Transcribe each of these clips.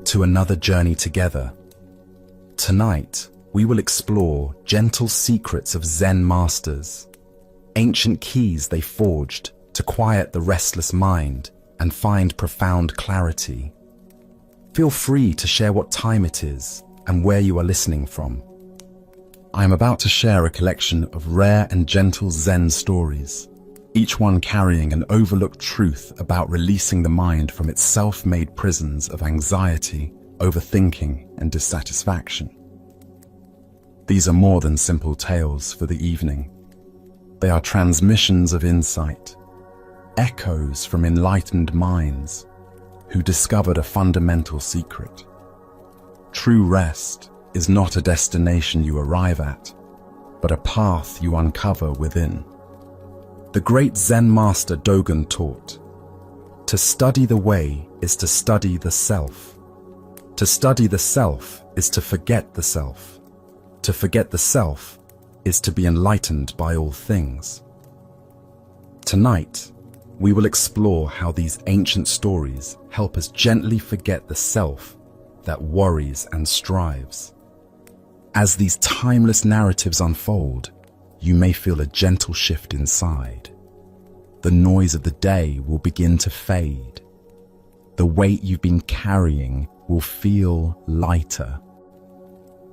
to another journey together. Tonight, we will explore gentle secrets of Zen masters, ancient keys they forged to quiet the restless mind and find profound clarity. Feel free to share what time it is and where you are listening from. I am about to share a collection of rare and gentle Zen stories, each one carrying an overlooked truth about releasing the mind from its self-made prisons of anxiety, overthinking, and dissatisfaction. These are more than simple tales for the evening. They are transmissions of insight, echoes from enlightened minds who discovered a fundamental secret. True rest is not a destination you arrive at, but a path you uncover within. The great Zen master Dogen taught, "To study the way is to study the self. To study the self is to forget the self. To forget the self is to be enlightened by all things." Tonight, we will explore how these ancient stories help us gently forget the self that worries and strives. As these timeless narratives unfold, you may feel a gentle shift inside. The noise of the day will begin to fade. The weight you've been carrying will feel lighter.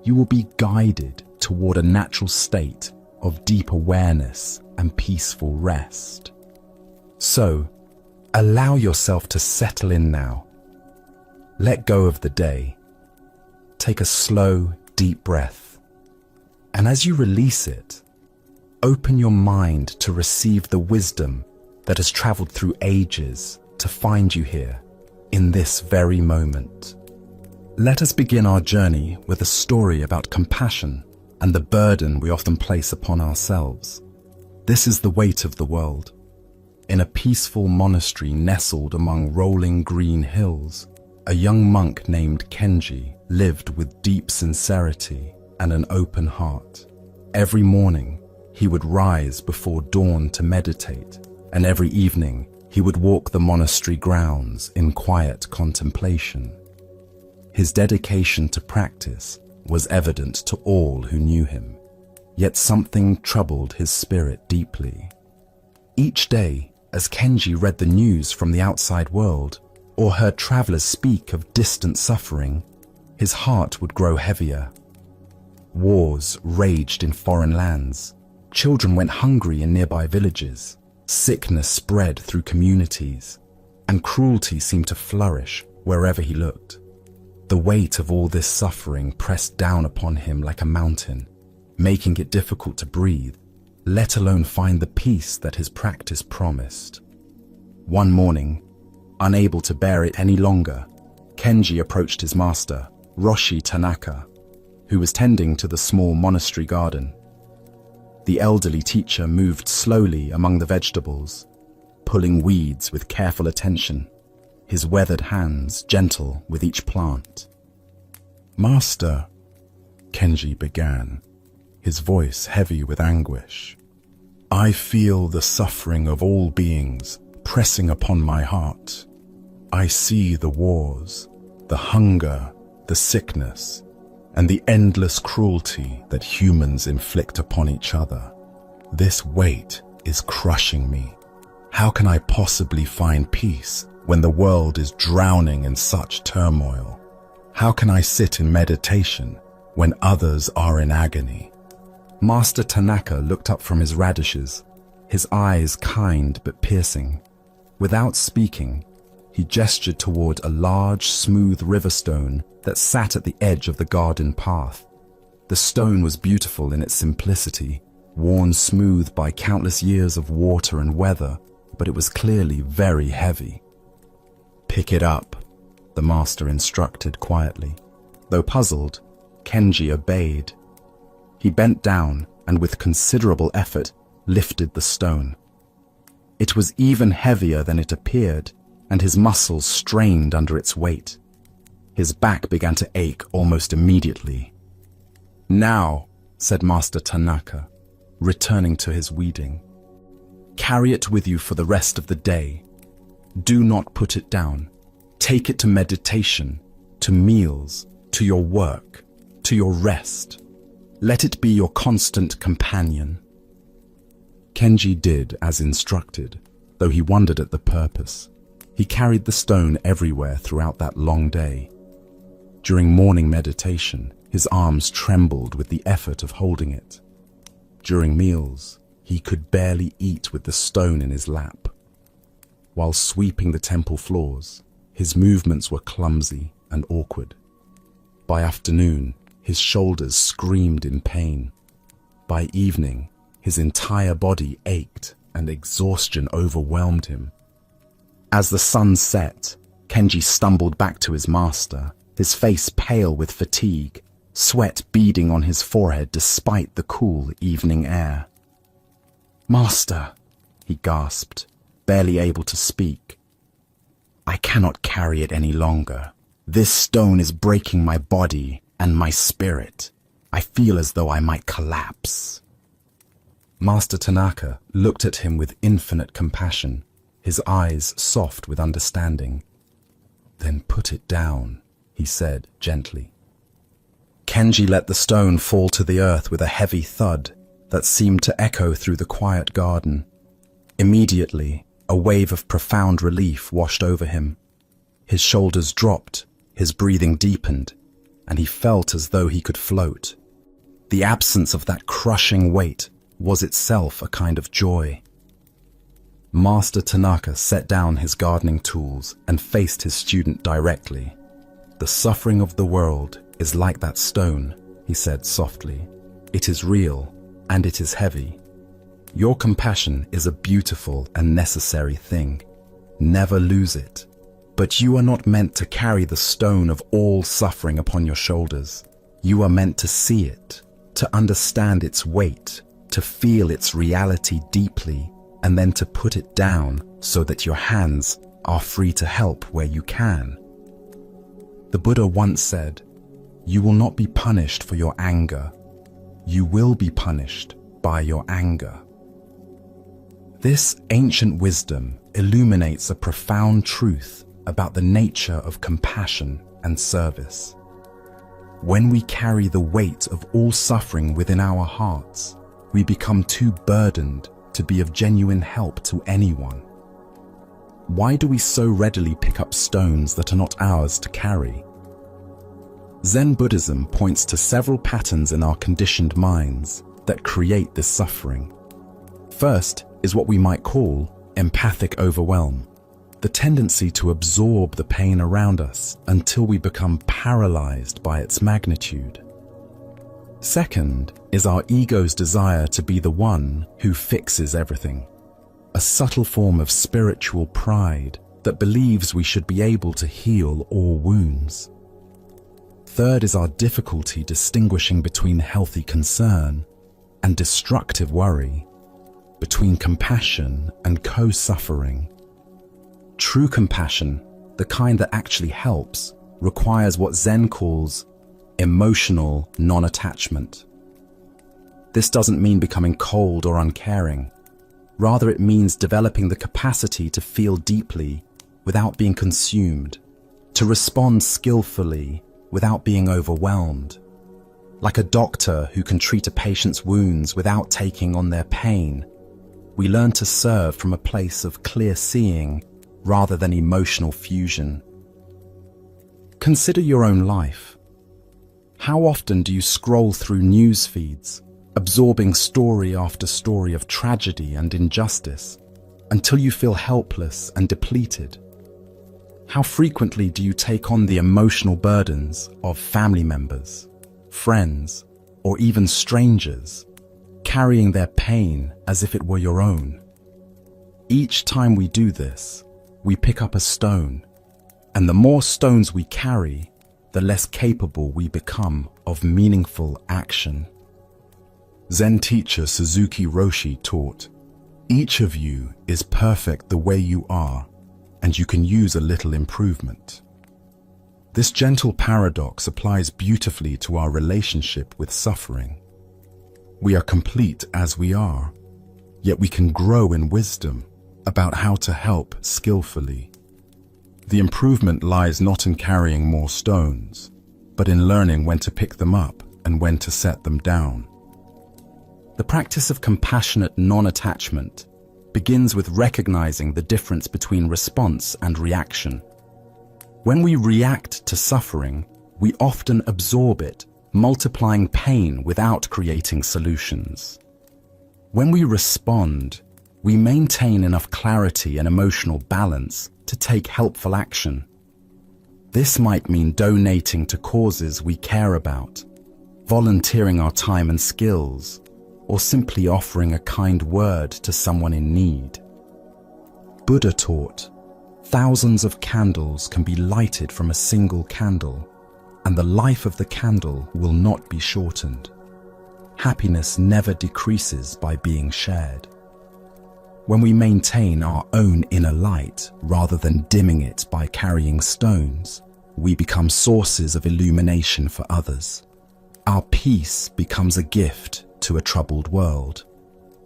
You will be guided toward a natural state of deep awareness and peaceful rest. So, allow yourself to settle in now. Let go of the day. Take a slow, deep breath. And as you release it, open your mind to receive the wisdom that has traveled through ages to find you here, in this very moment. Let us begin our journey with a story about compassion and the burden we often place upon ourselves. This is the weight of the world. In a peaceful monastery nestled among rolling green hills, a young monk named Kenji lived with deep sincerity and an open heart. Every morning, he would rise before dawn to meditate, and every evening, he would walk the monastery grounds in quiet contemplation. His dedication to practice was evident to all who knew him, yet something troubled his spirit deeply. Each day, as Kenji read the news from the outside world, or heard travelers speak of distant suffering, his heart would grow heavier. Wars raged in foreign lands. Children went hungry in nearby villages. Sickness spread through communities, and cruelty seemed to flourish wherever he looked. The weight of all this suffering pressed down upon him like a mountain, making it difficult to breathe, let alone find the peace that his practice promised. One morning, unable to bear it any longer, Kenji approached his master, Roshi Tanaka, who was tending to the small monastery garden. The elderly teacher moved slowly among the vegetables, pulling weeds with careful attention, his weathered hands gentle with each plant. "Master," Kenji began, his voice heavy with anguish, "I feel the suffering of all beings pressing upon my heart. I see the wars, the hunger, the sickness, and the endless cruelty that humans inflict upon each other. This weight is crushing me. How can I possibly find peace when the world is drowning in such turmoil? How can I sit in meditation when others are in agony?" Master Tanaka looked up from his radishes, his eyes kind but piercing. Without speaking, he gestured toward a large, smooth river stone that sat at the edge of the garden path. The stone was beautiful in its simplicity, worn smooth by countless years of water and weather, but it was clearly very heavy. "Pick it up," the master instructed quietly. Though puzzled, Kenji obeyed. He bent down and with considerable effort lifted the stone. It was even heavier than it appeared, and his muscles strained under its weight. His back began to ache almost immediately. "Now," said Master Tanaka, returning to his weeding, "carry it with you for the rest of the day. Do not put it down. Take it to meditation, to meals, to your work, to your rest. Let it be your constant companion. Kenji did as instructed, though he wondered at the purpose. He carried the stone everywhere throughout that long day. During morning meditation, his arms trembled with the effort of holding it. During meals, he could barely eat with the stone in his lap. While sweeping the temple floors, his movements were clumsy and awkward. By afternoon, his shoulders screamed in pain. By evening, his entire body ached and exhaustion overwhelmed him. As the sun set, Kenji stumbled back to his master, his face pale with fatigue, sweat beading on his forehead despite the cool evening air. "Master," he gasped, barely able to speak. "I cannot carry it any longer. This stone is breaking my body and my spirit. I feel as though I might collapse." Master Tanaka looked at him with infinite compassion, his eyes soft with understanding. "Then put it down," he said gently. Kenji let the stone fall to the earth with a heavy thud that seemed to echo through the quiet garden. Immediately, a wave of profound relief washed over him. His shoulders dropped, his breathing deepened, and he felt as though he could float. The absence of that crushing weight was itself a kind of joy. Master Tanaka set down his gardening tools and faced his student directly. "The suffering of the world is like that stone," he said softly. "It is real, and it is heavy. Your compassion is a beautiful and necessary thing. Never lose it. But you are not meant to carry the stone of all suffering upon your shoulders. You are meant to see it, to understand its weight, to feel its reality deeply, and then to put it down so that your hands are free to help where you can." The Buddha once said, "You will not be punished for your anger. You will be punished by your anger." This ancient wisdom illuminates a profound truth about the nature of compassion and service. When we carry the weight of all suffering within our hearts, we become too burdened to be of genuine help to anyone. Why do we so readily pick up stones that are not ours to carry? Zen Buddhism points to several patterns in our conditioned minds that create this suffering. First is what we might call empathic overwhelm, the tendency to absorb the pain around us until we become paralyzed by its magnitude. Second is our ego's desire to be the one who fixes everything, a subtle form of spiritual pride that believes we should be able to heal all wounds. Third is our difficulty distinguishing between healthy concern and destructive worry, between compassion and co-suffering. True compassion, the kind that actually helps, requires what Zen calls emotional non-attachment. This doesn't mean becoming cold or uncaring. Rather, it means developing the capacity to feel deeply without being consumed, to respond skillfully without being overwhelmed. Like a doctor who can treat a patient's wounds without taking on their pain, we learn to serve from a place of clear seeing rather than emotional fusion. Consider your own life. How often do you scroll through news feeds, absorbing story after story of tragedy and injustice, until you feel helpless and depleted? How frequently do you take on the emotional burdens of family members, friends, or even strangers, carrying their pain as if it were your own? Each time we do this, we pick up a stone, and the more stones we carry, the less capable we become of meaningful action. Zen teacher Suzuki Roshi taught, "Each of you is perfect the way you are, and you can use a little improvement." This gentle paradox applies beautifully to our relationship with suffering. We are complete as we are, yet we can grow in wisdom about how to help skillfully. The improvement lies not in carrying more stones, but in learning when to pick them up and when to set them down. The practice of compassionate non-attachment begins with recognizing the difference between response and reaction. When we react to suffering, we often absorb it, multiplying pain without creating solutions. When we respond, we maintain enough clarity and emotional balance to take helpful action. This might mean donating to causes we care about, volunteering our time and skills, or simply offering a kind word to someone in need. Buddha taught, thousands of candles can be lighted from a single candle, and the life of the candle will not be shortened. Happiness never decreases by being shared. When we maintain our own inner light rather than dimming it by carrying stones, we become sources of illumination for others. Our peace becomes a gift to a troubled world.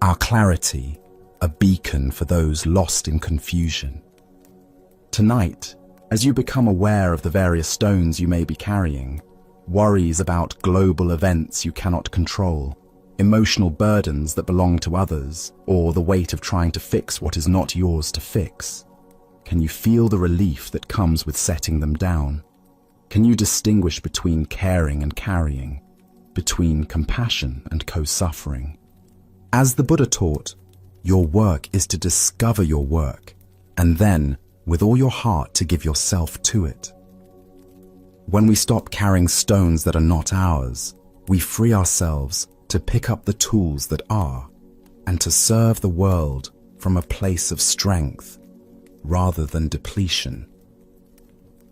Our clarity, a beacon for those lost in confusion. Tonight, as you become aware of the various stones you may be carrying, worries about global events you cannot control, emotional burdens that belong to others, or the weight of trying to fix what is not yours to fix, can you feel the relief that comes with setting them down? Can you distinguish between caring and carrying, between compassion and co-suffering? As the Buddha taught, your work is to discover your work, and then, with all your heart, to give yourself to it. When we stop carrying stones that are not ours, we free ourselves to pick up the tools that are, and to serve the world from a place of strength rather than depletion.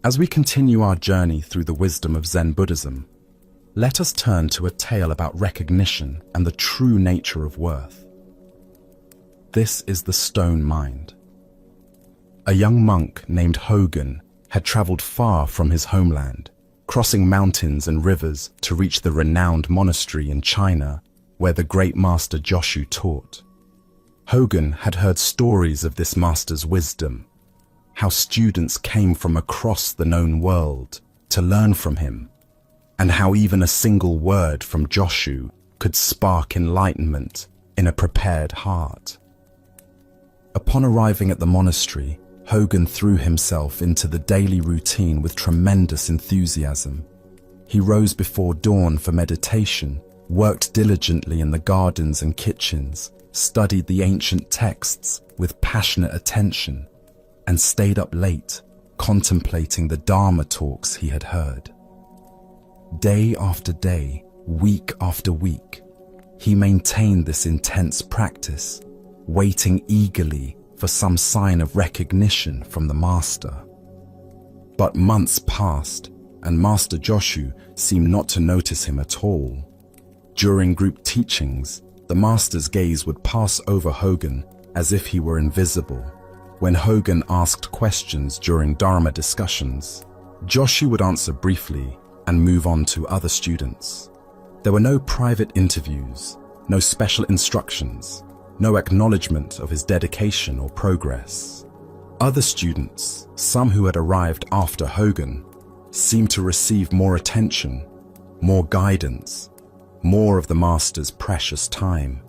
As we continue our journey through the wisdom of Zen Buddhism, let us turn to a tale about recognition and the true nature of worth. This is the stone mind. A young monk named Hogan had traveled far from his homeland, crossing mountains and rivers to reach the renowned monastery in China where the great master Joshu taught. Hogan had heard stories of this master's wisdom, how students came from across the known world to learn from him, and how even a single word from Joshu could spark enlightenment in a prepared heart. Upon arriving at the monastery, Hogan threw himself into the daily routine with tremendous enthusiasm. He rose before dawn for meditation, worked diligently in the gardens and kitchens, studied the ancient texts with passionate attention, and stayed up late, contemplating the Dharma talks he had heard. Day after day, week after week, he maintained this intense practice, waiting eagerly for some sign of recognition from the master. But months passed, and Master Joshu seemed not to notice him at all. During group teachings, the master's gaze would pass over Hogan as if he were invisible. When Hogan asked questions during Dharma discussions, Joshu would answer briefly and move on to other students. There were no private interviews, no special instructions, no acknowledgement of his dedication or progress. Other students, some who had arrived after Hogan, seemed to receive more attention, more guidance, more of the master's precious time.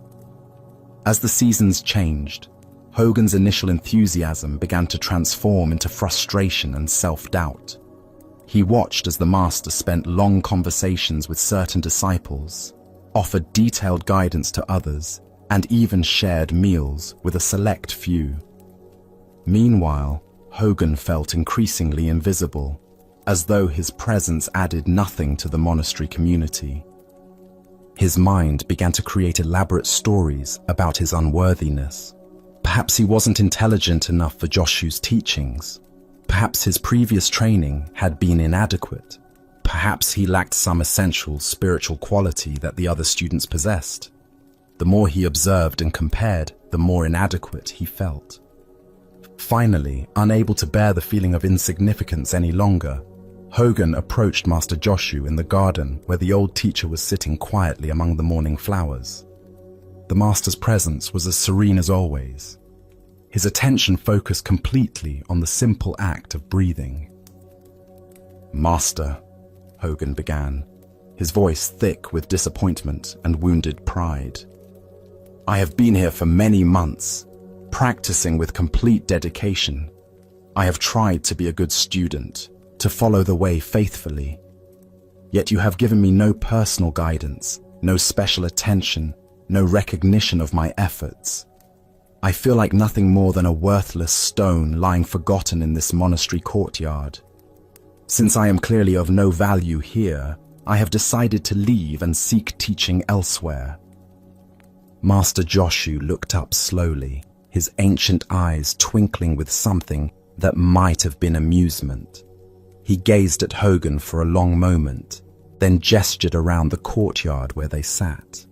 As the seasons changed, Hogan's initial enthusiasm began to transform into frustration and self-doubt. He watched as the master spent long conversations with certain disciples, offered detailed guidance to others, and even shared meals with a select few. Meanwhile, Hogan felt increasingly invisible, as though his presence added nothing to the monastery community. His mind began to create elaborate stories about his unworthiness. Perhaps he wasn't intelligent enough for Joshu's teachings. Perhaps his previous training had been inadequate. Perhaps he lacked some essential spiritual quality that the other students possessed. The more he observed and compared, the more inadequate he felt. Finally, unable to bear the feeling of insignificance any longer, Hogan approached Master Joshu in the garden where the old teacher was sitting quietly among the morning flowers. The master's presence was as serene as always. his attention focused completely on the simple act of breathing. "Master," Hogan began, his voice thick with disappointment and wounded pride. "I have been here for many months, practicing with complete dedication. I have tried to be a good student, to follow the way faithfully. Yet you have given me no personal guidance, no special attention, no recognition of my efforts. I feel like nothing more than a worthless stone lying forgotten in this monastery courtyard. Since I am clearly of no value here, I have decided to leave and seek teaching elsewhere." Master Joshu looked up slowly, his ancient eyes twinkling with something that might have been amusement. He gazed at Hogan for a long moment, then gestured around the courtyard where they sat.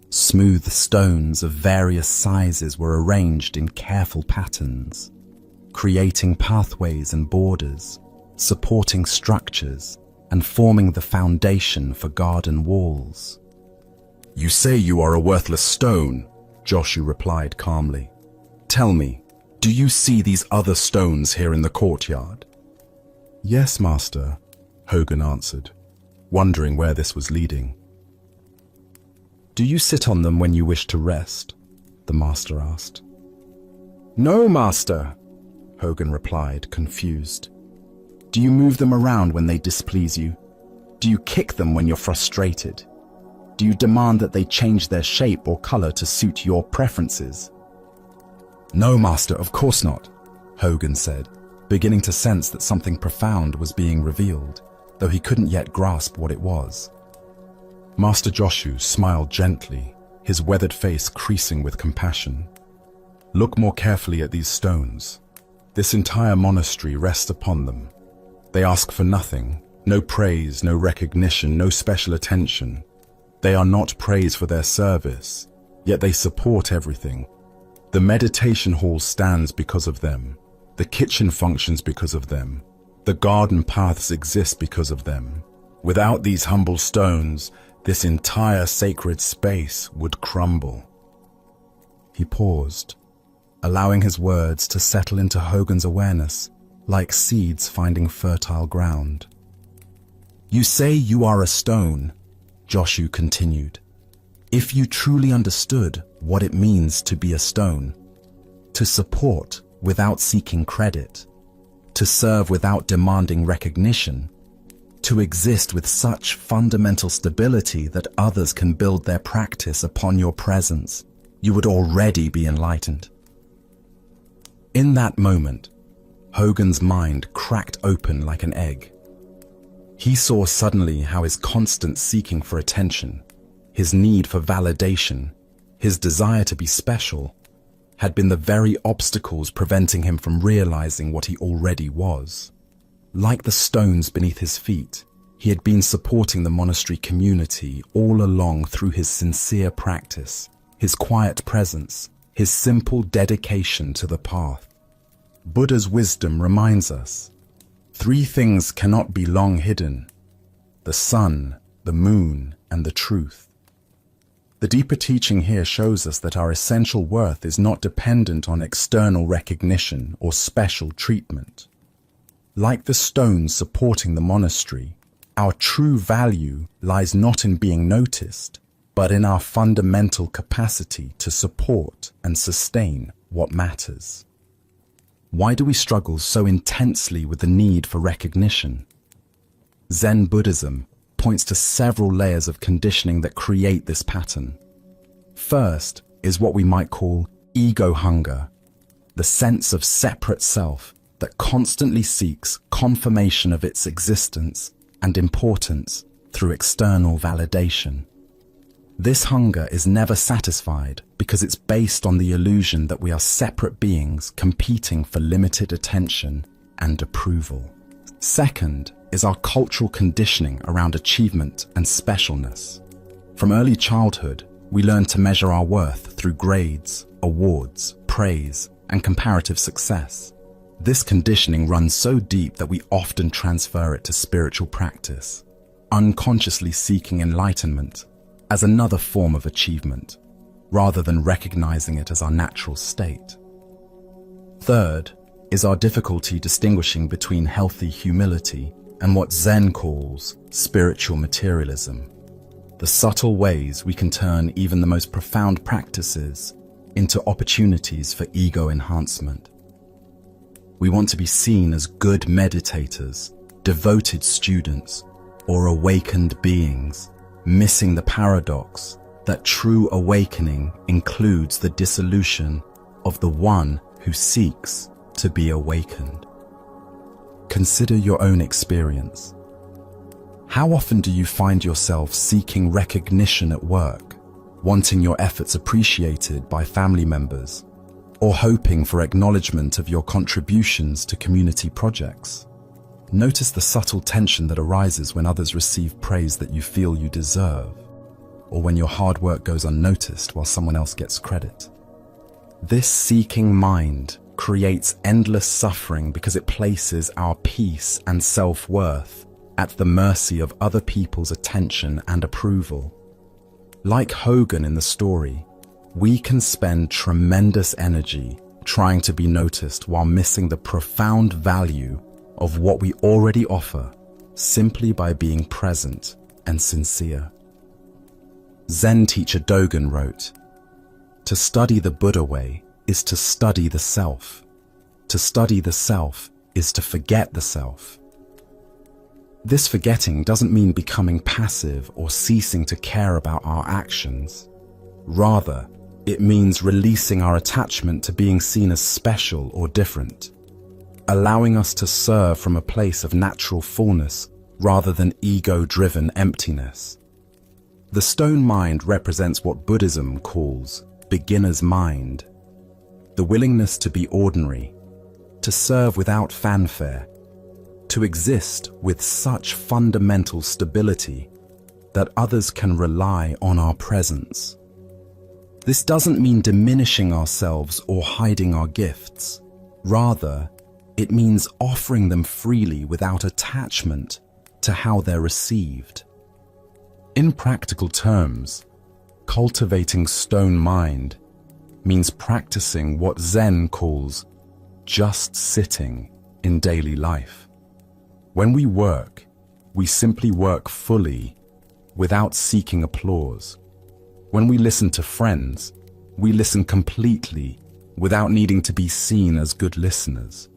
Smooth stones of various sizes were arranged in careful patterns, creating pathways and borders, supporting structures, and forming the foundation for garden walls. "You say you are a worthless stone," Joshu replied calmly. "Tell me, do you see these other stones here in the courtyard?" "Yes, Master," Hogan answered, wondering where this was leading. "Do you sit on them when you wish to rest?" the Master asked. "No, Master," Hogan replied, confused. "Do you move them around when they displease you? Do you kick them when you're frustrated? Do you demand that they change their shape or color to suit your preferences?" "No, Master, of course not," Hogan said, beginning to sense that something profound was being revealed, though he couldn't yet grasp what it was. Master Joshu smiled gently, his weathered face creasing with compassion. "Look more carefully at these stones. This entire monastery rests upon them. They ask for nothing, no praise, no recognition, no special attention. They are not praised for their service, yet they support everything. The meditation hall stands because of them. The kitchen functions because of them. The garden paths exist because of them. Without these humble stones, this entire sacred space would crumble." He paused, allowing his words to settle into Hogan's awareness, like seeds finding fertile ground. "You say you are a stone," Joshu continued. "If you truly understood what it means to be a stone, to support without seeking credit, to serve without demanding recognition, to exist with such fundamental stability that others can build their practice upon your presence, you would already be enlightened." In that moment, Hogan's mind cracked open like an egg. He saw suddenly how his constant seeking for attention, his need for validation, his desire to be special, had been the very obstacles preventing him from realizing what he already was. Like the stones beneath his feet, he had been supporting the monastery community all along through his sincere practice, his quiet presence, his simple dedication to the path. Buddha's wisdom reminds us, 3 things cannot be long hidden: the sun, the moon, and the truth. The deeper teaching here shows us that our essential worth is not dependent on external recognition or special treatment. Like the stones supporting the monastery, our true value lies not in being noticed, but in our fundamental capacity to support and sustain what matters. Why do we struggle so intensely with the need for recognition? Zen Buddhism points to several layers of conditioning that create this pattern. First is what we might call ego hunger, the sense of separate self that constantly seeks confirmation of its existence and importance through external validation. This hunger is never satisfied because it's based on the illusion that we are separate beings competing for limited attention and approval. Second is our cultural conditioning around achievement and specialness. From early childhood, we learn to measure our worth through grades, awards, praise, and comparative success. This conditioning runs so deep that we often transfer it to spiritual practice, unconsciously seeking enlightenment as another form of achievement, rather than recognizing it as our natural state. Third is our difficulty distinguishing between healthy humility and what Zen calls spiritual materialism. The subtle ways we can turn even the most profound practices into opportunities for ego enhancement. We want to be seen as good meditators, devoted students, or awakened beings, missing the paradox that true awakening includes the dissolution of the one who seeks to be awakened. Consider your own experience. How often do you find yourself seeking recognition at work, wanting your efforts appreciated by family members, or hoping for acknowledgement of your contributions to community projects? Notice the subtle tension that arises when others receive praise that you feel you deserve, or when your hard work goes unnoticed while someone else gets credit. This seeking mind creates endless suffering because it places our peace and self-worth at the mercy of other people's attention and approval. Like Hogan in the story, we can spend tremendous energy trying to be noticed while missing the profound value of what we already offer simply by being present and sincere. Zen teacher Dogen wrote, "To study the Buddha way is to study the self. To study the self is to forget the self." This forgetting doesn't mean becoming passive or ceasing to care about our actions. Rather, it means releasing our attachment to being seen as special or different, allowing us to serve from a place of natural fullness rather than ego-driven emptiness. The stone mind represents what Buddhism calls beginner's mind, the willingness to be ordinary, to serve without fanfare, to exist with such fundamental stability that others can rely on our presence. This doesn't mean diminishing ourselves or hiding our gifts. Rather, it means offering them freely without attachment to how they're received. In practical terms, cultivating stone mind means practicing what Zen calls just sitting in daily life. When we work, we simply work fully without seeking applause. When we listen to friends, we listen completely without needing to be seen as good listeners.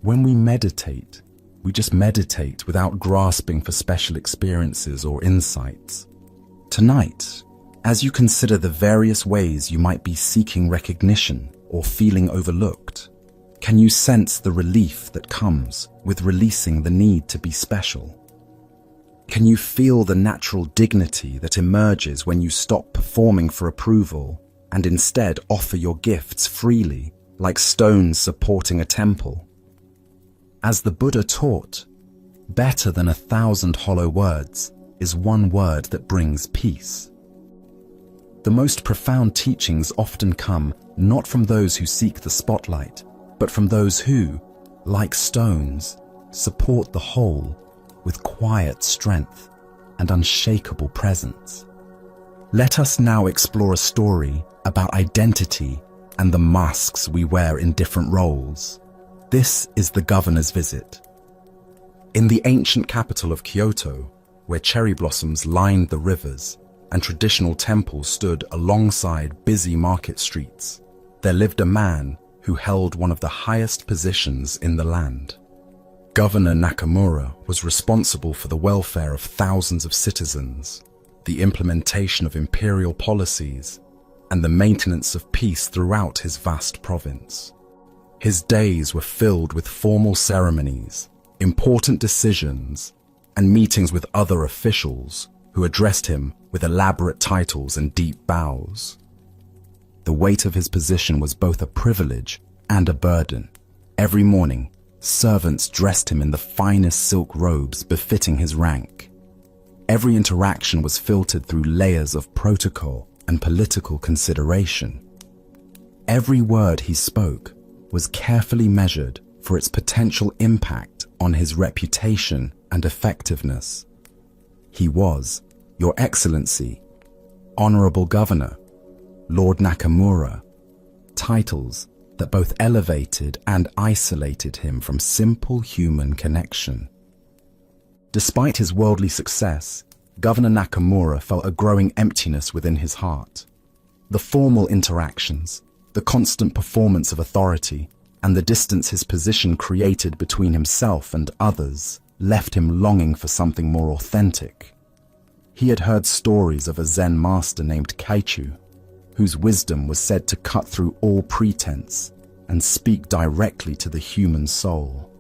When we meditate, we just meditate without grasping for special experiences or insights. Tonight, as you consider the various ways you might be seeking recognition or feeling overlooked, can you sense the relief that comes with releasing the need to be special? Can you feel the natural dignity that emerges when you stop performing for approval and instead offer your gifts freely, like stones supporting a temple? As the Buddha taught, better than 1,000 hollow words is one word that brings peace. The most profound teachings often come not from those who seek the spotlight, but from those who, like stones, support the whole with quiet strength and unshakable presence. Let us now explore a story about identity and the masks we wear in different roles. This is the governor's visit. In the ancient capital of Kyoto, where cherry blossoms lined the rivers and traditional temples stood alongside busy market streets, there lived a man who held one of the highest positions in the land. Governor Nakamura was responsible for the welfare of thousands of citizens, the implementation of imperial policies, and the maintenance of peace throughout his vast province. His days were filled with formal ceremonies, important decisions, and meetings with other officials who addressed him with elaborate titles and deep bows. The weight of his position was both a privilege and a burden. Every morning, servants dressed him in the finest silk robes befitting his rank. Every interaction was filtered through layers of protocol and political consideration. Every word he spoke was carefully measured for its potential impact on his reputation and effectiveness. He was, Your Excellency, Honorable Governor, Lord Nakamura, titles that both elevated and isolated him from simple human connection. Despite his worldly success, Governor Nakamura felt a growing emptiness within his heart. The formal interactions, the constant performance of authority, and the distance his position created between himself and others left him longing for something more authentic. He had heard stories of a Zen master named Kaichu, whose wisdom was said to cut through all pretense and speak directly to the human soul.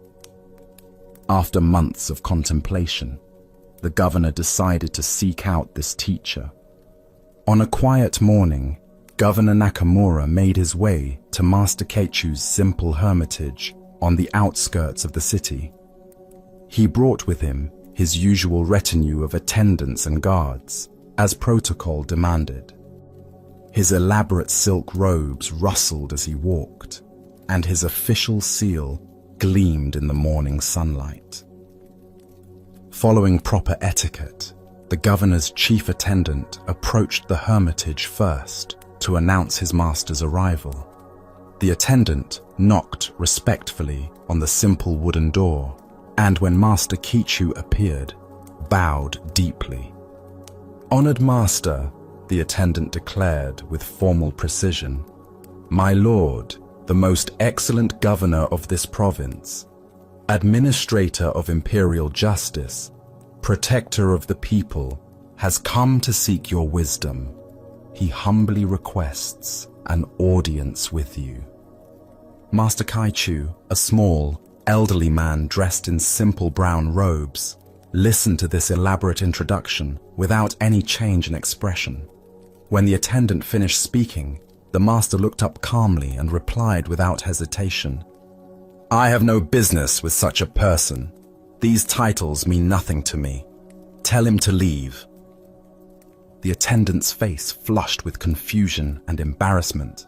After months of contemplation, the governor decided to seek out this teacher. On a quiet morning, Governor Nakamura made his way to Master Keichu's simple hermitage on the outskirts of the city. He brought with him his usual retinue of attendants and guards, as protocol demanded. His elaborate silk robes rustled as he walked, and his official seal gleamed in the morning sunlight. Following proper etiquette, the governor's chief attendant approached the hermitage first to announce his master's arrival. The attendant knocked respectfully on the simple wooden door, and when Master Keichu appeared, bowed deeply. "Honored Master," the attendant declared with formal precision, "My lord, the most excellent governor of this province, administrator of imperial justice, protector of the people, has come to seek your wisdom. He humbly requests an audience with you." Master Kaichu, a small, elderly man dressed in simple brown robes, listened to this elaborate introduction without any change in expression. When the attendant finished speaking, the master looked up calmly and replied without hesitation, "I have no business with such a person. These titles mean nothing to me. Tell him to leave." The attendant's face flushed with confusion and embarrassment.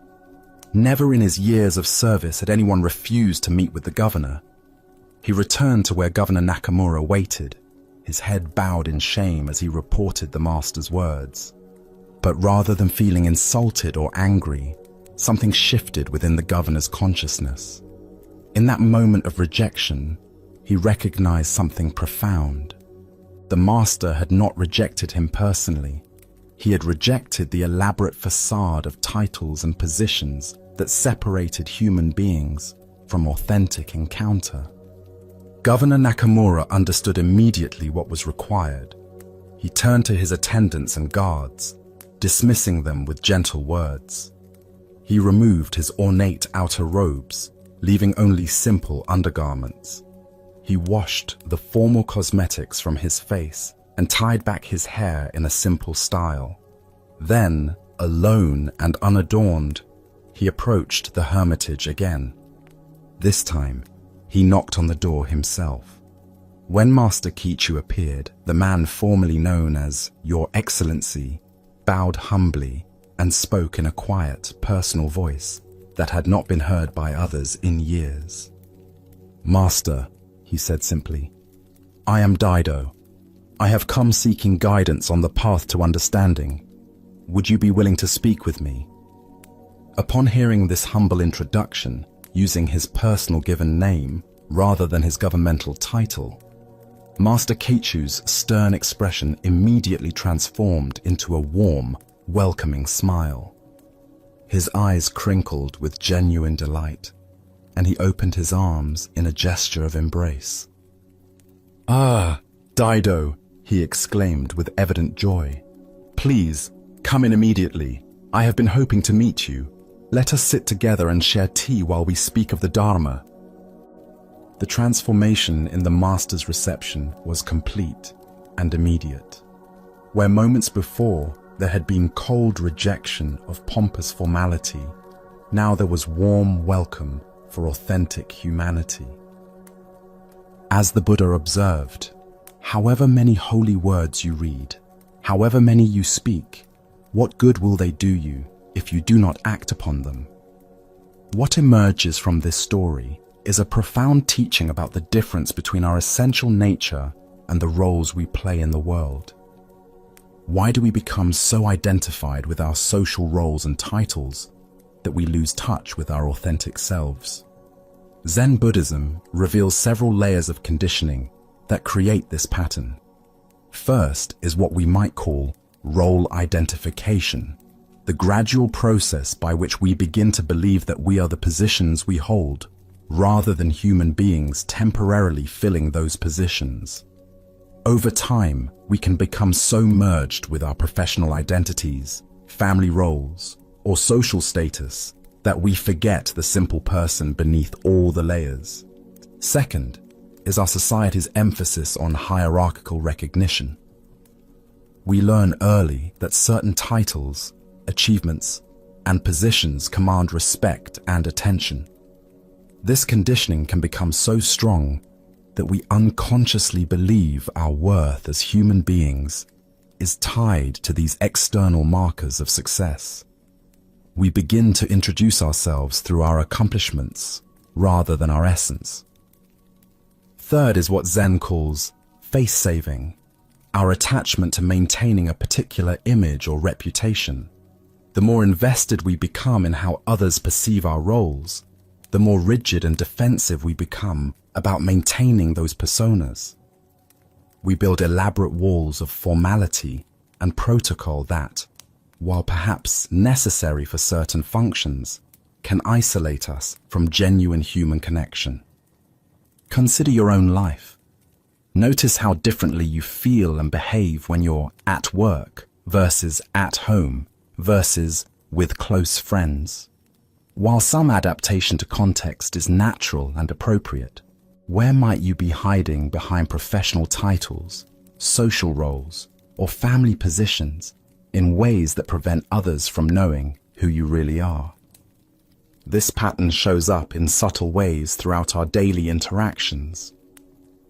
Never in his years of service had anyone refused to meet with the governor. He returned to where Governor Nakamura waited, his head bowed in shame as he reported the master's words. But rather than feeling insulted or angry, something shifted within the governor's consciousness. In that moment of rejection, he recognized something profound. The master had not rejected him personally. He had rejected the elaborate facade of titles and positions that separated human beings from authentic encounter. Governor Nakamura understood immediately what was required. He turned to his attendants and guards, dismissing them with gentle words. He removed his ornate outer robes, leaving only simple undergarments. He washed the formal cosmetics from his face and tied back his hair in a simple style. Then, alone and unadorned, he approached the hermitage again. This time, he knocked on the door himself. When Master Keichu appeared, the man formerly known as Your Excellency bowed humbly and spoke in a quiet, personal voice that had not been heard by others in years. "Master," he said simply, "I am Dido. I have come seeking guidance on the path to understanding. Would you be willing to speak with me?" Upon hearing this humble introduction, using his personal given name rather than his governmental title, Master Keichu's stern expression immediately transformed into a warm, welcoming smile. His eyes crinkled with genuine delight, and he opened his arms in a gesture of embrace. "Ah, Dido," he exclaimed with evident joy. "Please, come in immediately. I have been hoping to meet you. Let us sit together and share tea while we speak of the Dharma." The transformation in the master's reception was complete and immediate. Where moments before there had been cold rejection of pompous formality, now there was warm welcome for authentic humanity. As the Buddha observed, however many holy words you read, however many you speak, what good will they do you if you do not act upon them? What emerges from this story is a profound teaching about the difference between our essential nature and the roles we play in the world. Why do we become so identified with our social roles and titles that we lose touch with our authentic selves. Zen Buddhism reveals several layers of conditioning that create this pattern. First is what we might call role identification, the gradual process by which we begin to believe that we are the positions we hold, rather than human beings temporarily filling those positions. Over time, we can become so merged with our professional identities, family roles, or social status that we forget the simple person beneath all the layers. Second is our society's emphasis on hierarchical recognition. We learn early that certain titles, achievements, and positions command respect and attention. This conditioning can become so strong that we unconsciously believe our worth as human beings is tied to these external markers of success. We begin to introduce ourselves through our accomplishments rather than our essence. Third is what Zen calls face saving, our attachment to maintaining a particular image or reputation. The more invested we become in how others perceive our roles, the more rigid and defensive we become about maintaining those personas. We build elaborate walls of formality and protocol that, while perhaps necessary for certain functions, can isolate us from genuine human connection. Consider your own life. Notice how differently you feel and behave when you're at work versus at home versus with close friends. While some adaptation to context is natural and appropriate, where might you be hiding behind professional titles, social roles, or family positions in ways that prevent others from knowing who you really are? This pattern shows up in subtle ways throughout our daily interactions.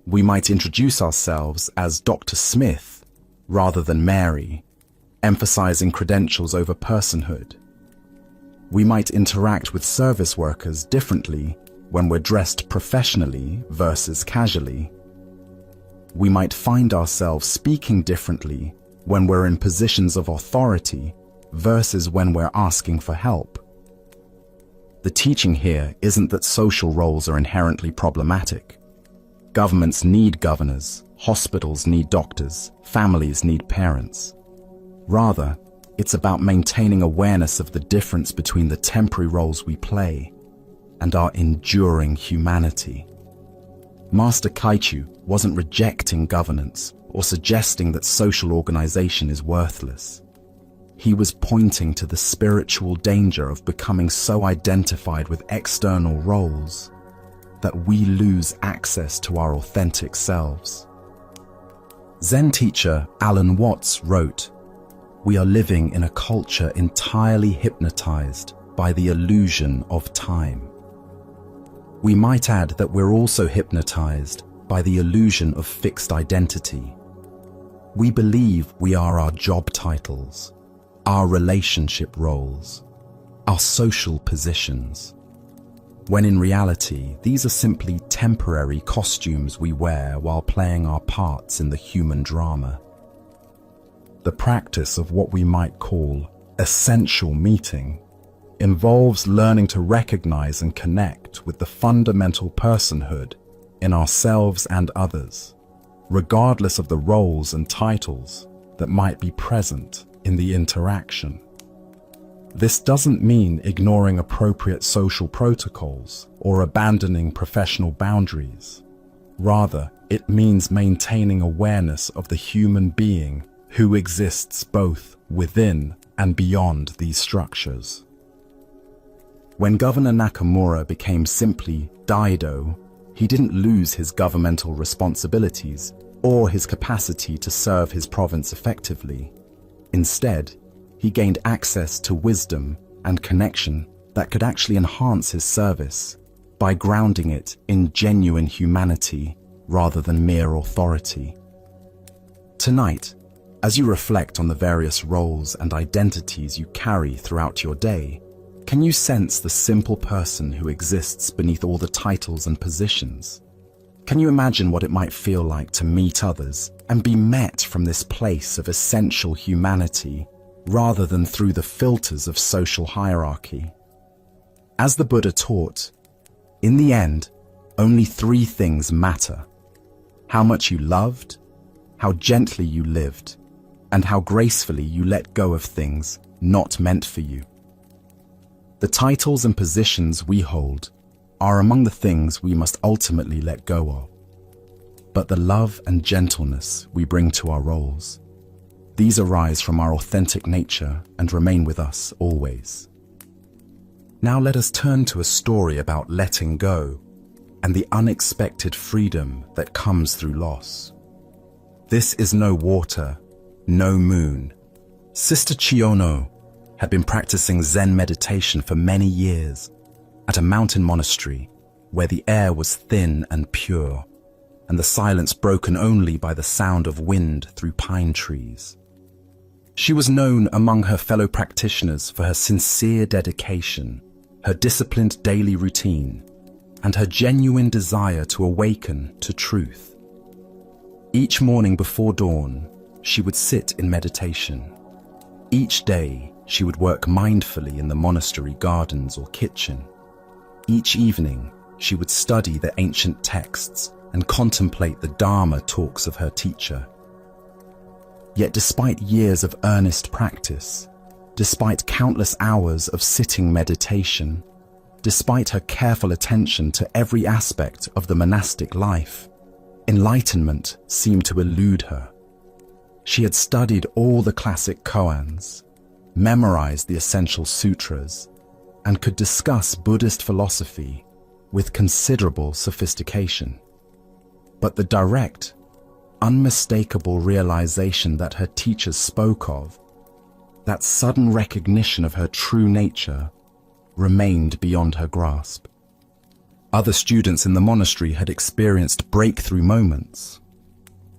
We might introduce ourselves as Dr. Smith rather than Mary, emphasizing credentials over personhood. We might interact with service workers differently when we're dressed professionally versus casually. We might find ourselves speaking differently when we're in positions of authority versus when we're asking for help. The teaching here isn't that social roles are inherently problematic. Governments need governors, hospitals need doctors, families need parents. Rather, it's about maintaining awareness of the difference between the temporary roles we play and our enduring humanity. Master Kaichu wasn't rejecting governance or suggesting that social organization is worthless. He was pointing to the spiritual danger of becoming so identified with external roles that we lose access to our authentic selves. Zen teacher Alan Watts wrote, "We are living in a culture entirely hypnotized by the illusion of time." We might add that we're also hypnotized by the illusion of fixed identity. We believe we are our job titles, our relationship roles, our social positions, when in reality, these are simply temporary costumes we wear while playing our parts in the human drama. The practice of what we might call essential meeting involves learning to recognize and connect with the fundamental personhood in ourselves and others, regardless of the roles and titles that might be present in the interaction. This doesn't mean ignoring appropriate social protocols or abandoning professional boundaries. Rather, it means maintaining awareness of the human being who exists both within and beyond these structures. When Governor Nakamura became simply Daido, he didn't lose his governmental responsibilities or his capacity to serve his province effectively. Instead, he gained access to wisdom and connection that could actually enhance his service by grounding it in genuine humanity rather than mere authority. Tonight, as you reflect on the various roles and identities you carry throughout your day, can you sense the simple person who exists beneath all the titles and positions? Can you imagine what it might feel like to meet others and be met from this place of essential humanity rather than through the filters of social hierarchy? As the Buddha taught, in the end, only three things matter: how much you loved, how gently you lived, and how gracefully you let go of things not meant for you. The titles and positions we hold are among the things we must ultimately let go of. But the love and gentleness we bring to our roles, these arise from our authentic nature and remain with us always. Now let us turn to a story about letting go and the unexpected freedom that comes through loss. This is no water, no moon. Sister Chiyono had been practicing Zen meditation for many years at a mountain monastery where the air was thin and pure, and the silence broken only by the sound of wind through pine trees. She was known among her fellow practitioners for her sincere dedication, her disciplined daily routine, and her genuine desire to awaken to truth. Each morning before dawn, she would sit in meditation. Each day, she would work mindfully in the monastery gardens or kitchen. Each evening, she would study the ancient texts and contemplate the Dharma talks of her teacher. Yet despite years of earnest practice, despite countless hours of sitting meditation, despite her careful attention to every aspect of the monastic life, enlightenment seemed to elude her. She had studied all the classic koans, memorized the essential sutras, and could discuss Buddhist philosophy with considerable sophistication. But the direct, unmistakable realization that her teachers spoke of, that sudden recognition of her true nature, remained beyond her grasp. Other students in the monastery had experienced breakthrough moments.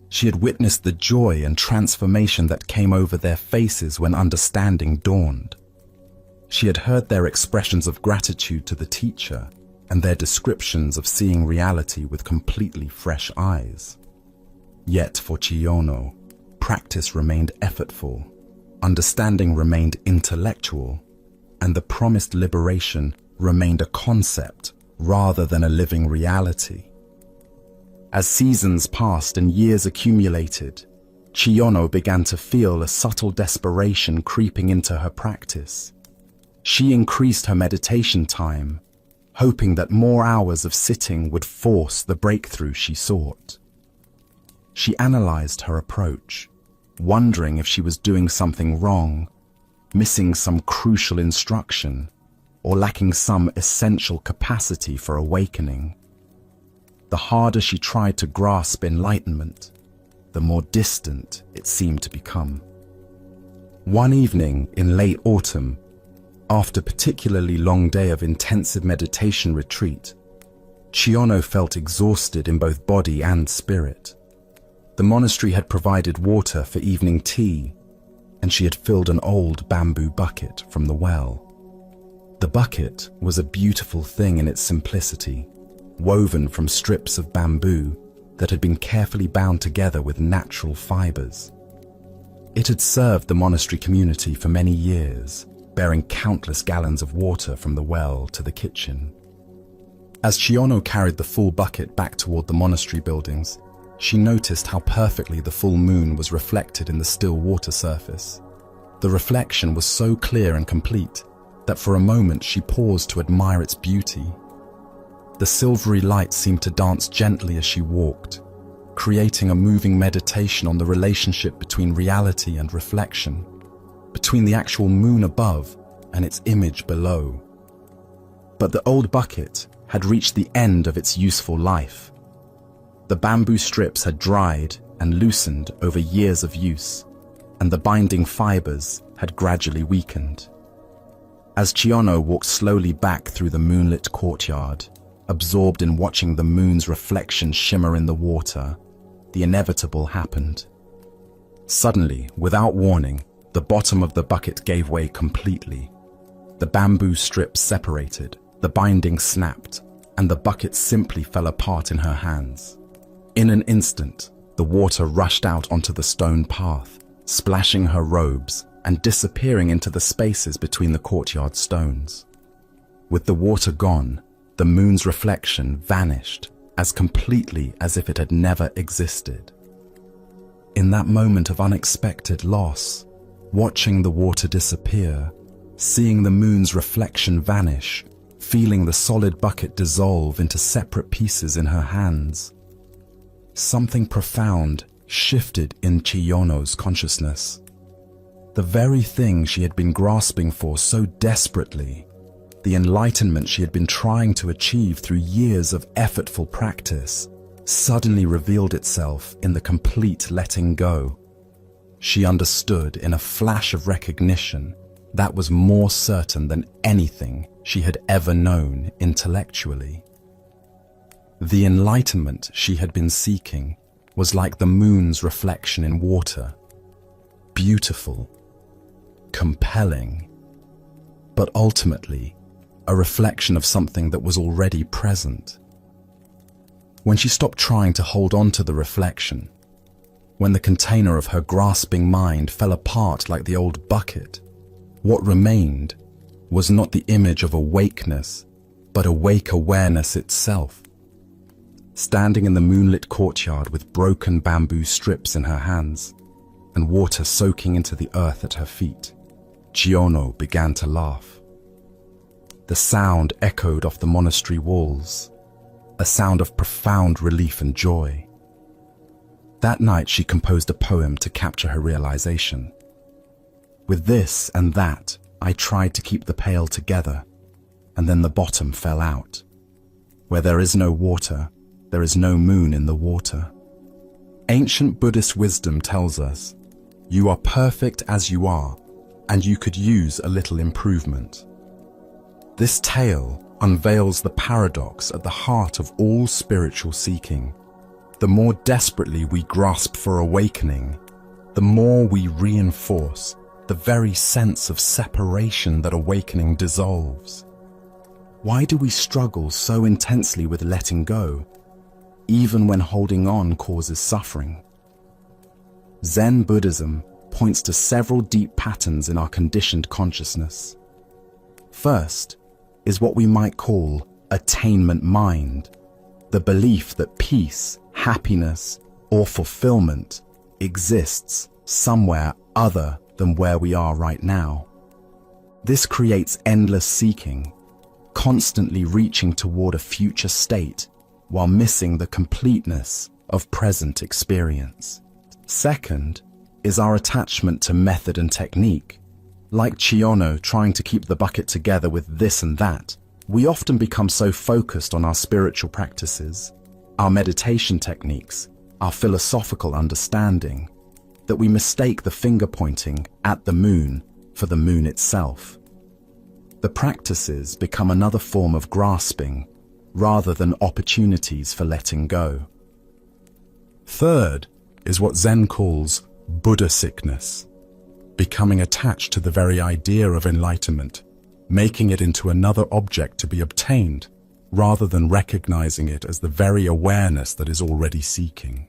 She had witnessed the joy and transformation that came over their faces when understanding dawned. She had heard their expressions of gratitude to the teacher and their descriptions of seeing reality with completely fresh eyes. Yet for Chiyono, practice remained effortful, understanding remained intellectual, and the promised liberation remained a concept rather than a living reality. As seasons passed and years accumulated, Chiyono began to feel a subtle desperation creeping into her practice. She increased her meditation time, hoping that more hours of sitting would force the breakthrough she sought. She analyzed her approach, wondering if she was doing something wrong, missing some crucial instruction, or lacking some essential capacity for awakening. The harder she tried to grasp enlightenment, the more distant it seemed to become. One evening in late autumn, after a particularly long day of intensive meditation retreat, Chiyono felt exhausted in both body and spirit. The monastery had provided water for evening tea, and she had filled an old bamboo bucket from the well. The bucket was a beautiful thing in its simplicity, woven from strips of bamboo that had been carefully bound together with natural fibers. It had served the monastery community for many years, bearing countless gallons of water from the well to the kitchen. As Chiyono carried the full bucket back toward the monastery buildings, she noticed how perfectly the full moon was reflected in the still water surface. The reflection was so clear and complete that for a moment she paused to admire its beauty. The silvery light seemed to dance gently as she walked, creating a moving meditation on the relationship between reality and reflection, between the actual moon above and its image below. But the old bucket had reached the end of its useful life. The bamboo strips had dried and loosened over years of use, and the binding fibers had gradually weakened. As Chiyono walked slowly back through the moonlit courtyard, absorbed in watching the moon's reflection shimmer in the water, the inevitable happened. Suddenly, without warning, the bottom of the bucket gave way completely. The bamboo strips separated, the binding snapped, and the bucket simply fell apart in her hands. In an instant, the water rushed out onto the stone path, splashing her robes and disappearing into the spaces between the courtyard stones. With the water gone, the moon's reflection vanished as completely as if it had never existed. In that moment of unexpected loss, watching the water disappear, seeing the moon's reflection vanish, feeling the solid bucket dissolve into separate pieces in her hands, something profound shifted in Chiyono's consciousness. The very thing she had been grasping for so desperately, the enlightenment she had been trying to achieve through years of effortful practice, suddenly revealed itself in the complete letting go. She understood in a flash of recognition that was more certain than anything she had ever known intellectually. The enlightenment she had been seeking was like the moon's reflection in water, beautiful, compelling, but ultimately a reflection of something that was already present. When she stopped trying to hold on to the reflection, when the container of her grasping mind fell apart like the old bucket, what remained was not the image of awakeness, but awake awareness itself. Standing in the moonlit courtyard with broken bamboo strips in her hands and water soaking into the earth at her feet, Chiyono began to laugh. The sound echoed off the monastery walls, a sound of profound relief and joy. That night she composed a poem to capture her realization. With this and that, I tried to keep the pail together, and then the bottom fell out. Where there is no water, there is no moon in the water. Ancient Buddhist wisdom tells us, you are perfect as you are, and you could use a little improvement. This tale unveils the paradox at the heart of all spiritual seeking. The more desperately we grasp for awakening, the more we reinforce the very sense of separation that awakening dissolves. Why do we struggle so intensely with letting go, even when holding on causes suffering? Zen Buddhism points to several deep patterns in our conditioned consciousness. First is what we might call attainment mind, the belief that peace, happiness, or fulfillment exists somewhere other than where we are right now. This creates endless seeking, constantly reaching toward a future state while missing the completeness of present experience. Second is our attachment to method and technique. Like Chiyono trying to keep the bucket together with this and that, we often become so focused on our spiritual practices, our meditation techniques, our philosophical understanding, that we mistake the finger pointing at the moon for the moon itself. The practices become another form of grasping rather than opportunities for letting go. Third is what Zen calls Buddha sickness, becoming attached to the very idea of enlightenment, making it into another object to be obtained, rather than recognizing it as the very awareness that is already seeking.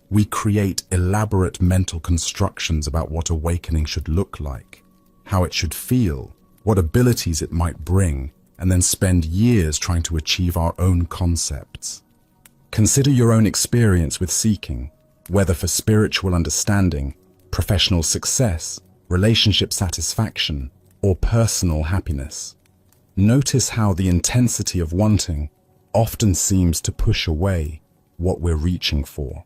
We create elaborate mental constructions about what awakening should look like, how it should feel, what abilities it might bring, and then spend years trying to achieve our own concepts. Consider your own experience with seeking, whether for spiritual understanding, professional success, relationship satisfaction, or personal happiness. Notice how the intensity of wanting often seems to push away what we're reaching for.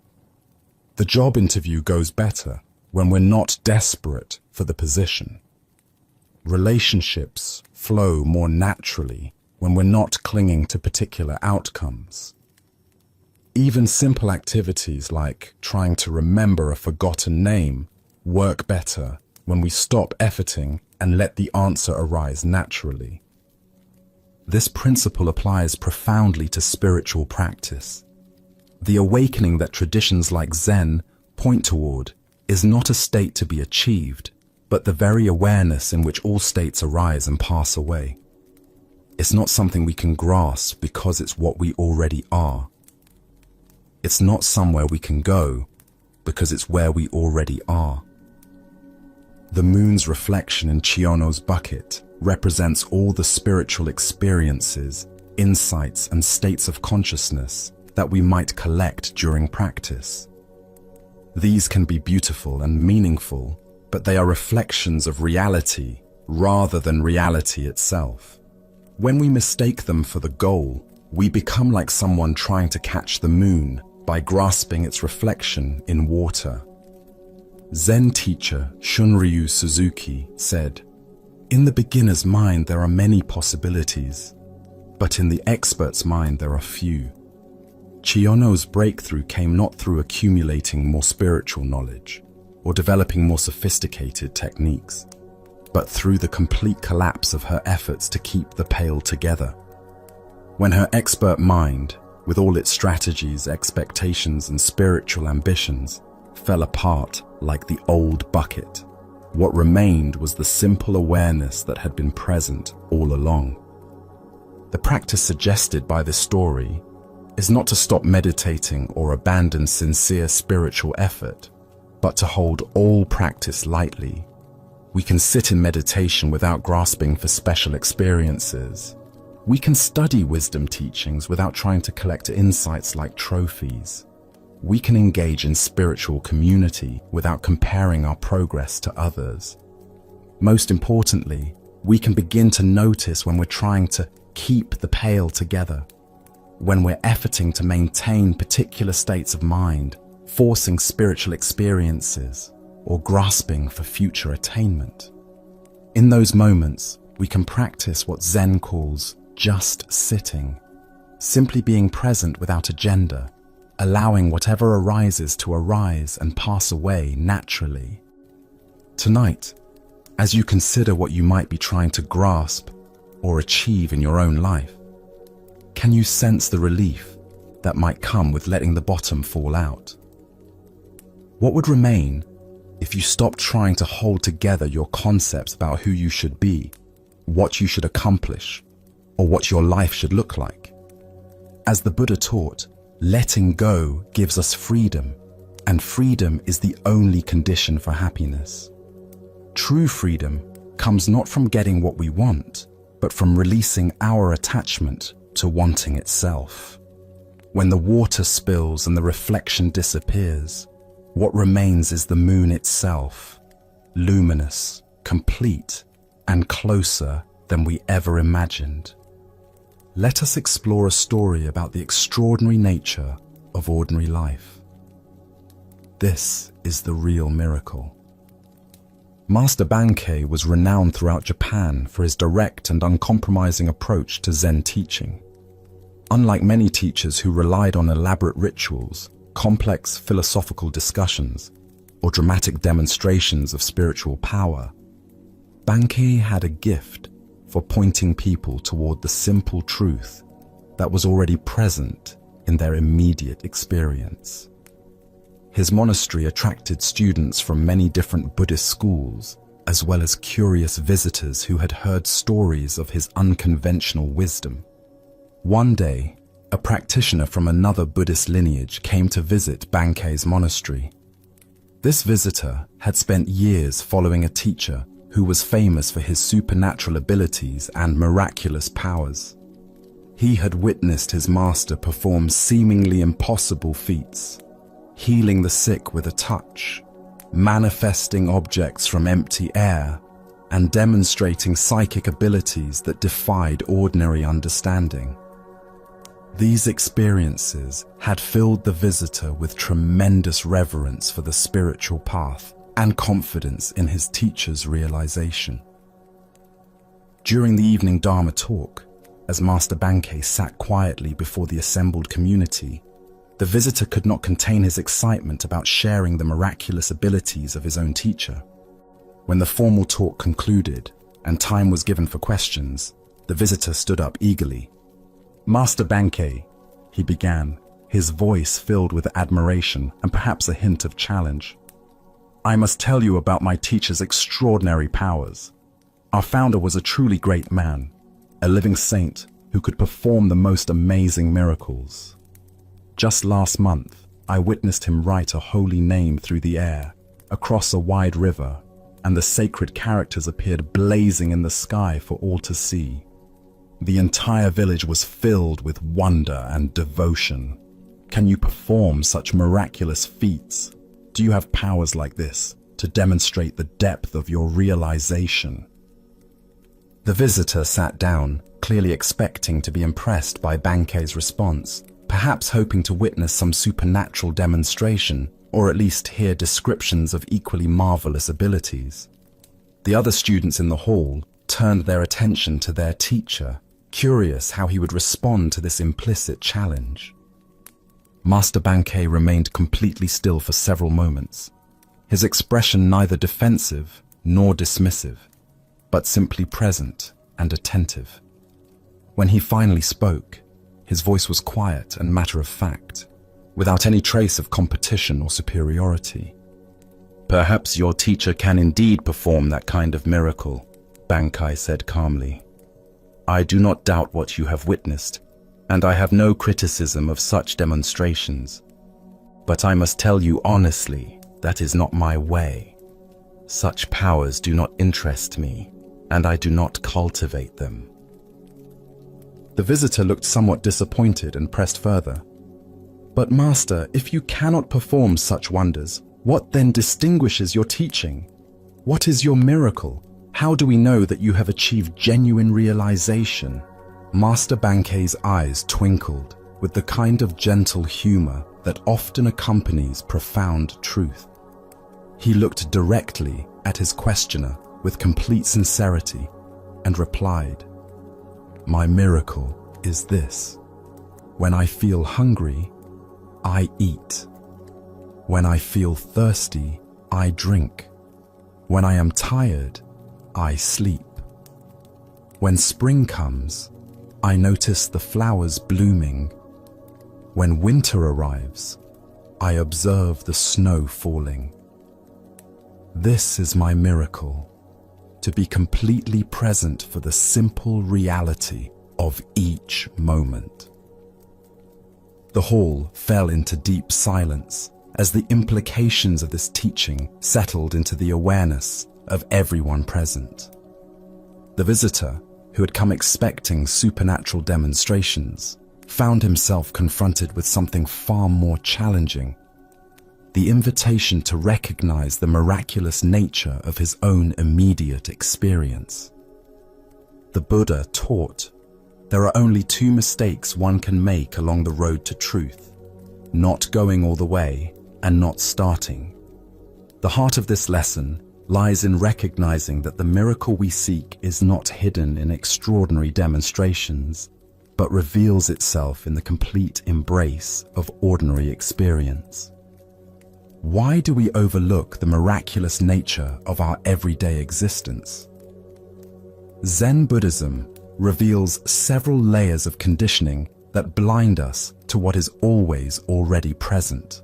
The job interview goes better when we're not desperate for the position. Relationships flow more naturally when we're not clinging to particular outcomes. Even simple activities like trying to remember a forgotten name work better when we stop efforting and let the answer arise naturally. This principle applies profoundly to spiritual practice. The awakening that traditions like Zen point toward is not a state to be achieved, but the very awareness in which all states arise and pass away. It's not something we can grasp because it's what we already are. It's not somewhere we can go because it's where we already are. The moon's reflection in Chiyono's bucket represents all the spiritual experiences, insights, and states of consciousness that we might collect during practice. These can be beautiful and meaningful, but they are reflections of reality rather than reality itself. When we mistake them for the goal, we become like someone trying to catch the moon by grasping its reflection in water. Zen teacher Shunryu Suzuki said, "In the beginner's mind there are many possibilities, but in the expert's mind there are few." Chiyono's breakthrough came not through accumulating more spiritual knowledge or developing more sophisticated techniques, but through the complete collapse of her efforts to keep the pail together. When her expert mind, with all its strategies, expectations, and spiritual ambitions, fell apart like the old bucket, what remained was the simple awareness that had been present all along. The practice suggested by this story is not to stop meditating or abandon sincere spiritual effort, but to hold all practice lightly. We can sit in meditation without grasping for special experiences. We can study wisdom teachings without trying to collect insights like trophies. We can engage in spiritual community without comparing our progress to others. Most importantly, we can begin to notice when we're trying to keep the pail together, when we're efforting to maintain particular states of mind, forcing spiritual experiences, or grasping for future attainment. In those moments, we can practice what Zen calls just sitting, simply being present without agenda, allowing whatever arises to arise and pass away naturally. Tonight, as you consider what you might be trying to grasp or achieve in your own life, can you sense the relief that might come with letting the bottom fall out? What would remain if you stopped trying to hold together your concepts about who you should be, what you should accomplish, or what your life should look like? As the Buddha taught, letting go gives us freedom, and freedom is the only condition for happiness. True freedom comes not from getting what we want, but from releasing our attachment to wanting itself. When the water spills and the reflection disappears, what remains is the moon itself, luminous, complete, and closer than we ever imagined. Let us explore a story about the extraordinary nature of ordinary life. This is the real miracle. Master Bankei was renowned throughout Japan for his direct and uncompromising approach to Zen teaching. Unlike many teachers who relied on elaborate rituals, complex philosophical discussions, or dramatic demonstrations of spiritual power, Bankei had a gift for pointing people toward the simple truth that was already present in their immediate experience. His monastery attracted students from many different Buddhist schools, as well as curious visitors who had heard stories of his unconventional wisdom. One day, a practitioner from another Buddhist lineage came to visit Bankei's monastery. This visitor had spent years following a teacher who was famous for his supernatural abilities and miraculous powers. He had witnessed his master perform seemingly impossible feats, healing the sick with a touch, manifesting objects from empty air, and demonstrating psychic abilities that defied ordinary understanding. These experiences had filled the visitor with tremendous reverence for the spiritual path and confidence in his teacher's realization. During the evening Dharma talk, as Master Bankei sat quietly before the assembled community, the visitor could not contain his excitement about sharing the miraculous abilities of his own teacher. When the formal talk concluded and time was given for questions, the visitor stood up eagerly. "Master Bankei," he began, his voice filled with admiration and perhaps a hint of challenge, "I must tell you about my teacher's extraordinary powers. Our founder was a truly great man, a living saint who could perform the most amazing miracles. Just last month, I witnessed him write a holy name through the air, across a wide river, and the sacred characters appeared blazing in the sky for all to see. The entire village was filled with wonder and devotion. Can you perform such miraculous feats? Do you have powers like this to demonstrate the depth of your realization? The visitor sat down, clearly expecting to be impressed by Bankei's response, perhaps hoping to witness some supernatural demonstration, or at least hear descriptions of equally marvelous abilities. The other students in the hall turned their attention to their teacher, curious how he would respond to this implicit challenge. Master Bankei remained completely still for several moments, his expression neither defensive nor dismissive, but simply present and attentive. When he finally spoke, his voice was quiet and matter-of-fact, without any trace of competition or superiority. "Perhaps your teacher can indeed perform that kind of miracle," Bankei said calmly. "I do not doubt what you have witnessed, and I have no criticism of such demonstrations. But I must tell you honestly, that is not my way. Such powers do not interest me, and I do not cultivate them." The visitor looked somewhat disappointed and pressed further. "But Master, if you cannot perform such wonders, what then distinguishes your teaching? What is your miracle? How do we know that you have achieved genuine realization?" Master Bankei's eyes twinkled with the kind of gentle humor that often accompanies profound truth. He looked directly at his questioner with complete sincerity and replied, "My miracle is this. When I feel hungry, I eat. When I feel thirsty, I drink. When I am tired, I sleep. When spring comes, I notice the flowers blooming. When winter arrives, I observe the snow falling. This is my miracle, to be completely present for the simple reality of each moment." The hall fell into deep silence as the implications of this teaching settled into the awareness of everyone present. The visitor, who had come expecting supernatural demonstrations, found himself confronted with something far more challenging: the invitation to recognize the miraculous nature of his own immediate experience. The Buddha taught, there are only two mistakes one can make along the road to truth: not going all the way and not starting. The heart of this lesson lies in recognizing that the miracle we seek is not hidden in extraordinary demonstrations, but reveals itself in the complete embrace of ordinary experience. Why do we overlook the miraculous nature of our everyday existence? Zen Buddhism reveals several layers of conditioning that blind us to what is always already present.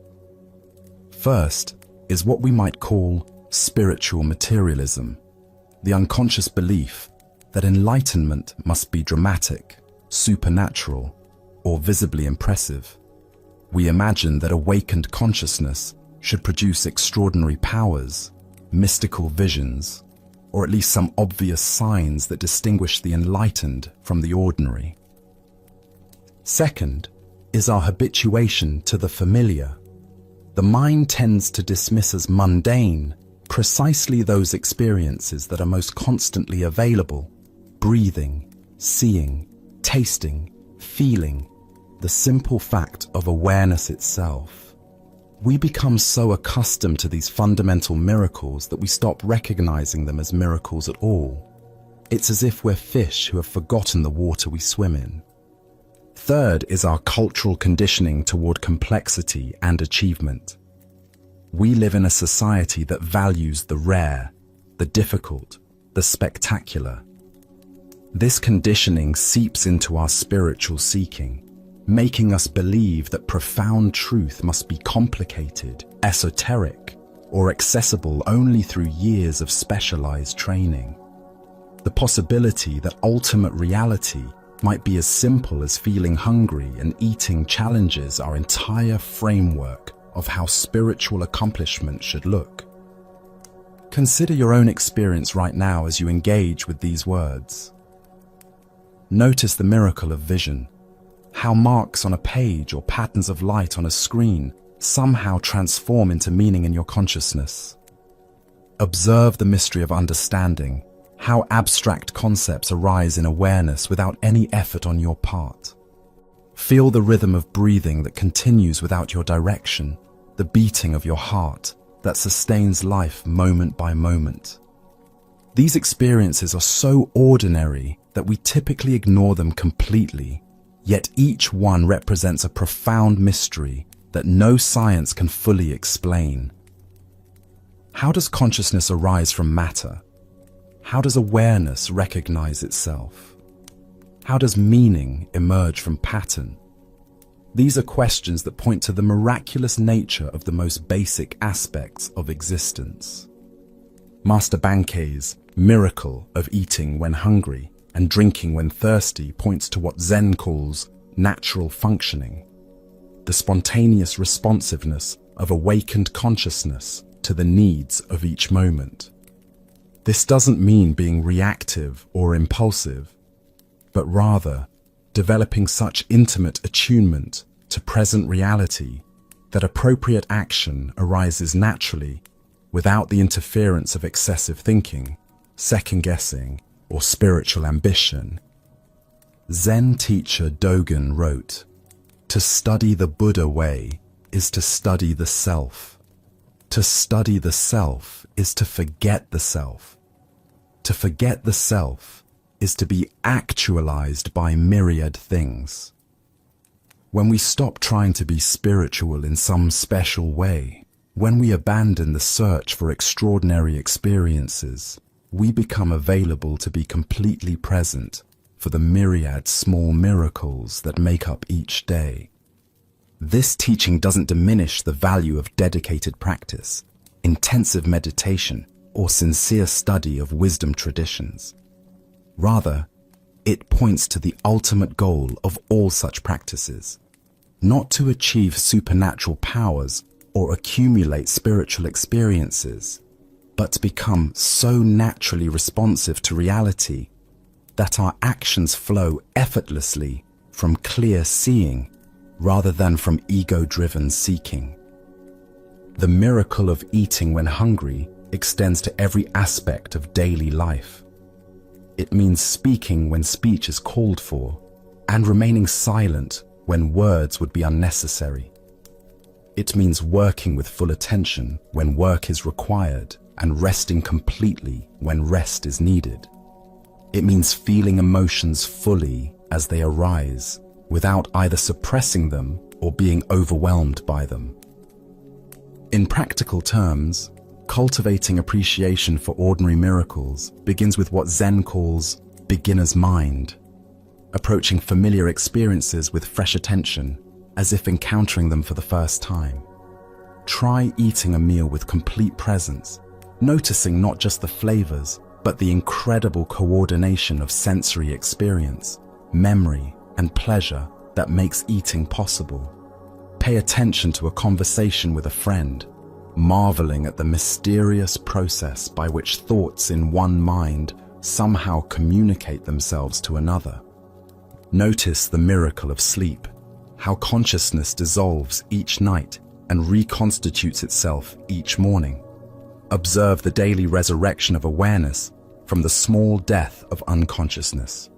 First is what we might call spiritual materialism, the unconscious belief that enlightenment must be dramatic, supernatural, or visibly impressive. We imagine that awakened consciousness should produce extraordinary powers, mystical visions, or at least some obvious signs that distinguish the enlightened from the ordinary. Second is our habituation to the familiar. The mind tends to dismiss as mundane precisely those experiences that are most constantly available: breathing, seeing, tasting, feeling, the simple fact of awareness itself. We become so accustomed to these fundamental miracles that we stop recognizing them as miracles at all. It's as if we're fish who have forgotten the water we swim in. Third is our cultural conditioning toward complexity and achievement. We live in a society that values the rare, the difficult, the spectacular. This conditioning seeps into our spiritual seeking, making us believe that profound truth must be complicated, esoteric, or accessible only through years of specialized training. The possibility that ultimate reality might be as simple as feeling hungry and eating challenges our entire framework of how spiritual accomplishment should look. Consider your own experience right now as you engage with these words. Notice the miracle of vision, how marks on a page or patterns of light on a screen somehow transform into meaning in your consciousness. Observe the mystery of understanding, how abstract concepts arise in awareness without any effort on your part. Feel the rhythm of breathing that continues without your direction, the beating of your heart that sustains life moment by moment. These experiences are so ordinary that we typically ignore them completely, yet each one represents a profound mystery that no science can fully explain. How does consciousness arise from matter? How does awareness recognize itself? How does meaning emerge from pattern? These are questions that point to the miraculous nature of the most basic aspects of existence. Master Bankei's miracle of eating when hungry and drinking when thirsty points to what Zen calls natural functioning, the spontaneous responsiveness of awakened consciousness to the needs of each moment. This doesn't mean being reactive or impulsive, but rather developing such intimate attunement to present reality that appropriate action arises naturally without the interference of excessive thinking, second-guessing, or spiritual ambition. Zen teacher Dogen wrote, "To study the Buddha way is to study the self. To study the self is to forget the self. To forget the self is to be actualized by myriad things." When we stop trying to be spiritual in some special way, when we abandon the search for extraordinary experiences, we become available to be completely present for the myriad small miracles that make up each day. This teaching doesn't diminish the value of dedicated practice, intensive meditation, or sincere study of wisdom traditions. Rather, it points to the ultimate goal of all such practices, not to achieve supernatural powers or accumulate spiritual experiences, but to become so naturally responsive to reality that our actions flow effortlessly from clear seeing rather than from ego-driven seeking. The miracle of eating when hungry extends to every aspect of daily life. It means speaking when speech is called for, and remaining silent when words would be unnecessary. It means working with full attention when work is required, and resting completely when rest is needed. It means feeling emotions fully as they arise, without either suppressing them or being overwhelmed by them. In practical terms, cultivating appreciation for ordinary miracles begins with what Zen calls beginner's mind, approaching familiar experiences with fresh attention, as if encountering them for the first time. Try eating a meal with complete presence, noticing not just the flavors, but the incredible coordination of sensory experience, memory, and pleasure that makes eating possible. Pay attention to a conversation with a friend, marveling at the mysterious process by which thoughts in one mind somehow communicate themselves to another. Notice the miracle of sleep, how consciousness dissolves each night and reconstitutes itself each morning. Observe the daily resurrection of awareness from the small death of unconsciousness.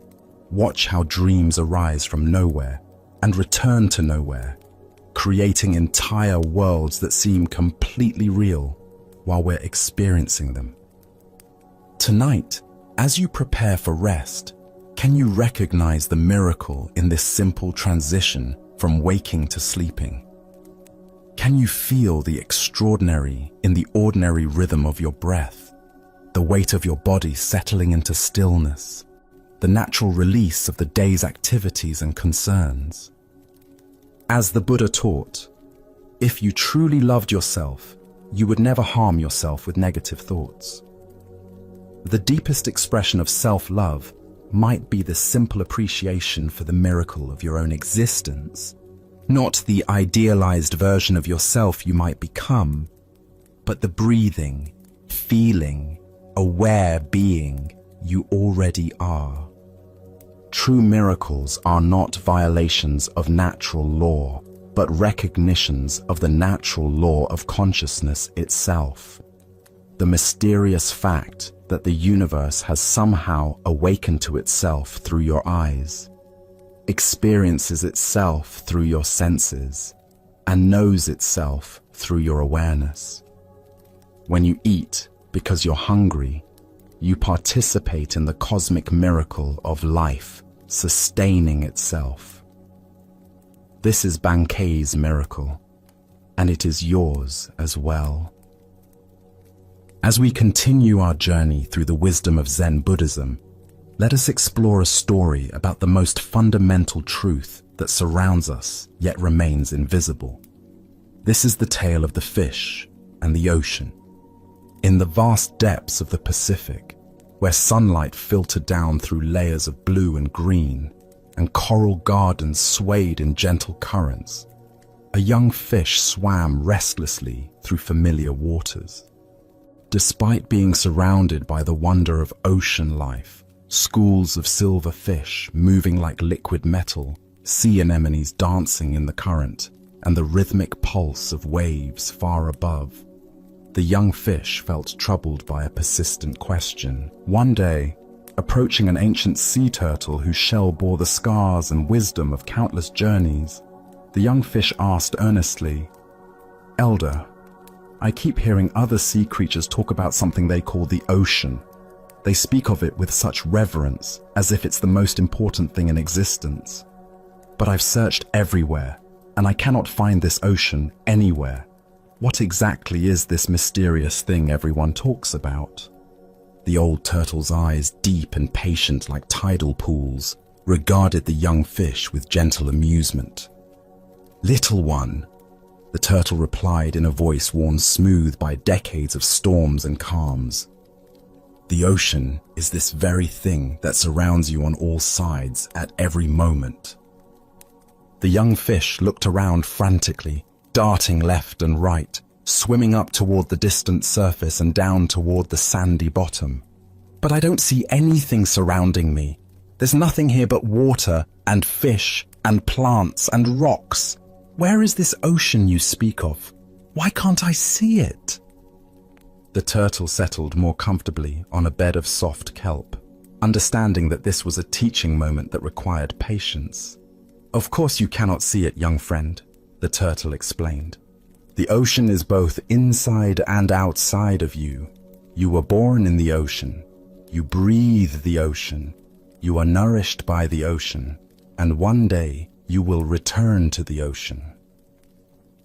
Watch how dreams arise from nowhere and return to nowhere, creating entire worlds that seem completely real while we're experiencing them. Tonight, as you prepare for rest, can you recognize the miracle in this simple transition from waking to sleeping? Can you feel the extraordinary in the ordinary rhythm of your breath, the weight of your body settling into stillness, the natural release of the day's activities and concerns? As the Buddha taught, if you truly loved yourself, you would never harm yourself with negative thoughts. The deepest expression of self-love might be the simple appreciation for the miracle of your own existence, not the idealized version of yourself you might become, but the breathing, feeling, aware being you already are. True miracles are not violations of natural law, but recognitions of the natural law of consciousness itself. The mysterious fact that the universe has somehow awakened to itself through your eyes, experiences itself through your senses, and knows itself through your awareness. When you eat because you're hungry, you participate in the cosmic miracle of life sustaining itself. This is Bankei's miracle, and it is yours as well. As we continue our journey through the wisdom of Zen Buddhism, let us explore a story about the most fundamental truth that surrounds us yet remains invisible. This is the tale of the fish and the ocean. In the vast depths of the Pacific, where sunlight filtered down through layers of blue and green, and coral gardens swayed in gentle currents, a young fish swam restlessly through familiar waters. Despite being surrounded by the wonder of ocean life, schools of silver fish moving like liquid metal, sea anemones dancing in the current, and the rhythmic pulse of waves far above, the young fish felt troubled by a persistent question. One day, approaching an ancient sea turtle whose shell bore the scars and wisdom of countless journeys, the young fish asked earnestly, "Elder, I keep hearing other sea creatures talk about something they call the ocean. They speak of it with such reverence, as if it's the most important thing in existence. But I've searched everywhere, and I cannot find this ocean anywhere. What exactly is this mysterious thing everyone talks about?" The old turtle's eyes, deep and patient like tidal pools, regarded the young fish with gentle amusement. "Little one," the turtle replied in a voice worn smooth by decades of storms and calms, "the ocean is this very thing that surrounds you on all sides at every moment." The young fish looked around frantically, darting left and right, swimming up toward the distant surface and down toward the sandy bottom. "But I don't see anything surrounding me. There's nothing here but water and fish and plants and rocks. Where is this ocean you speak of? Why can't I see it?" The turtle settled more comfortably on a bed of soft kelp, understanding that this was a teaching moment that required patience. "Of course you cannot see it, young friend," the turtle explained. "The ocean is both inside and outside of you. You were born in the ocean. You breathe the ocean. You are nourished by the ocean. And one day you will return to the ocean.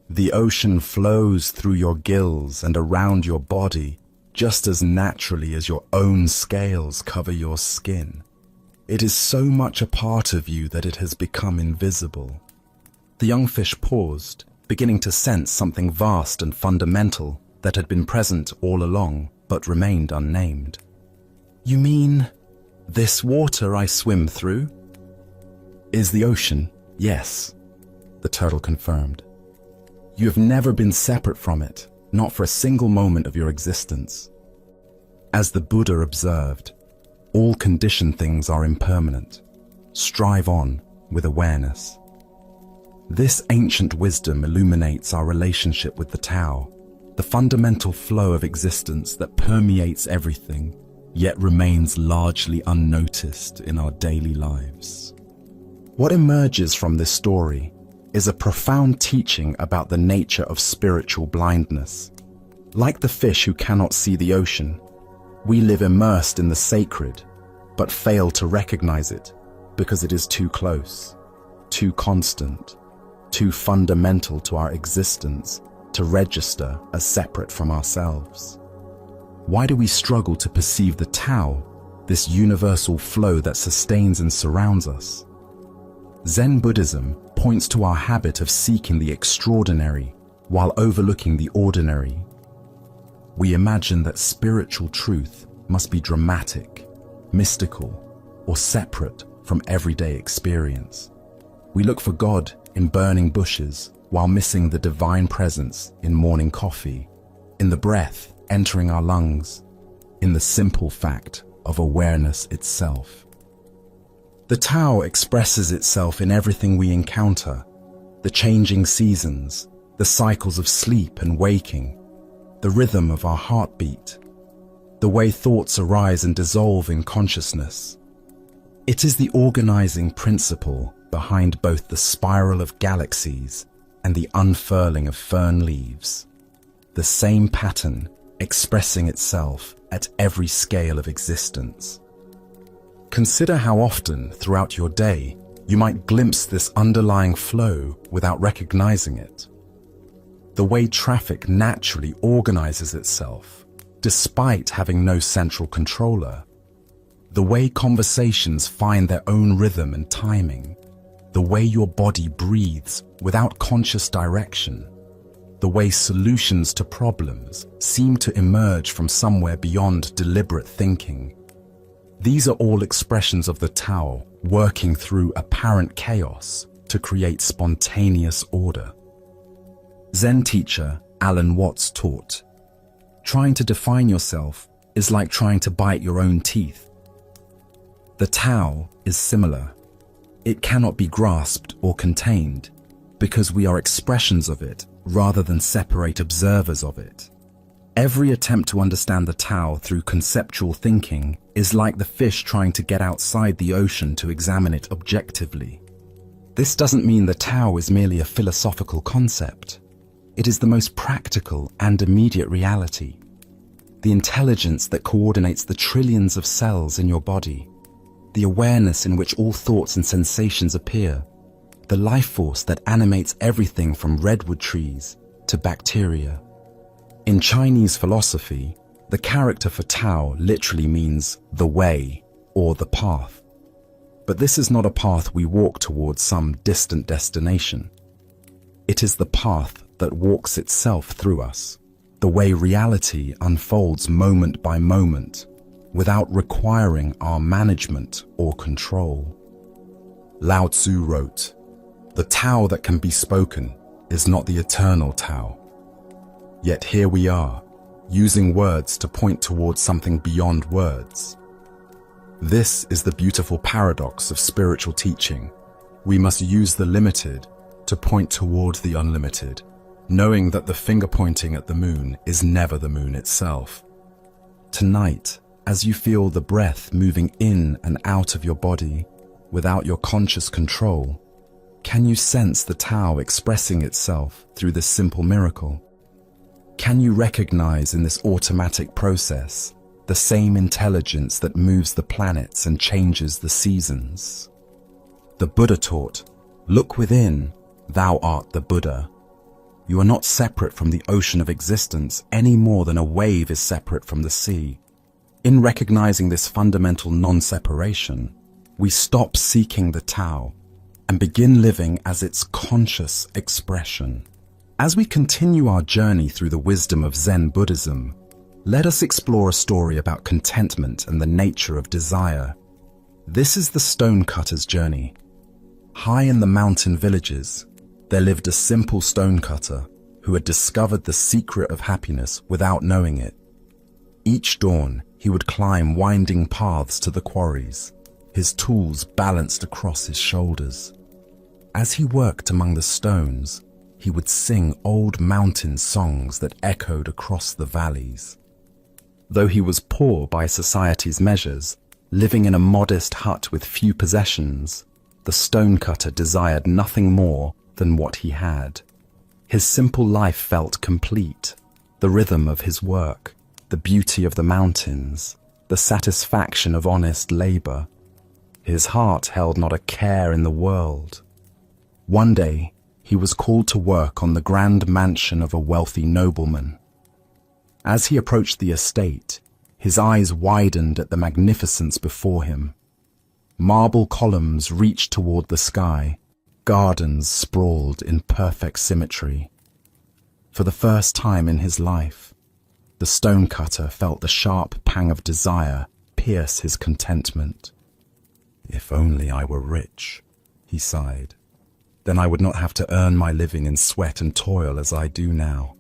The ocean flows through your gills and around your body just as naturally as your own scales cover your skin. It is so much a part of you that it has become invisible." The young fish paused, beginning to sense something vast and fundamental that had been present all along but remained unnamed. "You mean this water I swim through?" "Is the ocean, yes," the turtle confirmed. "You have never been separate from it, not for a single moment of your existence. As the Buddha observed, all conditioned things are impermanent. Strive on with awareness." This ancient wisdom illuminates our relationship with the Tao, the fundamental flow of existence that permeates everything, yet remains largely unnoticed in our daily lives. What emerges from this story is a profound teaching about the nature of spiritual blindness. Like the fish who cannot see the ocean, we live immersed in the sacred, but fail to recognize it because it is too close, too constant, too fundamental to our existence to register as separate from ourselves. Why do we struggle to perceive the Tao, this universal flow that sustains and surrounds us? Zen Buddhism points to our habit of seeking the extraordinary while overlooking the ordinary. We imagine that spiritual truth must be dramatic, mystical, or separate from everyday experience. We look for God in burning bushes while missing the divine presence in morning coffee, in the breath entering our lungs, in the simple fact of awareness itself. The Tao expresses itself in everything we encounter, the changing seasons, the cycles of sleep and waking, the rhythm of our heartbeat, the way thoughts arise and dissolve in consciousness. It is the organizing principle behind both the spiral of galaxies and the unfurling of fern leaves, the same pattern expressing itself at every scale of existence. Consider how often throughout your day you might glimpse this underlying flow without recognizing it. The way traffic naturally organizes itself, despite having no central controller. The way conversations find their own rhythm and timing. The way your body breathes without conscious direction. The way solutions to problems seem to emerge from somewhere beyond deliberate thinking. These are all expressions of the Tao working through apparent chaos to create spontaneous order. Zen teacher Alan Watts taught, "Trying to define yourself is like trying to bite your own teeth." The Tao is similar. It cannot be grasped or contained because we are expressions of it rather than separate observers of it. Every attempt to understand the Tao through conceptual thinking is like the fish trying to get outside the ocean to examine it objectively. This doesn't mean the Tao is merely a philosophical concept. It is the most practical and immediate reality. The intelligence that coordinates the trillions of cells in your body, the awareness in which all thoughts and sensations appear, the life force that animates everything from redwood trees to bacteria. In Chinese philosophy, the character for Tao literally means the way or the path. But this is not a path we walk towards some distant destination. It is the path that walks itself through us, the way reality unfolds moment by moment, without requiring our management or control. Lao Tzu wrote, "The Tao that can be spoken is not the eternal Tao." Yet here we are, using words to point towards something beyond words. This is the beautiful paradox of spiritual teaching. We must use the limited to point toward the unlimited, knowing that the finger pointing at the moon is never the moon itself. Tonight, as you feel the breath moving in and out of your body without your conscious control, can you sense the Tao expressing itself through this simple miracle? Can you recognize in this automatic process the same intelligence that moves the planets and changes the seasons? The Buddha taught, "Look within, thou art the Buddha." You are not separate from the ocean of existence any more than a wave is separate from the sea. In recognizing this fundamental non-separation, we stop seeking the Tao and begin living as its conscious expression. As we continue our journey through the wisdom of Zen Buddhism, let us explore a story about contentment and the nature of desire. This is the stonecutter's journey. High in the mountain villages, there lived a simple stonecutter who had discovered the secret of happiness without knowing it. Each dawn, he would climb winding paths to the quarries, his tools balanced across his shoulders. As he worked among the stones, he would sing old mountain songs that echoed across the valleys. Though he was poor by society's measures, living in a modest hut with few possessions, the stonecutter desired nothing more than what he had. His simple life felt complete, the rhythm of his work, the beauty of the mountains, the satisfaction of honest labor. His heart held not a care in the world. One day, he was called to work on the grand mansion of a wealthy nobleman. As he approached the estate, his eyes widened at the magnificence before him. Marble columns reached toward the sky, gardens sprawled in perfect symmetry. For the first time in his life, the stonecutter felt the sharp pang of desire pierce his contentment. "If only I were rich," he sighed. "Then I would not have to earn my living in sweat and toil as I do now."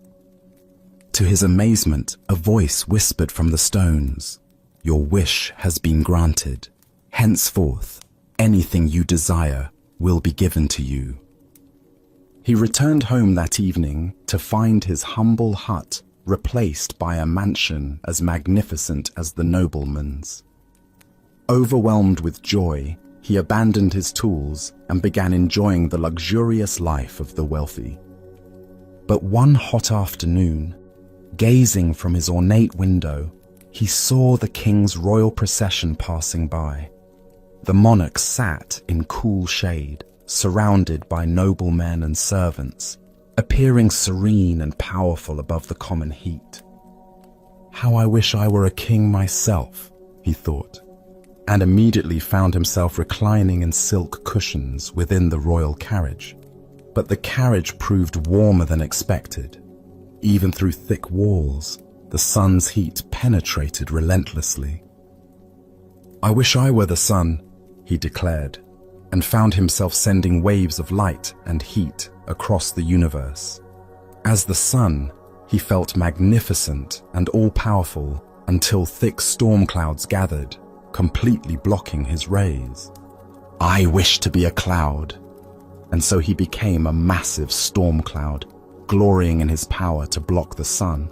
To his amazement, a voice whispered from the stones, "Your wish has been granted. Henceforth, anything you desire will be given to you." He returned home that evening to find his humble hut replaced by a mansion as magnificent as the nobleman's. Overwhelmed with joy, he abandoned his tools and began enjoying the luxurious life of the wealthy. But one hot afternoon, gazing from his ornate window, he saw the king's royal procession passing by. The monarch sat in cool shade, surrounded by noblemen and servants, appearing serene and powerful above the common heat. "How I wish I were a king myself," he thought, and immediately found himself reclining in silk cushions within the royal carriage. But the carriage proved warmer than expected. Even through thick walls, the sun's heat penetrated relentlessly. "I wish I were the sun," he declared, and found himself sending waves of light and heat across the universe. As the sun, he felt magnificent and all-powerful until thick storm clouds gathered, completely blocking his rays. "I wish to be a cloud." And so he became a massive storm cloud, glorying in his power to block the sun.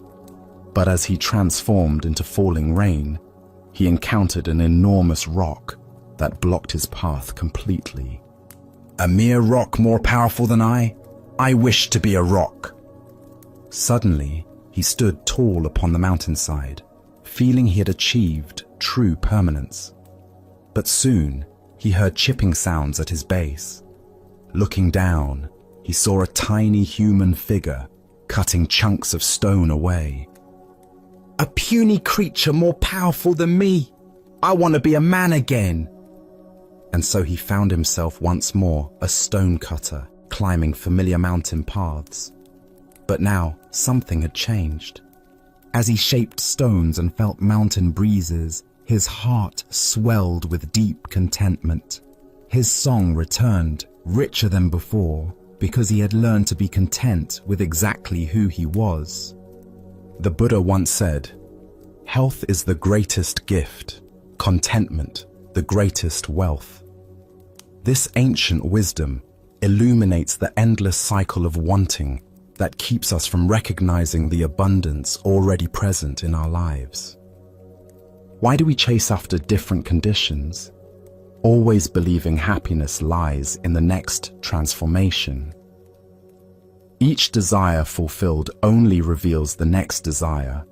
But as he transformed into falling rain, he encountered an enormous rock that blocked his path completely. "A mere rock more powerful than I? I wish to be a rock." Suddenly, he stood tall upon the mountainside, feeling he had achieved true permanence. But soon, he heard chipping sounds at his base. Looking down, he saw a tiny human figure cutting chunks of stone away. "A puny creature more powerful than me! I want to be a man again!" And so he found himself once more a stone cutter, climbing familiar mountain paths. But now something had changed. As he shaped stones and felt mountain breezes, his heart swelled with deep contentment. His song returned, richer than before, because he had learned to be content with exactly who he was. The Buddha once said, "Health is the greatest gift, contentment the greatest wealth." This ancient wisdom illuminates the endless cycle of wanting that keeps us from recognizing the abundance already present in our lives. Why do we chase after different conditions, always believing happiness lies in the next transformation? Each desire fulfilled only reveals the next desire,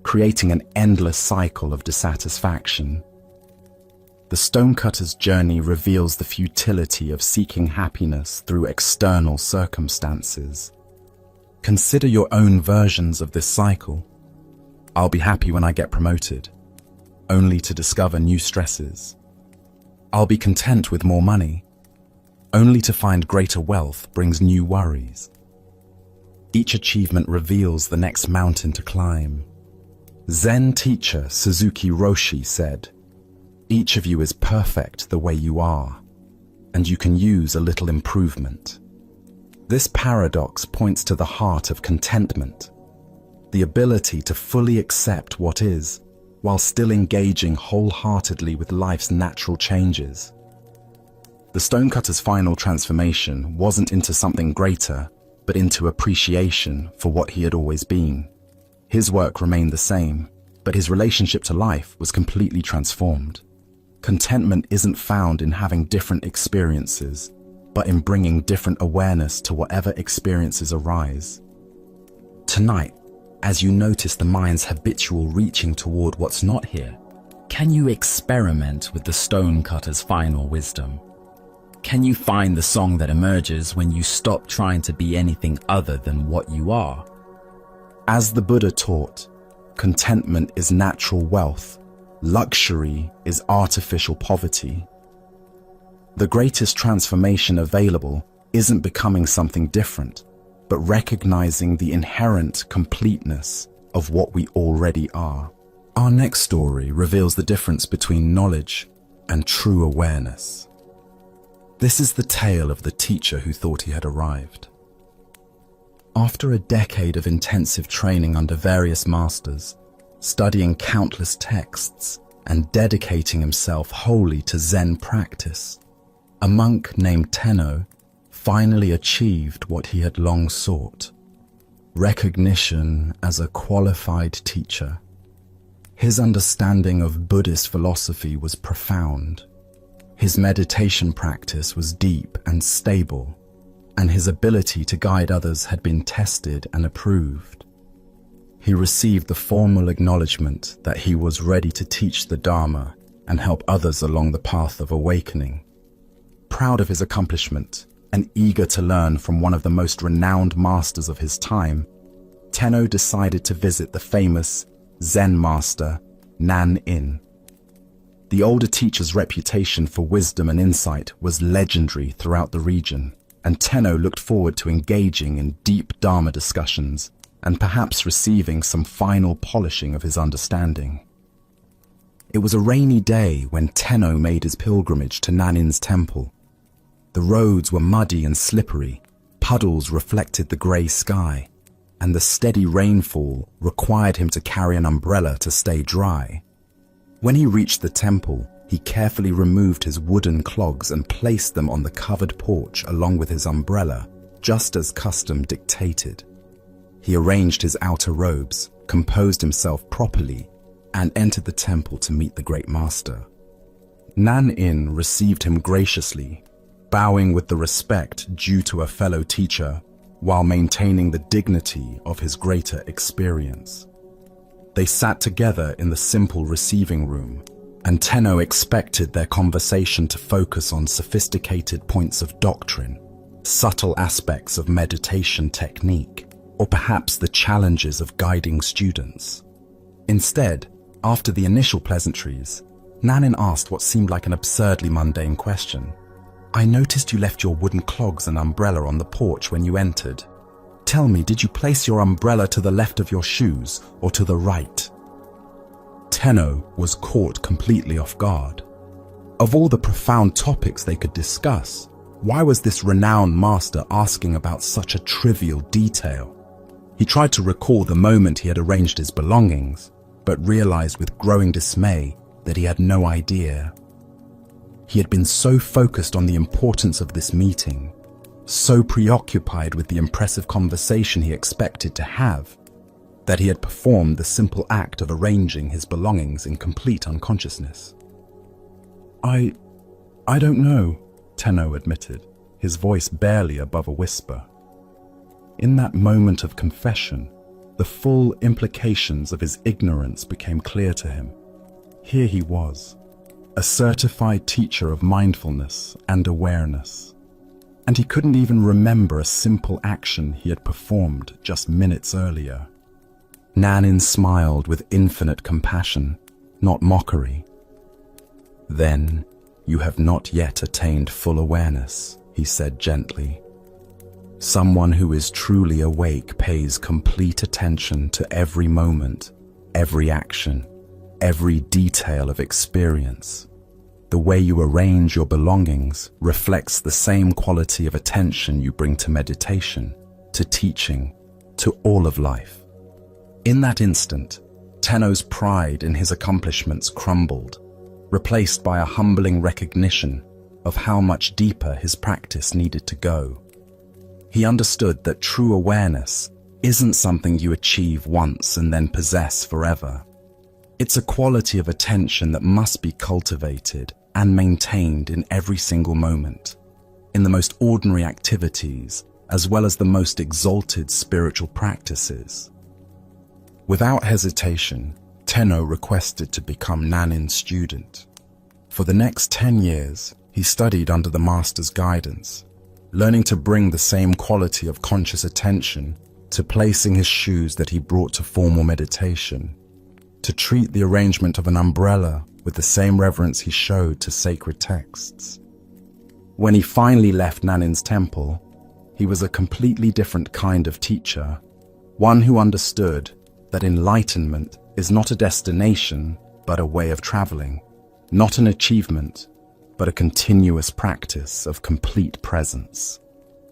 creating an endless cycle of dissatisfaction. The stonecutter's journey reveals the futility of seeking happiness through external circumstances. Consider your own versions of this cycle. "I'll be happy when I get promoted," only to discover new stresses. "I'll be content with more money," only to find greater wealth brings new worries. Each achievement reveals the next mountain to climb. Zen teacher Suzuki Roshi said, "Each of you is perfect the way you are, and you can use a little improvement." This paradox points to the heart of contentment, the ability to fully accept what is, while still engaging wholeheartedly with life's natural changes. The stonecutter's final transformation wasn't into something greater, but into appreciation for what he had always been. His work remained the same, but his relationship to life was completely transformed. Contentment isn't found in having different experiences, but in bringing different awareness to whatever experiences arise. Tonight, as you notice the mind's habitual reaching toward what's not here, can you experiment with the stonecutter's final wisdom? Can you find the song that emerges when you stop trying to be anything other than what you are? As the Buddha taught, contentment is natural wealth, luxury is artificial poverty. The greatest transformation available isn't becoming something different, but recognizing the inherent completeness of what we already are. Our next story reveals the difference between knowledge and true awareness. This is the tale of the teacher who thought he had arrived. After a decade of intensive training under various masters, studying countless texts, and dedicating himself wholly to Zen practice, a monk named Tenno finally achieved what he had long sought: recognition as a qualified teacher. His understanding of Buddhist philosophy was profound. His meditation practice was deep and stable, and his ability to guide others had been tested and approved. He received the formal acknowledgement that he was ready to teach the Dharma and help others along the path of awakening. Proud of his accomplishment and eager to learn from one of the most renowned masters of his time, Tenno decided to visit the famous Zen master Nan-in. The older teacher's reputation for wisdom and insight was legendary throughout the region, and Tenno looked forward to engaging in deep Dharma discussions and perhaps receiving some final polishing of his understanding. It was a rainy day when Tenno made his pilgrimage to Nanin's temple. The roads were muddy and slippery, puddles reflected the grey sky, and the steady rainfall required him to carry an umbrella to stay dry. When he reached the temple, he carefully removed his wooden clogs and placed them on the covered porch along with his umbrella, just as custom dictated. He arranged his outer robes, composed himself properly, and entered the temple to meet the great master. Nan-in received him graciously, bowing with the respect due to a fellow teacher, while maintaining the dignity of his greater experience. They sat together in the simple receiving room, and Tenno expected their conversation to focus on sophisticated points of doctrine, subtle aspects of meditation technique, or perhaps the challenges of guiding students. Instead, after the initial pleasantries, Nanin asked what seemed like an absurdly mundane question. "I noticed you left your wooden clogs and umbrella on the porch when you entered. Tell me, did you place your umbrella to the left of your shoes or to the right?" Tenno was caught completely off guard. Of all the profound topics they could discuss, why was this renowned master asking about such a trivial detail? He tried to recall the moment he had arranged his belongings, but realized with growing dismay that he had no idea. He had been so focused on the importance of this meeting, so preoccupied with the impressive conversation he expected to have, that he had performed the simple act of arranging his belongings in complete unconsciousness. I don't know," Tenno admitted, his voice barely above a whisper. In that moment of confession, the full implications of his ignorance became clear to him. Here he was, a certified teacher of mindfulness and awareness, and he couldn't even remember a simple action he had performed just minutes earlier. Nanin smiled with infinite compassion, not mockery. "Then you have not yet attained full awareness," he said gently. "Someone who is truly awake pays complete attention to every moment, every action, every detail of experience. The way you arrange your belongings reflects the same quality of attention you bring to meditation, to teaching, to all of life." In that instant, Tenno's pride in his accomplishments crumbled, replaced by a humbling recognition of how much deeper his practice needed to go. He understood that true awareness isn't something you achieve once and then possess forever. It's a quality of attention that must be cultivated and maintained in every single moment, in the most ordinary activities as well as the most exalted spiritual practices. Without hesitation, Tenno requested to become Nanin's student. For the next 10 years, he studied under the master's guidance, learning to bring the same quality of conscious attention to placing his shoes that he brought to formal meditation, to treat the arrangement of an umbrella with the same reverence he showed to sacred texts. When he finally left Nanin's temple, he was a completely different kind of teacher, one who understood that enlightenment is not a destination, but a way of traveling, not an achievement, but a continuous practice of complete presence.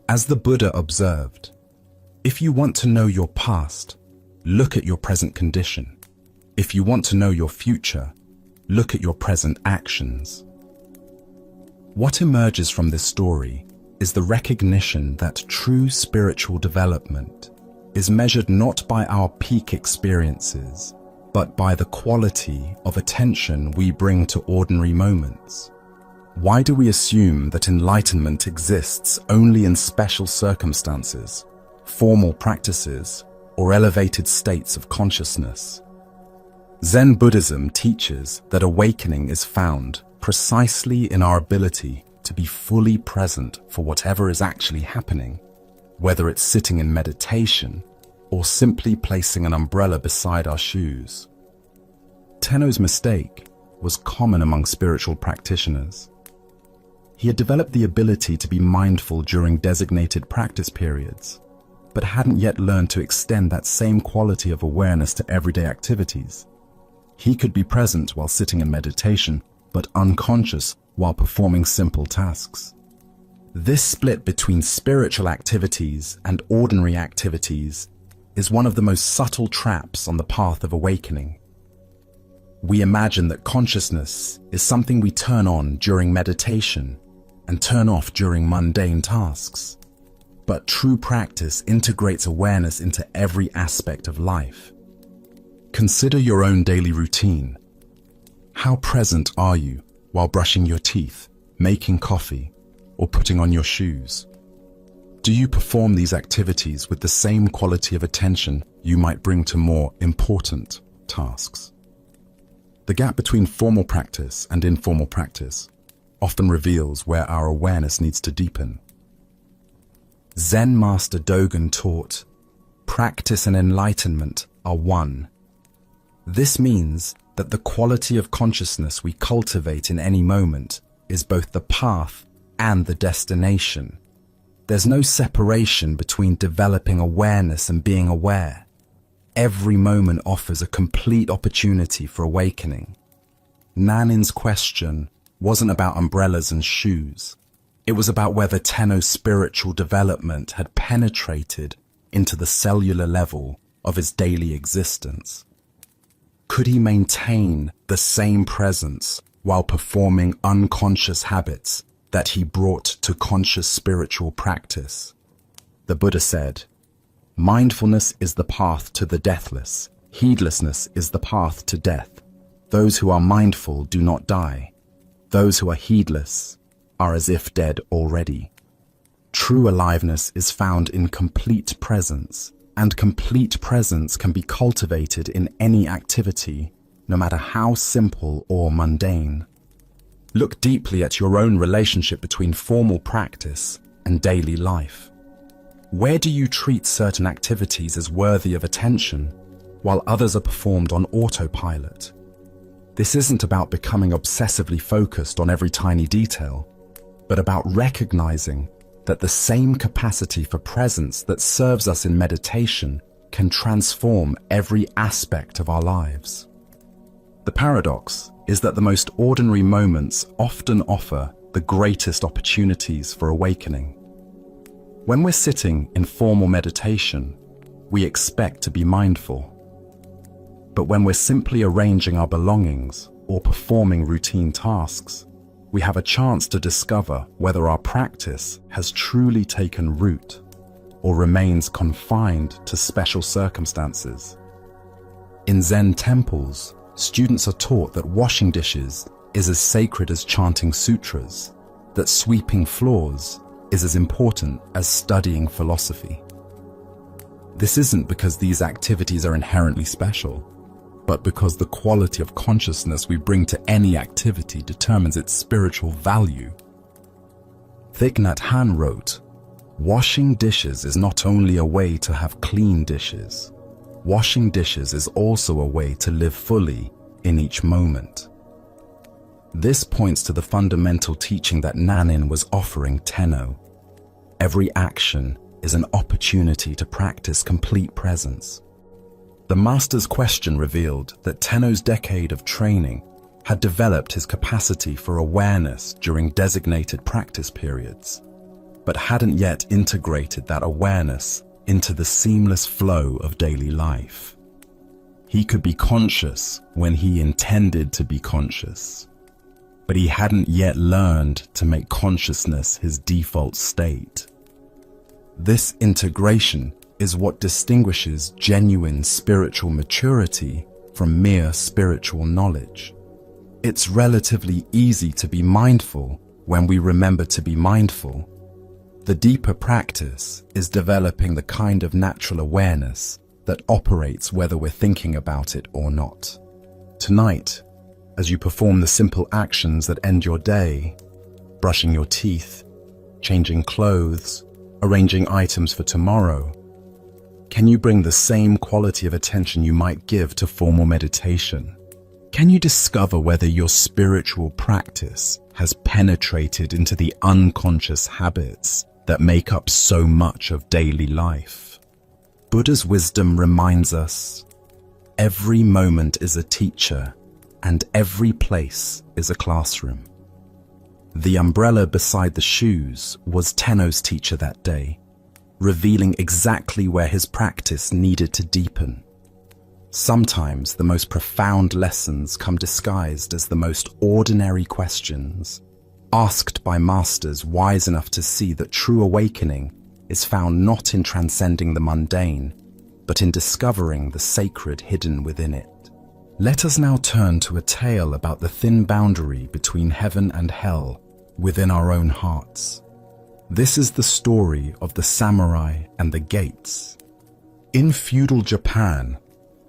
As the Buddha observed, If you want to know your past, look at your present condition. If you want to know your future, look at your present actions. What emerges from this story is the recognition that true spiritual development is measured not by our peak experiences, but by the quality of attention we bring to ordinary moments. Why do we assume that enlightenment exists only in special circumstances, formal practices, or elevated states of consciousness? Zen Buddhism teaches that awakening is found precisely in our ability to be fully present for whatever is actually happening, whether it's sitting in meditation or simply placing an umbrella beside our shoes. Tenno's mistake was common among spiritual practitioners. He had developed the ability to be mindful during designated practice periods, but hadn't yet learned to extend that same quality of awareness to everyday activities. He could be present while sitting in meditation, but unconscious while performing simple tasks. This split between spiritual activities and ordinary activities is one of the most subtle traps on the path of awakening. We imagine that consciousness is something we turn on during meditation and turn off during mundane tasks. But true practice integrates awareness into every aspect of life. Consider your own daily routine. How present are you while brushing your teeth, making coffee, or putting on your shoes? Do you perform these activities with the same quality of attention you might bring to more important tasks? The gap between formal practice and informal practice often reveals where our awareness needs to deepen. Zen Master Dogen taught, "Practice and enlightenment are one." This means that the quality of consciousness we cultivate in any moment is both the path and the destination. There's no separation between developing awareness and being aware. Every moment offers a complete opportunity for awakening. Nanin's question wasn't about umbrellas and shoes. It was about whether Tenno's spiritual development had penetrated into the cellular level of his daily existence. Could he maintain the same presence while performing unconscious habits that he brought to conscious spiritual practice? The Buddha said, "Mindfulness is the path to the deathless. Heedlessness is the path to death. Those who are mindful do not die. Those who are heedless are as if dead already." True aliveness is found in complete presence, and complete presence can be cultivated in any activity, no matter how simple or mundane. Look deeply at your own relationship between formal practice and daily life. Where do you treat certain activities as worthy of attention, while others are performed on autopilot? This isn't about becoming obsessively focused on every tiny detail, but about recognizing that the same capacity for presence that serves us in meditation can transform every aspect of our lives. The paradox is that the most ordinary moments often offer the greatest opportunities for awakening. When we're sitting in formal meditation, we expect to be mindful. But when we're simply arranging our belongings or performing routine tasks, we have a chance to discover whether our practice has truly taken root or remains confined to special circumstances. In Zen temples, students are taught that washing dishes is as sacred as chanting sutras, that sweeping floors is as important as studying philosophy. This isn't because these activities are inherently special, but because the quality of consciousness we bring to any activity determines its spiritual value. Thich Nhat Hanh wrote, "Washing dishes is not only a way to have clean dishes. Washing dishes is also a way to live fully in each moment." This points to the fundamental teaching that Nanin was offering Tenno. Every action is an opportunity to practice complete presence. The master's question revealed that Tenno's decade of training had developed his capacity for awareness during designated practice periods, but hadn't yet integrated that awareness into the seamless flow of daily life. He could be conscious when he intended to be conscious, but he hadn't yet learned to make consciousness his default state. This integration is what distinguishes genuine spiritual maturity from mere spiritual knowledge. It's relatively easy to be mindful when we remember to be mindful. The deeper practice is developing the kind of natural awareness that operates whether we're thinking about it or not. Tonight, as you perform the simple actions that end your day, brushing your teeth, changing clothes, arranging items for tomorrow, can you bring the same quality of attention you might give to formal meditation? Can you discover whether your spiritual practice has penetrated into the unconscious habits that make up so much of daily life? Buddha's wisdom reminds us, every moment is a teacher and every place is a classroom. The umbrella beside the shoes was Tenno's teacher that day, revealing exactly where his practice needed to deepen. Sometimes the most profound lessons come disguised as the most ordinary questions, asked by masters wise enough to see that true awakening is found not in transcending the mundane, but in discovering the sacred hidden within it. Let us now turn to a tale about the thin boundary between heaven and hell within our own hearts. This is the story of the samurai and the gates. In feudal Japan,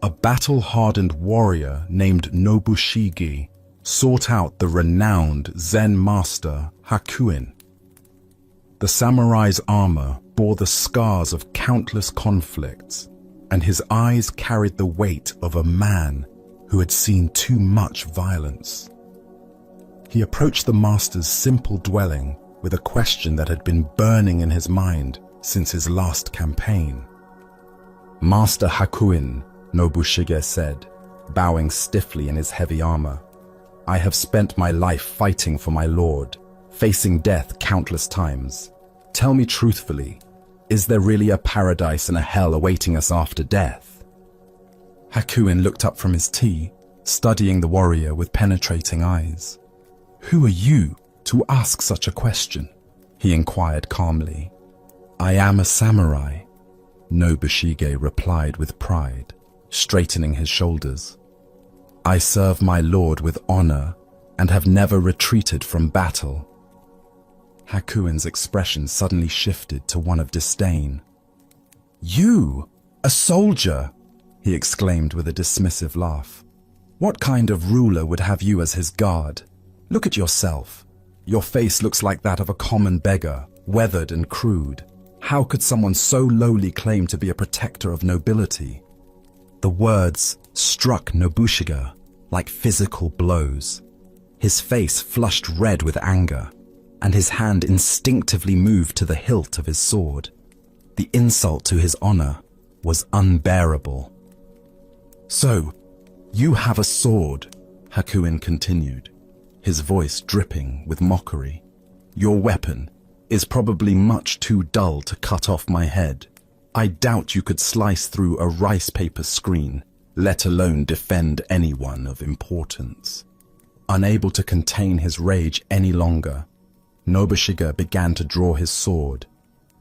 a battle-hardened warrior named Nobushige sought out the renowned Zen master Hakuin. The samurai's armor bore the scars of countless conflicts, and his eyes carried the weight of a man who had seen too much violence. He approached the master's simple dwelling with a question that had been burning in his mind since his last campaign. "Master Hakuin," Nobushige said, bowing stiffly in his heavy armor, "I have spent my life fighting for my lord, facing death countless times. Tell me truthfully, is there really a paradise and a hell awaiting us after death?" Hakuin looked up from his tea, studying the warrior with penetrating eyes. "Who are you to ask such a question?" he inquired calmly. "I am a samurai," Nobushige replied with pride, straightening his shoulders. "I serve my lord with honor and have never retreated from battle." Hakuin's expression suddenly shifted to one of disdain. "You, a soldier?" he exclaimed with a dismissive laugh. "What kind of ruler would have you as his guard? Look at yourself. Your face looks like that of a common beggar, weathered and crude. How could someone so lowly claim to be a protector of nobility?" The words struck Nobushige like physical blows. His face flushed red with anger, and his hand instinctively moved to the hilt of his sword. The insult to his honor was unbearable. "So, you have a sword," Hakuin continued, his voice dripping with mockery. "Your weapon is probably much too dull to cut off my head. I doubt you could slice through a rice paper screen, let alone defend anyone of importance." Unable to contain his rage any longer, Nobushige began to draw his sword,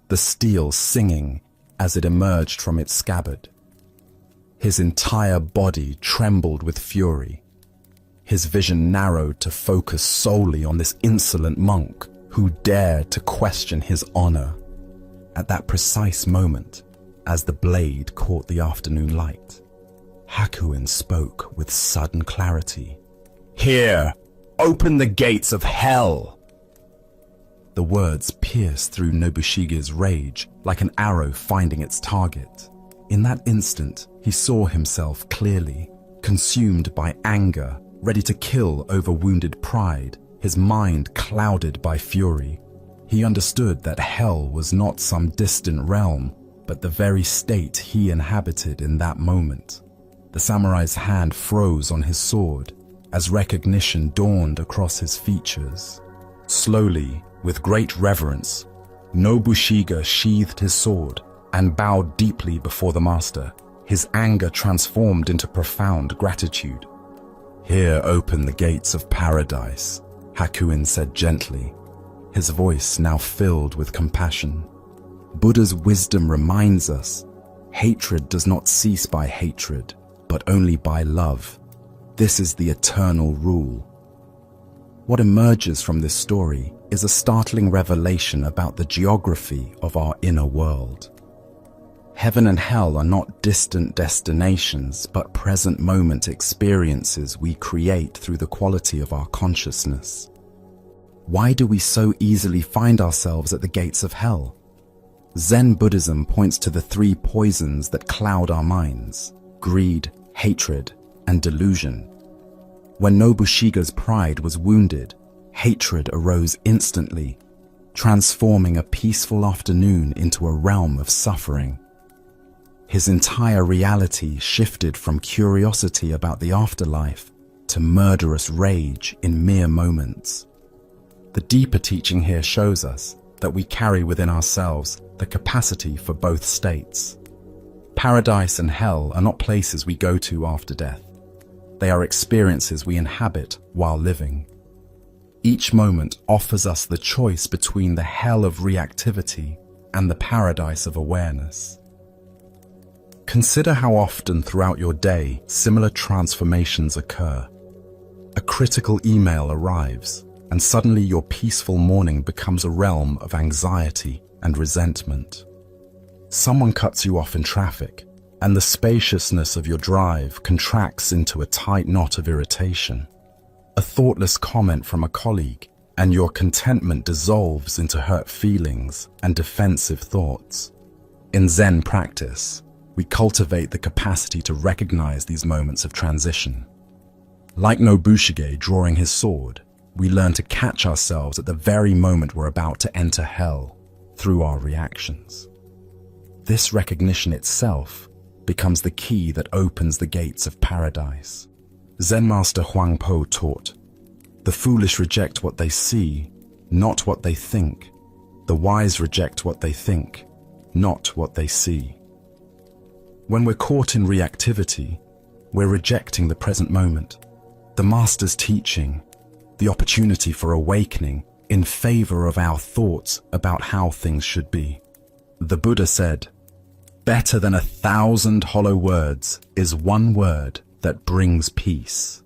the steel singing as it emerged from its scabbard. His entire body trembled with fury. His vision narrowed to focus solely on this insolent monk who dared to question his honor. At that precise moment, as the blade caught the afternoon light, Hakuin spoke with sudden clarity. "Here, open the gates of hell!" The words pierced through Nobushige's rage like an arrow finding its target. In that instant, he saw himself clearly, consumed by anger, ready to kill over wounded pride, his mind clouded by fury. He understood that hell was not some distant realm, but the very state he inhabited in that moment. The samurai's hand froze on his sword as recognition dawned across his features. Slowly, with great reverence, Nobushige sheathed his sword and bowed deeply before the master, his anger transformed into profound gratitude. "Here open the gates of paradise," Hakuin said gently, his voice now filled with compassion. Buddha's wisdom reminds us, hatred does not cease by hatred, but only by love. This is the eternal rule. What emerges from this story is a startling revelation about the geography of our inner world. Heaven and hell are not distant destinations, but present moment experiences we create through the quality of our consciousness. Why do we so easily find ourselves at the gates of hell? Zen Buddhism points to the three poisons that cloud our minds: greed, hatred, and delusion. When Nobushiga's pride was wounded, hatred arose instantly, transforming a peaceful afternoon into a realm of suffering. His entire reality shifted from curiosity about the afterlife to murderous rage in mere moments. The deeper teaching here shows us that we carry within ourselves the capacity for both states. Paradise and hell are not places we go to after death. They are experiences we inhabit while living. Each moment offers us the choice between the hell of reactivity and the paradise of awareness. Consider how often throughout your day similar transformations occur. A critical email arrives, and suddenly your peaceful morning becomes a realm of anxiety and resentment. Someone cuts you off in traffic, and the spaciousness of your drive contracts into a tight knot of irritation. A thoughtless comment from a colleague, and your contentment dissolves into hurt feelings and defensive thoughts. In Zen practice, we cultivate the capacity to recognize these moments of transition. Like Nobushige drawing his sword, we learn to catch ourselves at the very moment we're about to enter hell through our reactions. This recognition itself becomes the key that opens the gates of paradise. Zen master Huangpo taught, "The foolish reject what they see, not what they think. The wise reject what they think, not what they see." When we're caught in reactivity, we're rejecting the present moment, the master's teaching, the opportunity for awakening in favor of our thoughts about how things should be. The Buddha said, "Better than 1,000 hollow words is one word that brings peace."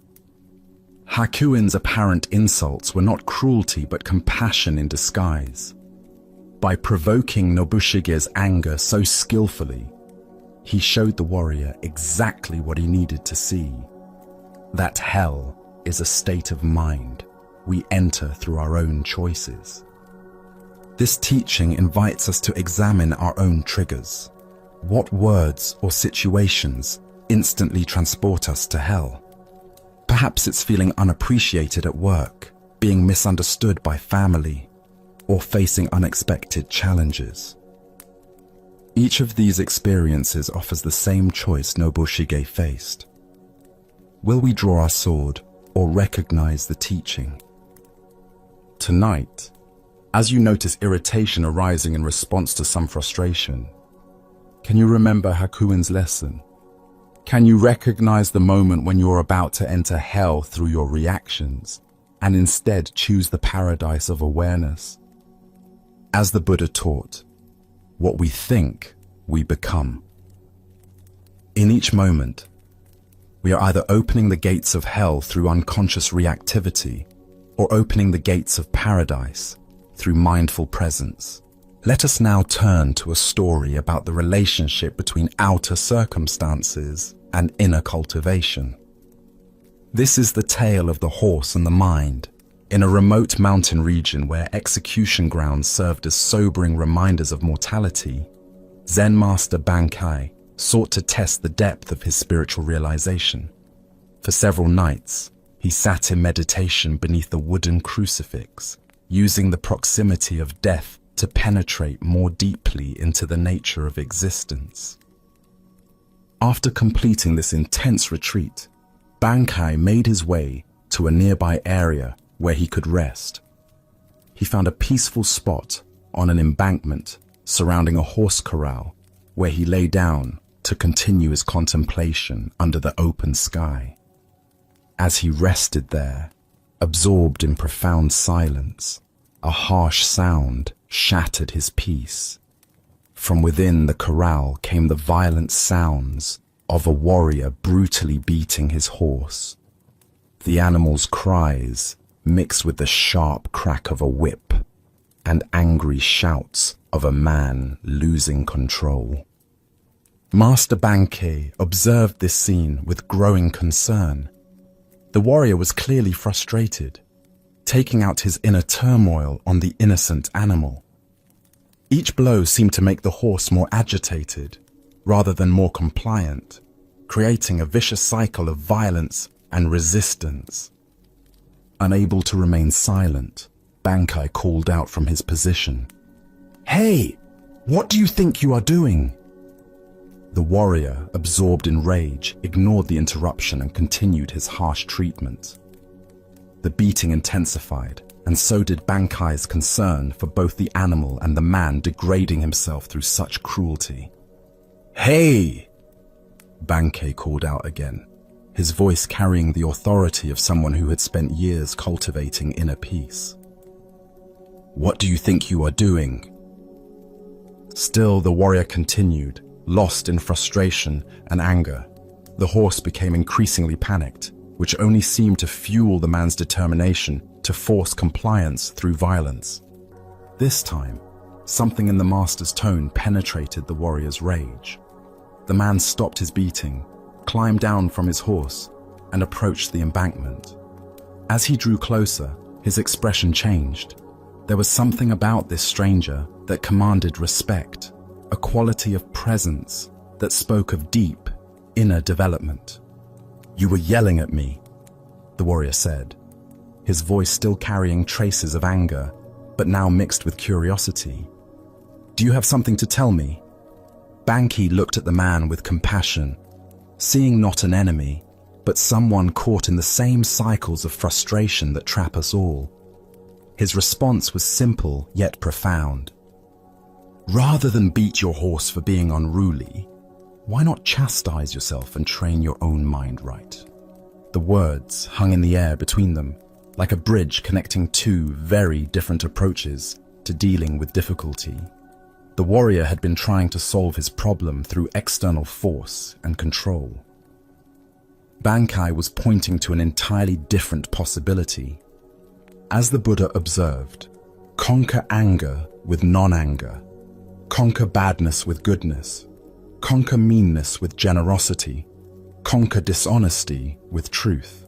Hakuin's apparent insults were not cruelty but compassion in disguise. By provoking Nobushige's anger so skillfully, he showed the warrior exactly what he needed to see. That hell is a state of mind we enter through our own choices. This teaching invites us to examine our own triggers. What words or situations instantly transport us to hell? Perhaps it's feeling unappreciated at work, being misunderstood by family, or facing unexpected challenges. Each of these experiences offers the same choice Nobushige faced. Will we draw our sword or recognize the teaching? Tonight, as you notice irritation arising in response to some frustration, can you remember Hakuin's lesson? Can you recognize the moment when you're about to enter hell through your reactions and instead choose the paradise of awareness? As the Buddha taught, what we think, we become. In each moment, we are either opening the gates of hell through unconscious reactivity or opening the gates of paradise through mindful presence. Let us now turn to a story about the relationship between outer circumstances and inner cultivation. This is the tale of the horse and the mind, in a remote mountain region where execution grounds served as sobering reminders of mortality. Zen master Bankai sought to test the depth of his spiritual realization. For several nights, he sat in meditation beneath a wooden crucifix, using the proximity of death to penetrate more deeply into the nature of existence. After completing this intense retreat, Bankai made his way to a nearby area where he could rest. He found a peaceful spot on an embankment surrounding a horse corral where he lay down to continue his contemplation under the open sky. As he rested there, absorbed in profound silence, a harsh sound shattered his peace. From within the corral came the violent sounds of a warrior brutally beating his horse. The animal's cries mixed with the sharp crack of a whip and angry shouts of a man losing control. Master Bankei observed this scene with growing concern. The warrior was clearly frustrated, taking out his inner turmoil on the innocent animal. Each blow seemed to make the horse more agitated, rather than more compliant, creating a vicious cycle of violence and resistance. Unable to remain silent, Bankei called out from his position. "Hey, what do you think you are doing?" The warrior, absorbed in rage, ignored the interruption and continued his harsh treatment. The beating intensified, and so did Bankai's concern for both the animal and the man degrading himself through such cruelty. "Hey!" Bankei called out again, his voice carrying the authority of someone who had spent years cultivating inner peace. "What do you think you are doing?" Still, the warrior continued, lost in frustration and anger. The horse became increasingly panicked, which only seemed to fuel the man's determination to force compliance through violence. This time, something in the master's tone penetrated the warrior's rage. The man stopped his beating, climbed down from his horse, and approached the embankment. As he drew closer, his expression changed. There was something about this stranger that commanded respect, a quality of presence that spoke of deep, inner development. "You were yelling at me," the warrior said, his voice still carrying traces of anger, but now mixed with curiosity. "Do you have something to tell me?" Bankei looked at the man with compassion, seeing not an enemy, but someone caught in the same cycles of frustration that trap us all. His response was simple yet profound. "Rather than beat your horse for being unruly, why not chastise yourself and train your own mind right?" The words hung in the air between them, like a bridge connecting two very different approaches to dealing with difficulty. The warrior had been trying to solve his problem through external force and control. Bankei was pointing to an entirely different possibility. As the Buddha observed, conquer anger with non-anger, conquer badness with goodness, conquer meanness with generosity, conquer dishonesty with truth.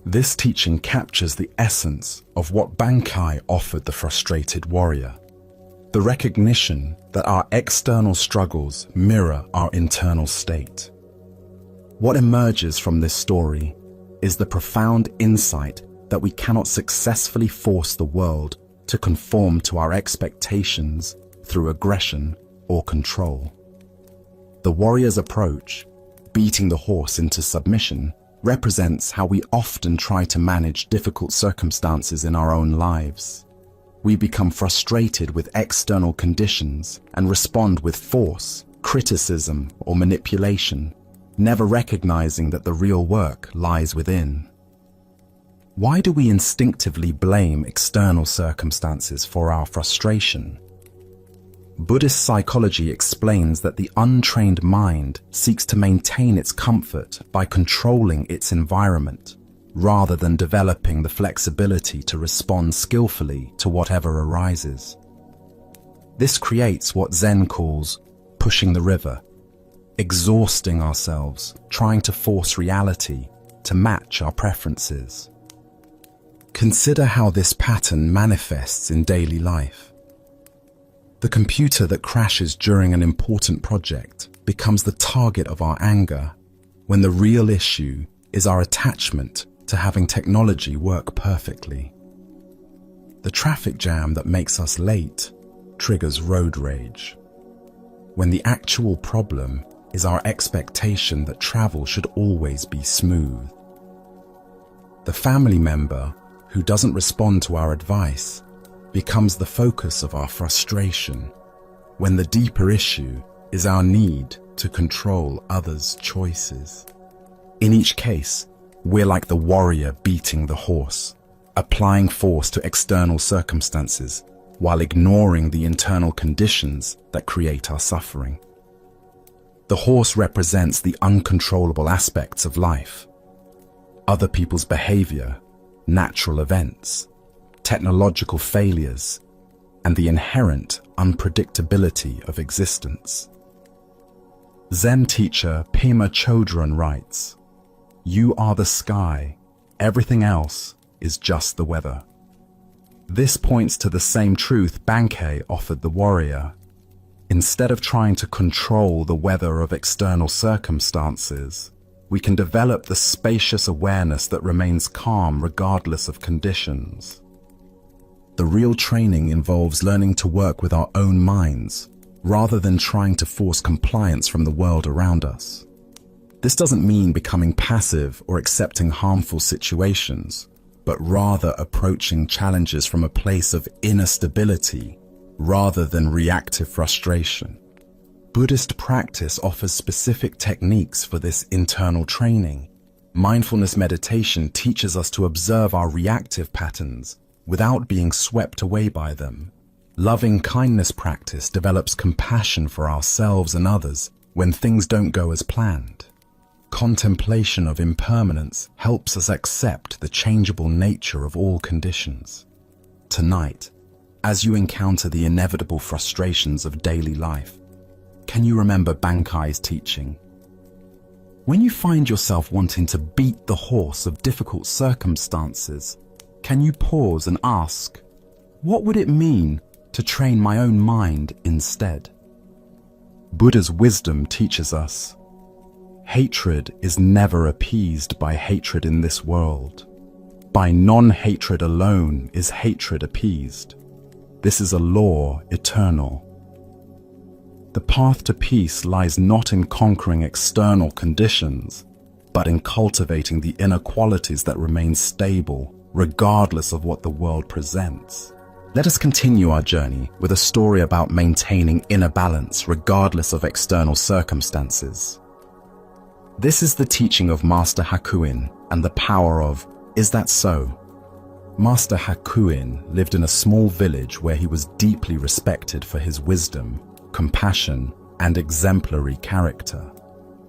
This teaching captures the essence of what Bankei offered the frustrated warrior. The recognition that our external struggles mirror our internal state. What emerges from this story is the profound insight that we cannot successfully force the world to conform to our expectations through aggression or control. The warrior's approach, beating the horse into submission, represents how we often try to manage difficult circumstances in our own lives. We become frustrated with external conditions and respond with force, criticism, or manipulation, never recognizing that the real work lies within. Why do we instinctively blame external circumstances for our frustration? Buddhist psychology explains that the untrained mind seeks to maintain its comfort by controlling its environment, rather than developing the flexibility to respond skillfully to whatever arises. This creates what Zen calls pushing the river, exhausting ourselves, trying to force reality to match our preferences. Consider how this pattern manifests in daily life. The computer that crashes during an important project becomes the target of our anger, when the real issue is our attachment to having technology work perfectly. The traffic jam that makes us late triggers road rage, when the actual problem is our expectation that travel should always be smooth. The family member who doesn't respond to our advice becomes the focus of our frustration, when the deeper issue is our need to control others' choices. In each case, we're like the warrior beating the horse, applying force to external circumstances while ignoring the internal conditions that create our suffering. The horse represents the uncontrollable aspects of life: other people's behavior, natural events, technological failures, and the inherent unpredictability of existence. Zen teacher Pema Chodron writes, "You are the sky, everything else is just the weather." This points to the same truth Bankei offered the warrior. Instead of trying to control the weather of external circumstances, we can develop the spacious awareness that remains calm regardless of conditions. The real training involves learning to work with our own minds, rather than trying to force compliance from the world around us. This doesn't mean becoming passive or accepting harmful situations, but rather approaching challenges from a place of inner stability rather than reactive frustration. Buddhist practice offers specific techniques for this internal training. Mindfulness meditation teaches us to observe our reactive patterns without being swept away by them. Loving kindness practice develops compassion for ourselves and others when things don't go as planned. Contemplation of impermanence helps us accept the changeable nature of all conditions. Tonight, as you encounter the inevitable frustrations of daily life, can you remember Bankai's teaching? When you find yourself wanting to beat the horse of difficult circumstances, can you pause and ask, what would it mean to train my own mind instead? Buddha's wisdom teaches us, hatred is never appeased by hatred in this world. By non-hatred alone is hatred appeased. This is a law eternal. The path to peace lies not in conquering external conditions, but in cultivating the inner qualities that remain stable, regardless of what the world presents. Let us continue our journey with a story about maintaining inner balance regardless of external circumstances. This is the teaching of Master Hakuin and the power of, is that so? Master Hakuin lived in a small village where he was deeply respected for his wisdom, compassion, and exemplary character.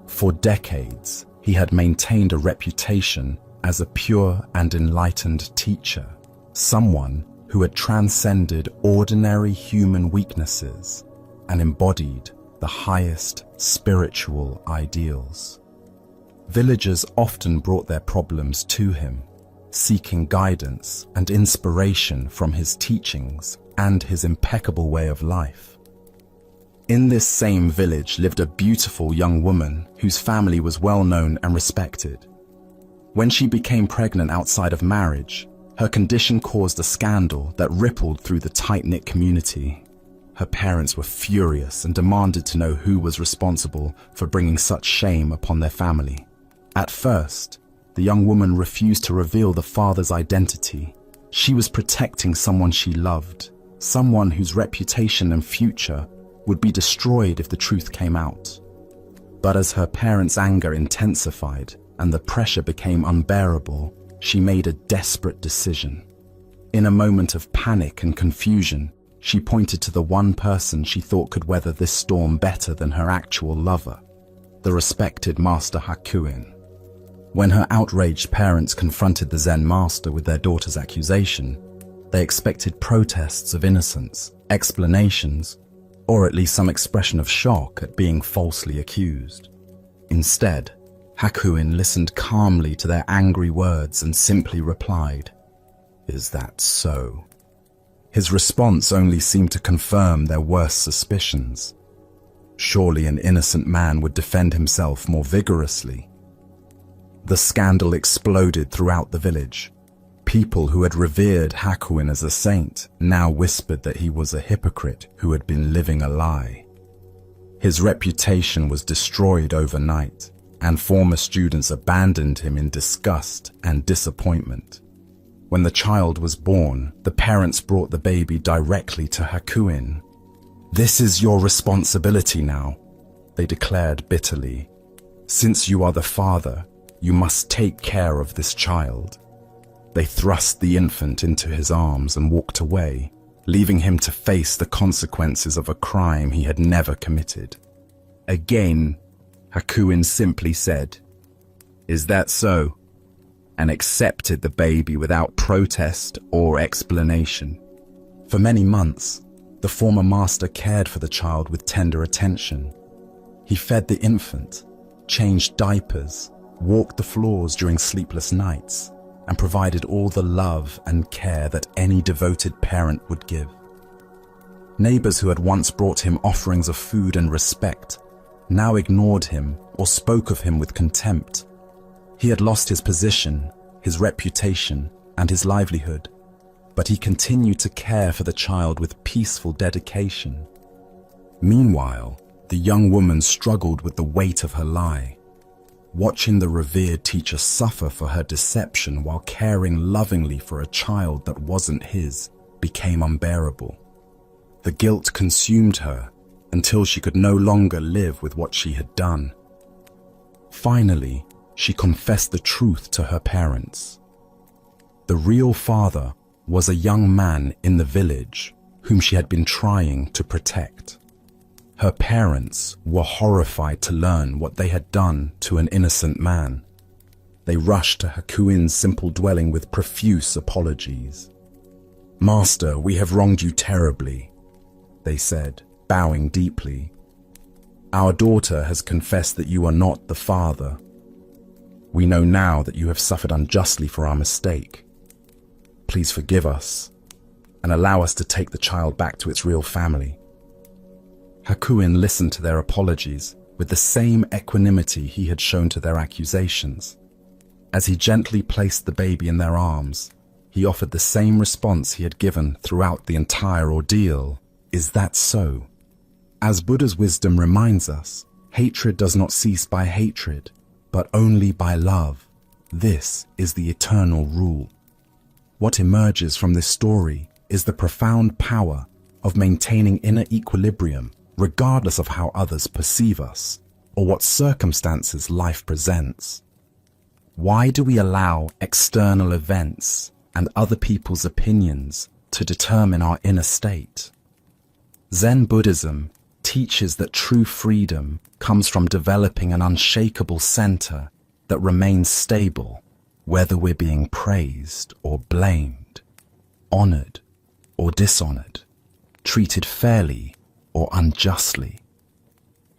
For decades, he had maintained a reputation as a pure and enlightened teacher, someone who had transcended ordinary human weaknesses and embodied the highest spiritual ideals. Villagers often brought their problems to him, seeking guidance and inspiration from his teachings and his impeccable way of life. In this same village lived a beautiful young woman whose family was well known and respected. When she became pregnant outside of marriage, her condition caused a scandal that rippled through the tight-knit community. Her parents were furious and demanded to know who was responsible for bringing such shame upon their family. At first, the young woman refused to reveal the father's identity. She was protecting someone she loved, someone whose reputation and future would be destroyed if the truth came out. But as her parents' anger intensified and the pressure became unbearable, she made a desperate decision. In a moment of panic and confusion, she pointed to the one person she thought could weather this storm better than her actual lover, the respected Master Hakuin. When her outraged parents confronted the Zen master with their daughter's accusation, they expected protests of innocence, explanations, or at least some expression of shock at being falsely accused. Instead, Hakuin listened calmly to their angry words and simply replied, "Is that so?" His response only seemed to confirm their worst suspicions. Surely an innocent man would defend himself more vigorously. The scandal exploded throughout the village. People who had revered Hakuin as a saint now whispered that he was a hypocrite who had been living a lie. His reputation was destroyed overnight, and former students abandoned him in disgust and disappointment. When the child was born, the parents brought the baby directly to Hakuin. "This is your responsibility now. they declared bitterly. "Since you are the father, you must take care of this child." They thrust the infant into his arms and walked away, leaving him to face the consequences of a crime he had never committed. Again, Hakuin simply said, "Is that so?" and accepted the baby without protest or explanation. For many months, the former master cared for the child with tender attention. He fed the infant, changed diapers, walked the floors during sleepless nights, and provided all the love and care that any devoted parent would give. Neighbors who had once brought him offerings of food and respect now ignored him or spoke of him with contempt. He had lost his position, his reputation, and his livelihood, but he continued to care for the child with peaceful dedication. Meanwhile, the young woman struggled with the weight of her lie. Watching the revered teacher suffer for her deception while caring lovingly for a child that wasn't his became unbearable. The guilt consumed her until she could no longer live with what she had done. Finally, she confessed the truth to her parents. The real father was a young man in the village whom she had been trying to protect. Her parents were horrified to learn what they had done to an innocent man. They rushed to Hakuin's simple dwelling with profuse apologies. "Master, we have wronged you terribly," they said, bowing deeply. "Our daughter has confessed that you are not the father. We know now that you have suffered unjustly for our mistake. Please forgive us and allow us to take the child back to its real family." Hakuin listened to their apologies with the same equanimity he had shown to their accusations. As he gently placed the baby in their arms, he offered the same response he had given throughout the entire ordeal. "Is that so?" As Buddha's wisdom reminds us, hatred does not cease by hatred, but only by love. This is the eternal rule. What emerges from this story is the profound power of maintaining inner equilibrium regardless of how others perceive us or what circumstances life presents. Why do we allow external events and other people's opinions to determine our inner state? Zen Buddhism teaches that true freedom comes from developing an unshakable center that remains stable, whether we're being praised or blamed, honored or dishonored, treated fairly or unjustly.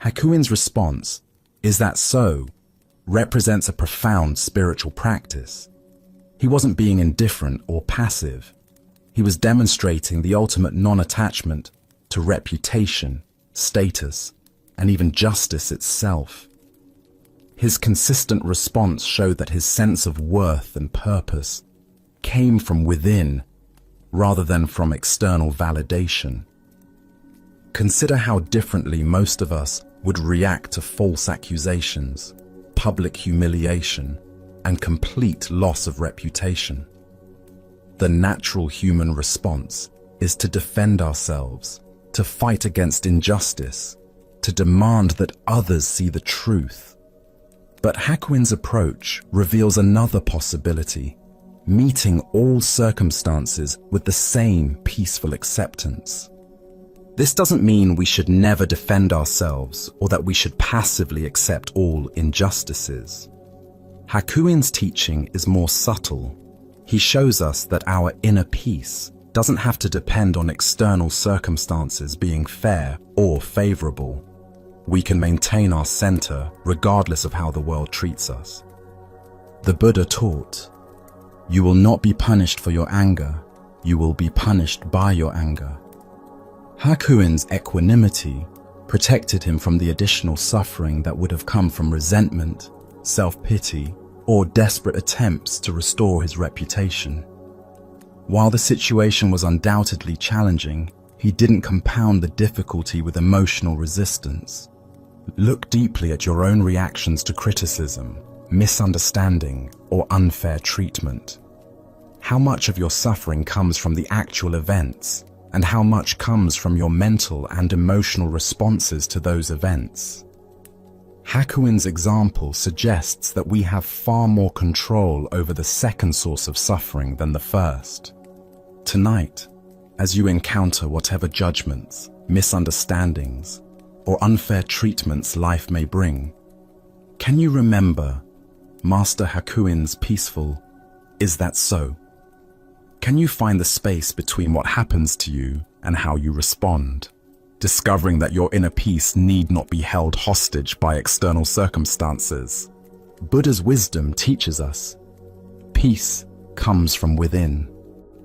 Hakuin's response, "Is that so?" represents a profound spiritual practice. He wasn't being indifferent or passive. He was demonstrating the ultimate non-attachment to reputation, status, and even justice itself. His consistent response showed that his sense of worth and purpose came from within rather than from external validation. Consider how differently most of us would react to false accusations, public humiliation, and complete loss of reputation. The natural human response is to defend ourselves, to fight against injustice, to demand that others see the truth. But Hakuin's approach reveals another possibility, meeting all circumstances with the same peaceful acceptance. This doesn't mean we should never defend ourselves or that we should passively accept all injustices. Hakuin's teaching is more subtle. He shows us that our inner peace doesn't have to depend on external circumstances being fair or favorable. We can maintain our center regardless of how the world treats us. The Buddha taught, "You will not be punished for your anger, you will be punished by your anger." Hakuin's equanimity protected him from the additional suffering that would have come from resentment, self-pity, or desperate attempts to restore his reputation. While the situation was undoubtedly challenging, he didn't compound the difficulty with emotional resistance. Look deeply at your own reactions to criticism, misunderstanding, or unfair treatment. How much of your suffering comes from the actual events, and how much comes from your mental and emotional responses to those events? Hakuin's example suggests that we have far more control over the second source of suffering than the first. Tonight, as you encounter whatever judgments, misunderstandings, or unfair treatments life may bring, can you remember Master Hakuin's peaceful, "Is that so?" Can you find the space between what happens to you and how you respond, discovering that your inner peace need not be held hostage by external circumstances? Buddha's wisdom teaches us, peace comes from within.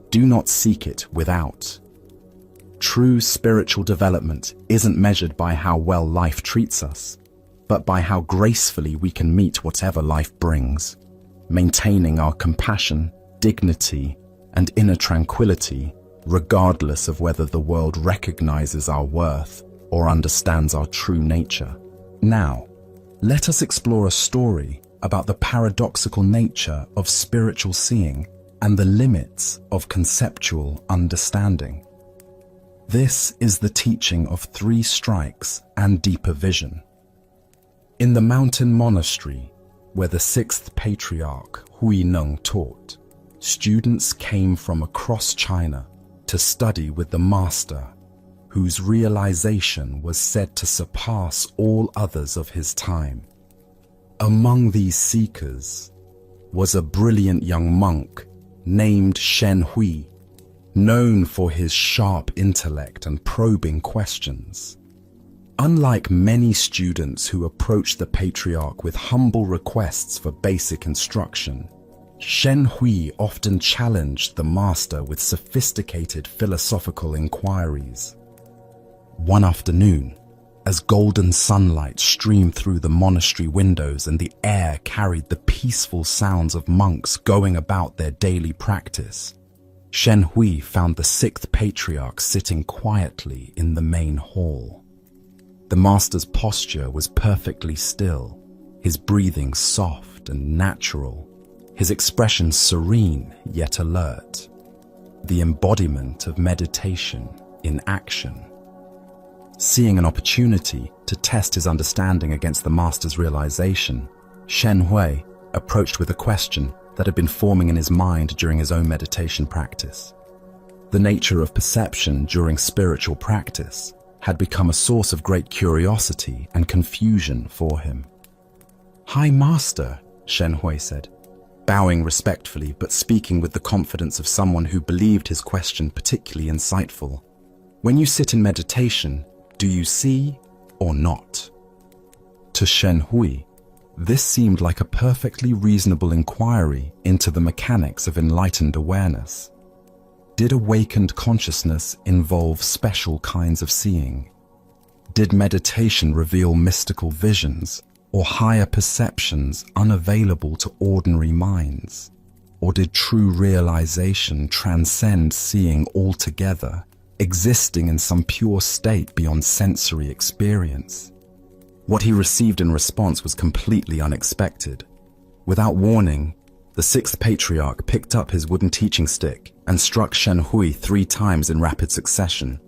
Do not seek it without. True spiritual development isn't measured by how well life treats us, but by how gracefully we can meet whatever life brings, maintaining our compassion, dignity, and inner tranquility, regardless of whether the world recognizes our worth or understands our true nature. Now, let us explore a story about the paradoxical nature of spiritual seeing and the limits of conceptual understanding. This is the teaching of 3 strikes and deeper vision. In the mountain monastery, where the 6th patriarch Hui Neng taught, students came from across China to study with the master, whose realization was said to surpass all others of his time. Among these seekers was a brilliant young monk named Shen Hui, known for his sharp intellect and probing questions. Unlike many students who approach the patriarch with humble requests for basic instruction, Shen Hui often challenged the master with sophisticated philosophical inquiries. One afternoon, as golden sunlight streamed through the monastery windows and the air carried the peaceful sounds of monks going about their daily practice, Shen Hui found the 6th patriarch sitting quietly in the main hall. The master's posture was perfectly still, his breathing soft and natural, his expression serene yet alert, the embodiment of meditation in action. Seeing an opportunity to test his understanding against the master's realization, Shen Hui approached with a question that had been forming in his mind during his own meditation practice. The nature of perception during spiritual practice had become a source of great curiosity and confusion for him. "Hi, Master," Shen Hui said, bowing respectfully but speaking with the confidence of someone who believed his question particularly insightful. "When you sit in meditation, do you see or not?" To Shen Hui, this seemed like a perfectly reasonable inquiry into the mechanics of enlightened awareness. Did awakened consciousness involve special kinds of seeing? Did meditation reveal mystical visions or higher perceptions unavailable to ordinary minds? Or did true realization transcend seeing altogether, existing in some pure state beyond sensory experience? What he received in response was completely unexpected. Without warning, the 6th patriarch picked up his wooden teaching stick and struck Shen Hui 3 times in rapid succession,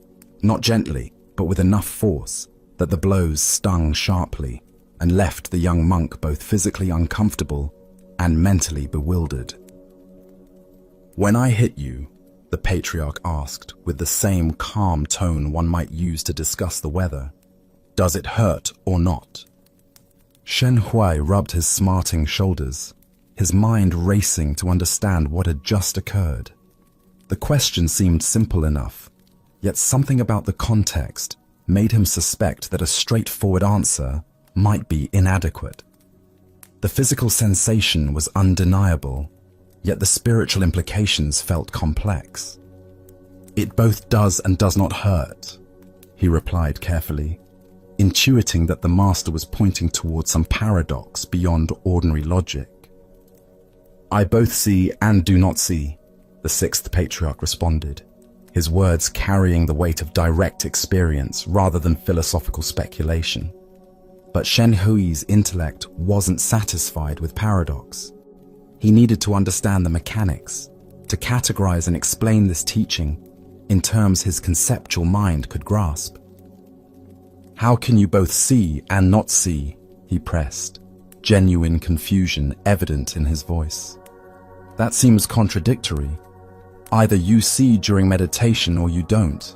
not gently, but with enough force that the blows stung sharply and left the young monk both physically uncomfortable and mentally bewildered. "When I hit you," the patriarch asked with the same calm tone one might use to discuss the weather, "does it hurt or not?" Shen Hui rubbed his smarting shoulders, his mind racing to understand what had just occurred. The question seemed simple enough, yet something about the context made him suspect that a straightforward answer might be inadequate. The physical sensation was undeniable, yet the spiritual implications felt complex. "It both does and does not hurt," he replied carefully, intuiting that the master was pointing towards some paradox beyond ordinary logic. "I both see and do not see," the 6th patriarch responded, his words carrying the weight of direct experience rather than philosophical speculation. But Shen Hui's intellect wasn't satisfied with paradox. He needed to understand the mechanics, to categorize and explain this teaching in terms his conceptual mind could grasp. "How can you both see and not see?" he pressed, genuine confusion evident in his voice. That seems contradictory. Either you see during meditation or you don't.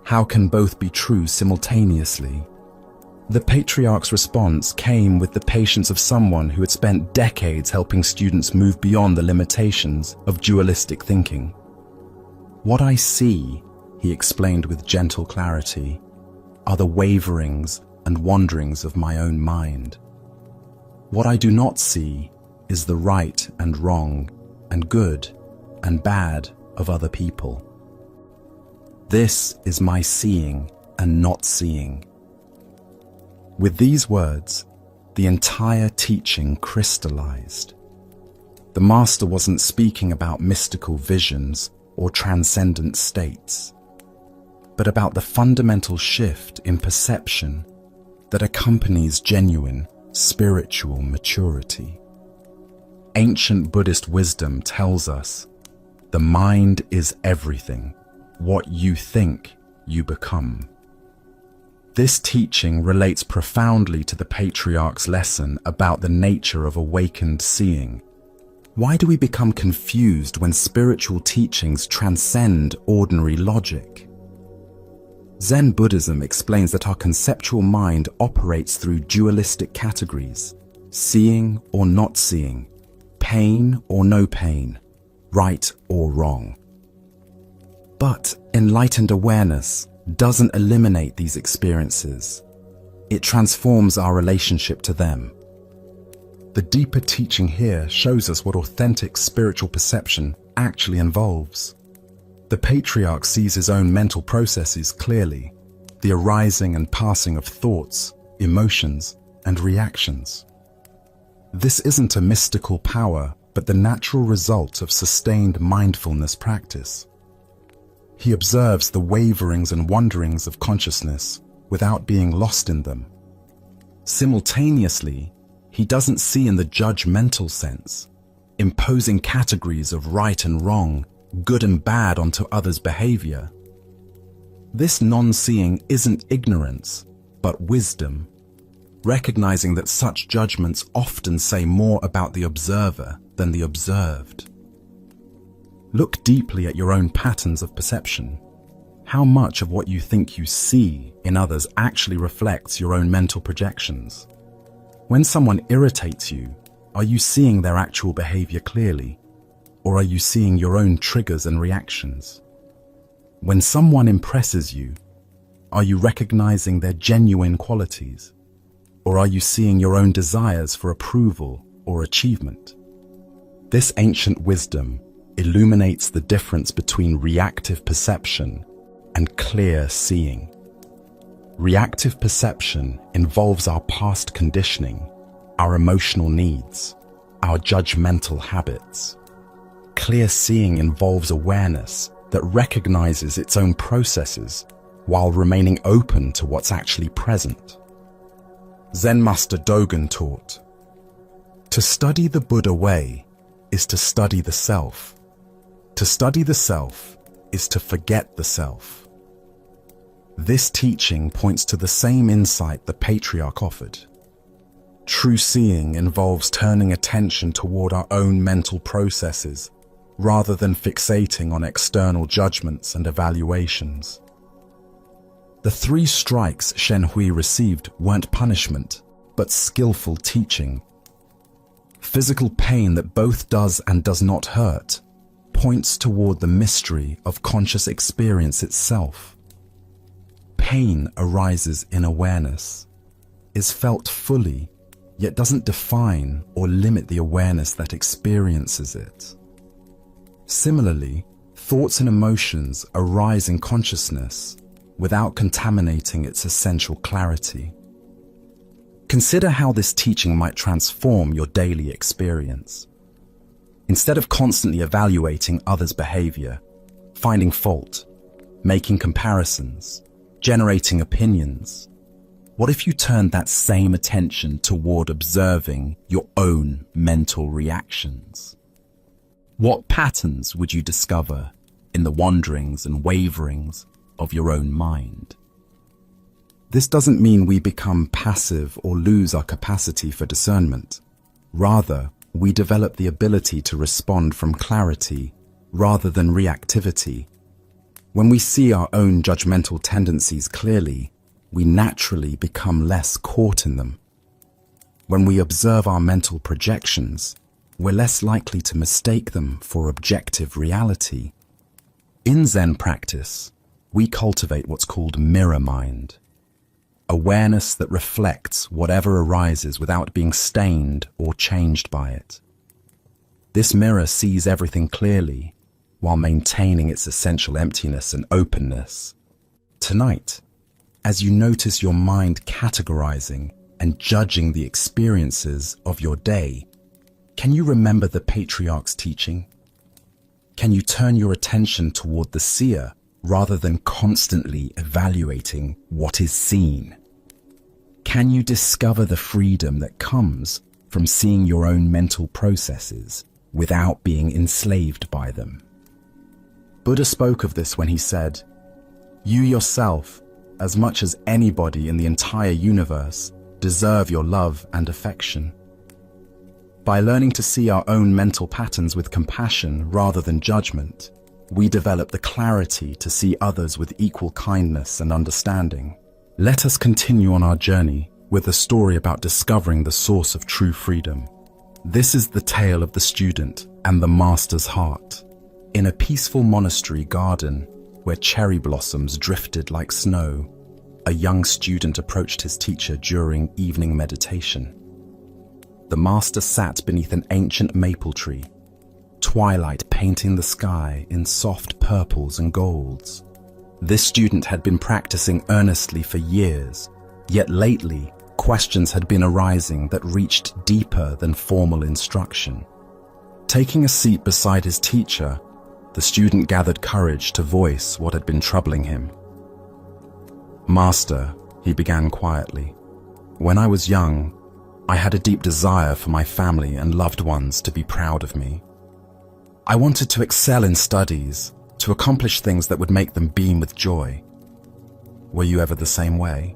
How can both be true simultaneously? The patriarch's response came with the patience of someone who had spent decades helping students move beyond the limitations of dualistic thinking. What I see, he explained with gentle clarity, are the waverings and wanderings of my own mind. What I do not see is the right and wrong and good and bad of other people. This is my seeing and not seeing. With these words, the entire teaching crystallized. The master wasn't speaking about mystical visions or transcendent states, but about the fundamental shift in perception that accompanies genuine spiritual maturity. Ancient Buddhist wisdom tells us, the mind is everything. What you think, you become. This teaching relates profoundly to the patriarch's lesson about the nature of awakened seeing. Why do we become confused when spiritual teachings transcend ordinary logic? Zen Buddhism explains that our conceptual mind operates through dualistic categories, seeing or not seeing, pain or no pain, right or wrong. But enlightened awareness doesn't eliminate these experiences. It transforms our relationship to them. The deeper teaching here shows us what authentic spiritual perception actually involves. The patriarch sees his own mental processes clearly, the arising and passing of thoughts, emotions, and reactions. This isn't a mystical power, but the natural result of sustained mindfulness practice. He observes the waverings and wanderings of consciousness without being lost in them. Simultaneously, he doesn't see in the judgmental sense, imposing categories of right and wrong, good and bad onto others' behavior. This non-seeing isn't ignorance, but wisdom, recognizing that such judgments often say more about the observer than the observed. Look deeply at your own patterns of perception. How much of what you think you see in others actually reflects your own mental projections? When someone irritates you, are you seeing their actual behavior clearly? Or are you seeing your own triggers and reactions? When someone impresses you, are you recognizing their genuine qualities? Or are you seeing your own desires for approval or achievement? This ancient wisdom illuminates the difference between reactive perception and clear seeing. Reactive perception involves our past conditioning, our emotional needs, our judgmental habits. Clear seeing involves awareness that recognizes its own processes while remaining open to what's actually present. Zen Master Dogen taught, "To study the Buddha way is to study the self. To study the self is to forget the self." This teaching points to the same insight the patriarch offered. True seeing involves turning attention toward our own mental processes rather than fixating on external judgments and evaluations. The 3 strikes Shen Hui received weren't punishment, but skillful teaching. Physical pain that both does and does not hurt points toward the mystery of conscious experience itself. Pain arises in awareness, is felt fully, yet doesn't define or limit the awareness that experiences it. Similarly, thoughts and emotions arise in consciousness without contaminating its essential clarity. Consider how this teaching might transform your daily experience. Instead of constantly evaluating others' behavior, finding fault, making comparisons, generating opinions, what if you turned that same attention toward observing your own mental reactions? What patterns would you discover in the wanderings and waverings of your own mind? This doesn't mean we become passive or lose our capacity for discernment. Rather, we develop the ability to respond from clarity rather than reactivity. When we see our own judgmental tendencies clearly, we naturally become less caught in them. When we observe our mental projections, we're less likely to mistake them for objective reality. In Zen practice, we cultivate what's called mirror mind, awareness that reflects whatever arises without being stained or changed by it. This mirror sees everything clearly while maintaining its essential emptiness and openness. Tonight, as you notice your mind categorizing and judging the experiences of your day, can you remember the patriarch's teaching? Can you turn your attention toward the seer rather than constantly evaluating what is seen? Can you discover the freedom that comes from seeing your own mental processes without being enslaved by them? Buddha spoke of this when he said, "You yourself, as much as anybody in the entire universe, deserve your love and affection." By learning to see our own mental patterns with compassion rather than judgment, we develop the clarity to see others with equal kindness and understanding. Let us continue on our journey with a story about discovering the source of true freedom. This is the tale of the student and the master's heart. In a peaceful monastery garden where cherry blossoms drifted like snow, a young student approached his teacher during evening meditation. The master sat beneath an ancient maple tree, twilight painting the sky in soft purples and golds. This student had been practicing earnestly for years, yet lately questions had been arising that reached deeper than formal instruction. Taking a seat beside his teacher, the student gathered courage to voice what had been troubling him. "Master," he began quietly, "when I was young, I had a deep desire for my family and loved ones to be proud of me. I wanted to excel in studies, to accomplish things that would make them beam with joy. Were you ever the same way?"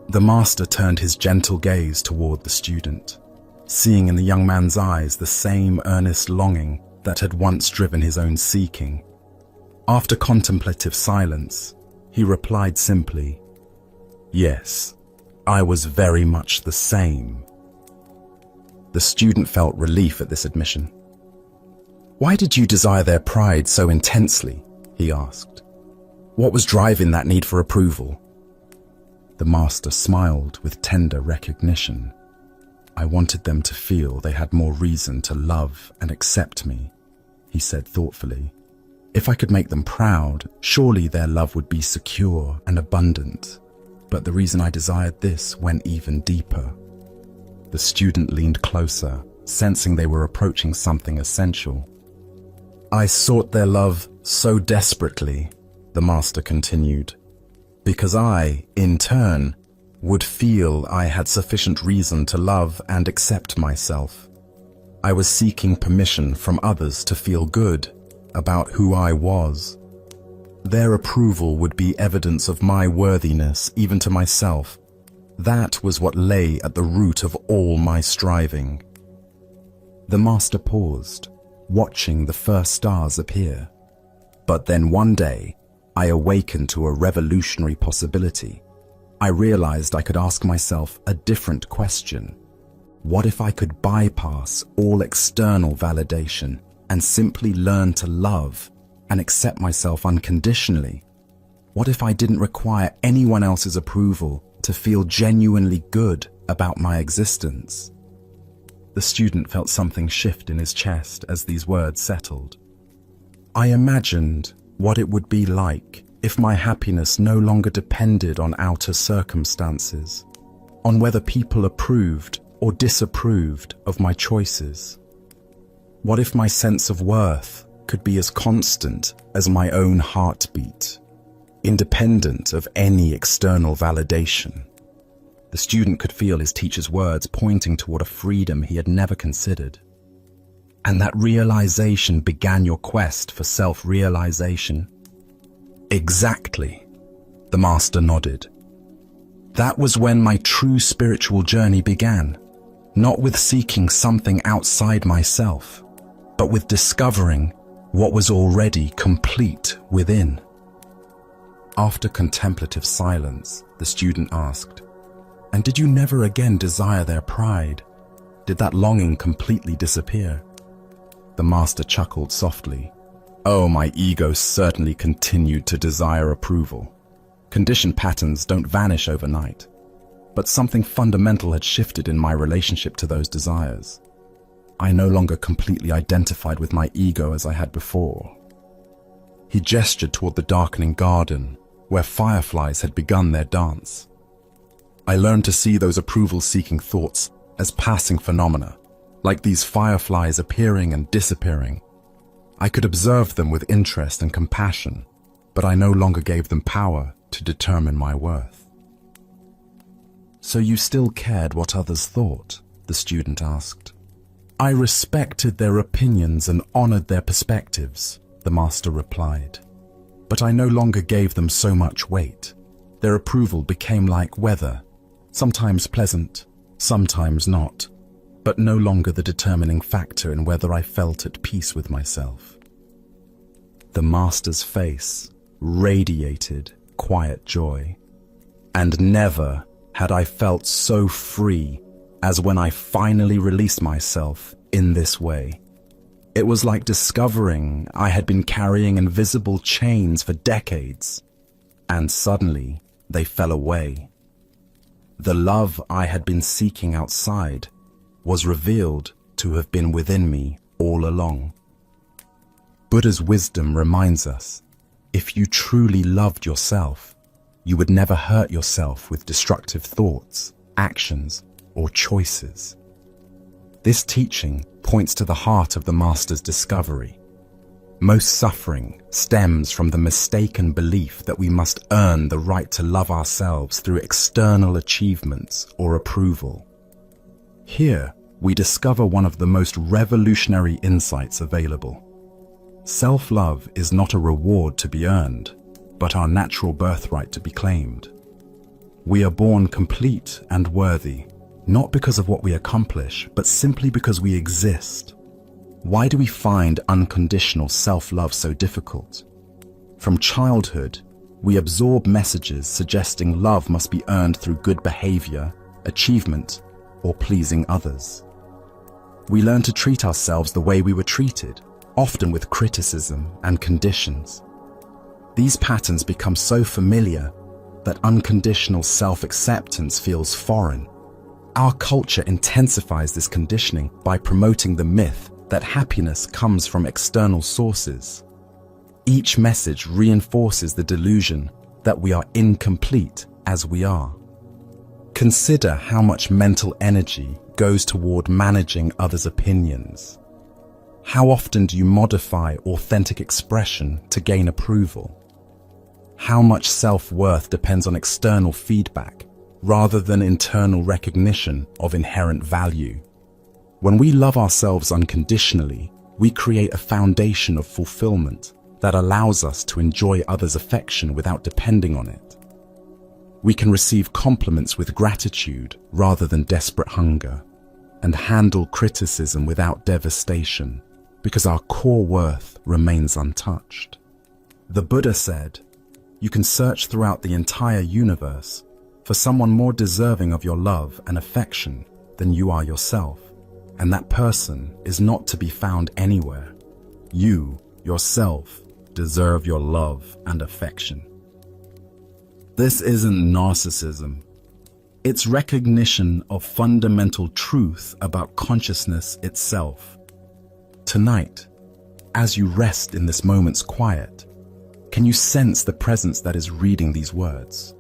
The master turned his gentle gaze toward the student, seeing in the young man's eyes the same earnest longing that had once driven his own seeking. After contemplative silence, he replied simply, "Yes, I was very much the same." The student felt relief at this admission. "Why did you desire their pride so intensely?" he asked. "What was driving that need for approval?" The master smiled with tender recognition. "I wanted them to feel they had more reason to love and accept me," he said thoughtfully. "If I could make them proud, surely their love would be secure and abundant. But the reason I desired this went even deeper." The student leaned closer, sensing they were approaching something essential. "I sought their love so desperately," the master continued, "because I, in turn, would feel I had sufficient reason to love and accept myself. I was seeking permission from others to feel good about who I was. Their approval would be evidence of my worthiness even to myself. That was what lay at the root of all my striving." The master paused, watching the first stars appear. "But then one day, I awakened to a revolutionary possibility. I realized I could ask myself a different question. What if I could bypass all external validation and simply learn to love and accept myself unconditionally? What if I didn't require anyone else's approval to feel genuinely good about my existence?" The student felt something shift in his chest as these words settled. "I imagined what it would be like if my happiness no longer depended on outer circumstances, on whether people approved or disapproved of my choices. What if my sense of worth could be as constant as my own heartbeat, independent of any external validation?" The student could feel his teacher's words pointing toward a freedom he had never considered. "And that realization began your quest for self-realization?" "Exactly," the master nodded. That was when my true spiritual journey began, not with seeking something outside myself, but with discovering what was already complete within. After contemplative silence, the student asked, "And did you never again desire their pride? Did that longing completely disappear?" The master chuckled softly. "Oh, my ego certainly continued to desire approval. Conditioned patterns don't vanish overnight, but something fundamental had shifted in my relationship to those desires. I no longer completely identified with my ego as I had before." He gestured toward the darkening garden, where fireflies had begun their dance. I learned to see those approval-seeking thoughts as passing phenomena, like these fireflies appearing and disappearing. I could observe them with interest and compassion, but I no longer gave them power to determine my worth. "So you still cared what others thought?" the student asked. "I respected their opinions and honored their perspectives," the master replied. "But I no longer gave them so much weight. Their approval became like weather, sometimes pleasant, sometimes not, but no longer the determining factor in whether I felt at peace with myself." The master's face radiated quiet joy, and never had I felt so free as when I finally released myself in this way. It was like discovering I had been carrying invisible chains for decades, and suddenly they fell away. The love I had been seeking outside was revealed to have been within me all along. Buddha's wisdom reminds us, if you truly loved yourself, you would never hurt yourself with destructive thoughts, actions, or choices. This teaching points to the heart of the master's discovery. Most suffering stems from the mistaken belief that we must earn the right to love ourselves through external achievements or approval. Here, we discover one of the most revolutionary insights available. Self-love is not a reward to be earned, but our natural birthright to be claimed. We are born complete and worthy, not because of what we accomplish, but simply because we exist. Why do we find unconditional self-love so difficult? From childhood, we absorb messages suggesting love must be earned through good behavior, achievement, or pleasing others. We learn to treat ourselves the way we were treated, often with criticism and conditions. These patterns become so familiar that unconditional self-acceptance feels foreign. Our culture intensifies this conditioning by promoting the myth that happiness comes from external sources. Each message reinforces the delusion that we are incomplete as we are. Consider how much mental energy goes toward managing others' opinions. How often do you modify authentic expression to gain approval? How much self-worth depends on external feedback rather than internal recognition of inherent value? When we love ourselves unconditionally, we create a foundation of fulfillment that allows us to enjoy others' affection without depending on it. We can receive compliments with gratitude rather than desperate hunger, and handle criticism without devastation, because our core worth remains untouched. The Buddha said, "You can search throughout the entire universe for someone more deserving of your love and affection than you are yourself, and that person is not to be found anywhere. You, yourself, deserve your love and affection." This isn't narcissism. It's recognition of fundamental truth about consciousness itself. Tonight, as you rest in this moment's quiet, can you sense the presence that is reading these words?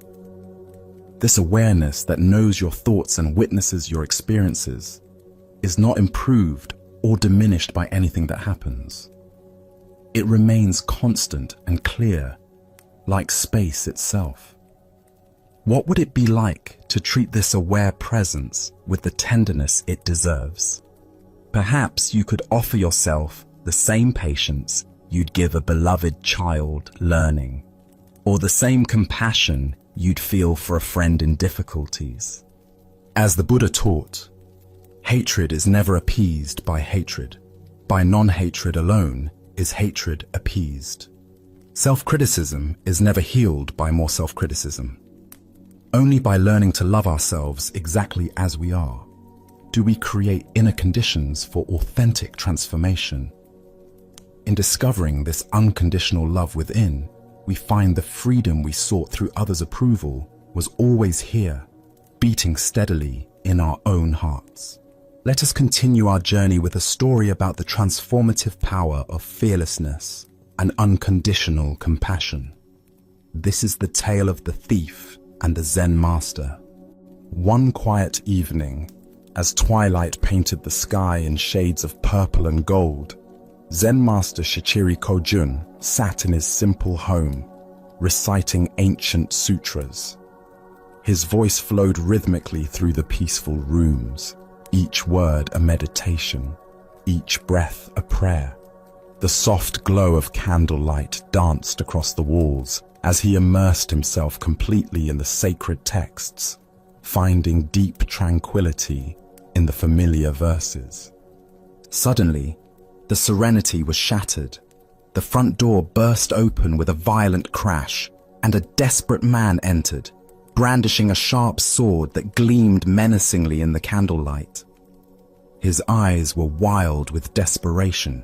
This awareness that knows your thoughts and witnesses your experiences is not improved or diminished by anything that happens. It remains constant and clear, like space itself. What would it be like to treat this aware presence with the tenderness it deserves? Perhaps you could offer yourself the same patience you'd give a beloved child learning, or the same compassion you'd feel for a friend in difficulties. As the Buddha taught, hatred is never appeased by hatred. By non-hatred alone is hatred appeased. Self-criticism is never healed by more self-criticism. Only by learning to love ourselves exactly as we are do we create inner conditions for authentic transformation. In discovering this unconditional love within, we find the freedom we sought through others' approval was always here, beating steadily in our own hearts. Let us continue our journey with a story about the transformative power of fearlessness and unconditional compassion. This is the tale of the thief and the Zen master. One quiet evening, as twilight painted the sky in shades of purple and gold, Zen master Shichiri Kojun sat in his simple home, reciting ancient sutras. His voice flowed rhythmically through the peaceful rooms, each word a meditation, each breath a prayer. The soft glow of candlelight danced across the walls as he immersed himself completely in the sacred texts, finding deep tranquility in the familiar verses. Suddenly, the serenity was shattered. The front door burst open with a violent crash, and a desperate man entered, brandishing a sharp sword that gleamed menacingly in the candlelight. His eyes were wild with desperation,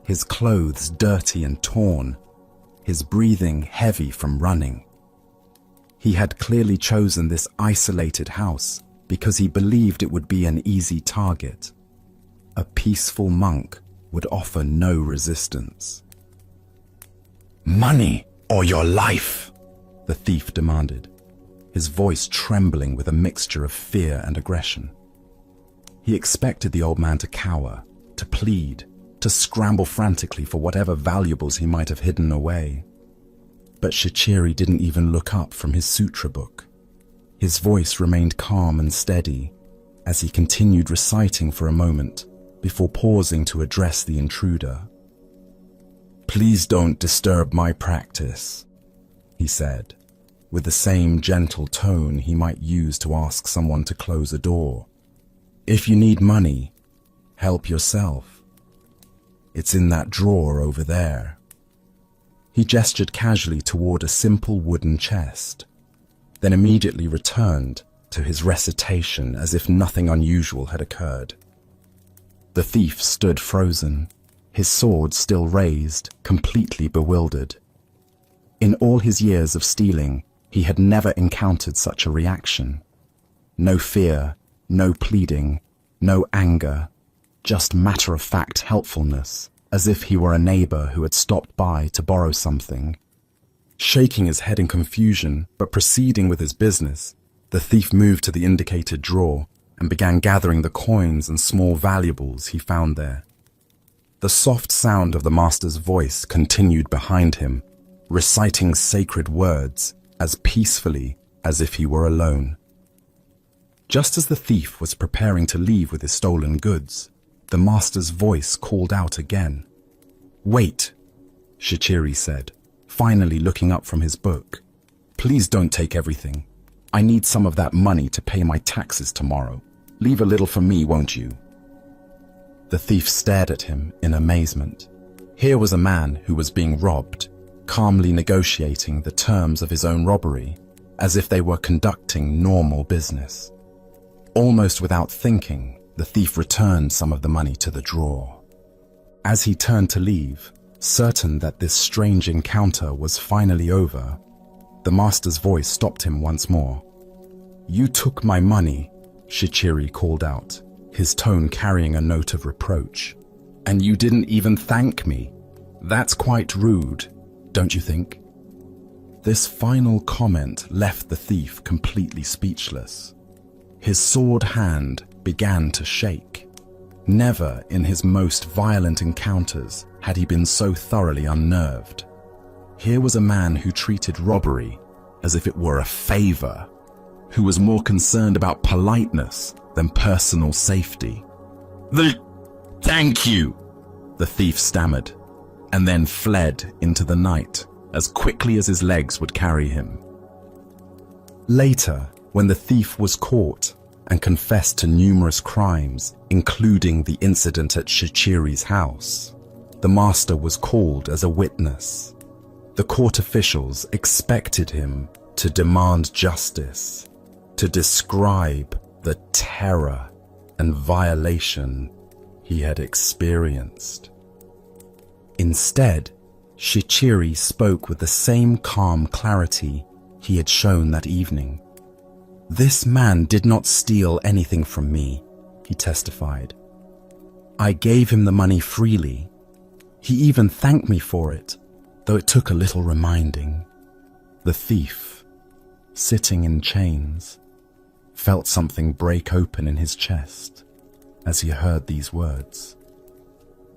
his clothes dirty and torn, his breathing heavy from running. He had clearly chosen this isolated house because he believed it would be an easy target. A peaceful monk would offer no resistance. "Money or your life?" the thief demanded, his voice trembling with a mixture of fear and aggression. He expected the old man to cower, to plead, to scramble frantically for whatever valuables he might have hidden away. But Shichiri didn't even look up from his sutra book. His voice remained calm and steady as he continued reciting for a moment before pausing to address the intruder. "Please don't disturb my practice," he said, with the same gentle tone he might use to ask someone to close a door. "If you need money, help yourself. It's in that drawer over there." He gestured casually toward a simple wooden chest, then immediately returned to his recitation as if nothing unusual had occurred. The thief stood frozen, his sword still raised, completely bewildered. In all his years of stealing, he had never encountered such a reaction. No fear, no pleading, no anger, just matter-of-fact helpfulness, as if he were a neighbor who had stopped by to borrow something. Shaking his head in confusion, but proceeding with his business, the thief moved to the indicated drawer and began gathering the coins and small valuables he found there. The soft sound of the master's voice continued behind him, reciting sacred words as peacefully as if he were alone. Just as the thief was preparing to leave with his stolen goods, the master's voice called out again. "Wait," Shichiri said, finally looking up from his book. "Please don't take everything. I need some of that money to pay my taxes tomorrow. Leave a little for me, won't you?" The thief stared at him in amazement. Here was a man who was being robbed, calmly negotiating the terms of his own robbery, as if they were conducting normal business. Almost without thinking, the thief returned some of the money to the drawer. As he turned to leave, certain that this strange encounter was finally over, the master's voice stopped him once more. "You took my money," Shichiri called out, his tone carrying a note of reproach. "And you didn't even thank me. That's quite rude, don't you think?" This final comment left the thief completely speechless. His sword hand began to shake. Never in his most violent encounters had he been so thoroughly unnerved. Here was a man who treated robbery as if it were a favor, who was more concerned about politeness than personal safety. Thank you," the thief stammered, and then fled into the night as quickly as his legs would carry him. Later, when the thief was caught and confessed to numerous crimes, including the incident at Shichiri's house, the master was called as a witness. The court officials expected him to demand justice, to describe the terror and violation he had experienced. Instead, Shichiri spoke with the same calm clarity he had shown that evening. "This man did not steal anything from me," he testified. "I gave him the money freely. He even thanked me for it, though it took a little reminding." The thief, sitting in chains, felt something break open in his chest as he heard these words.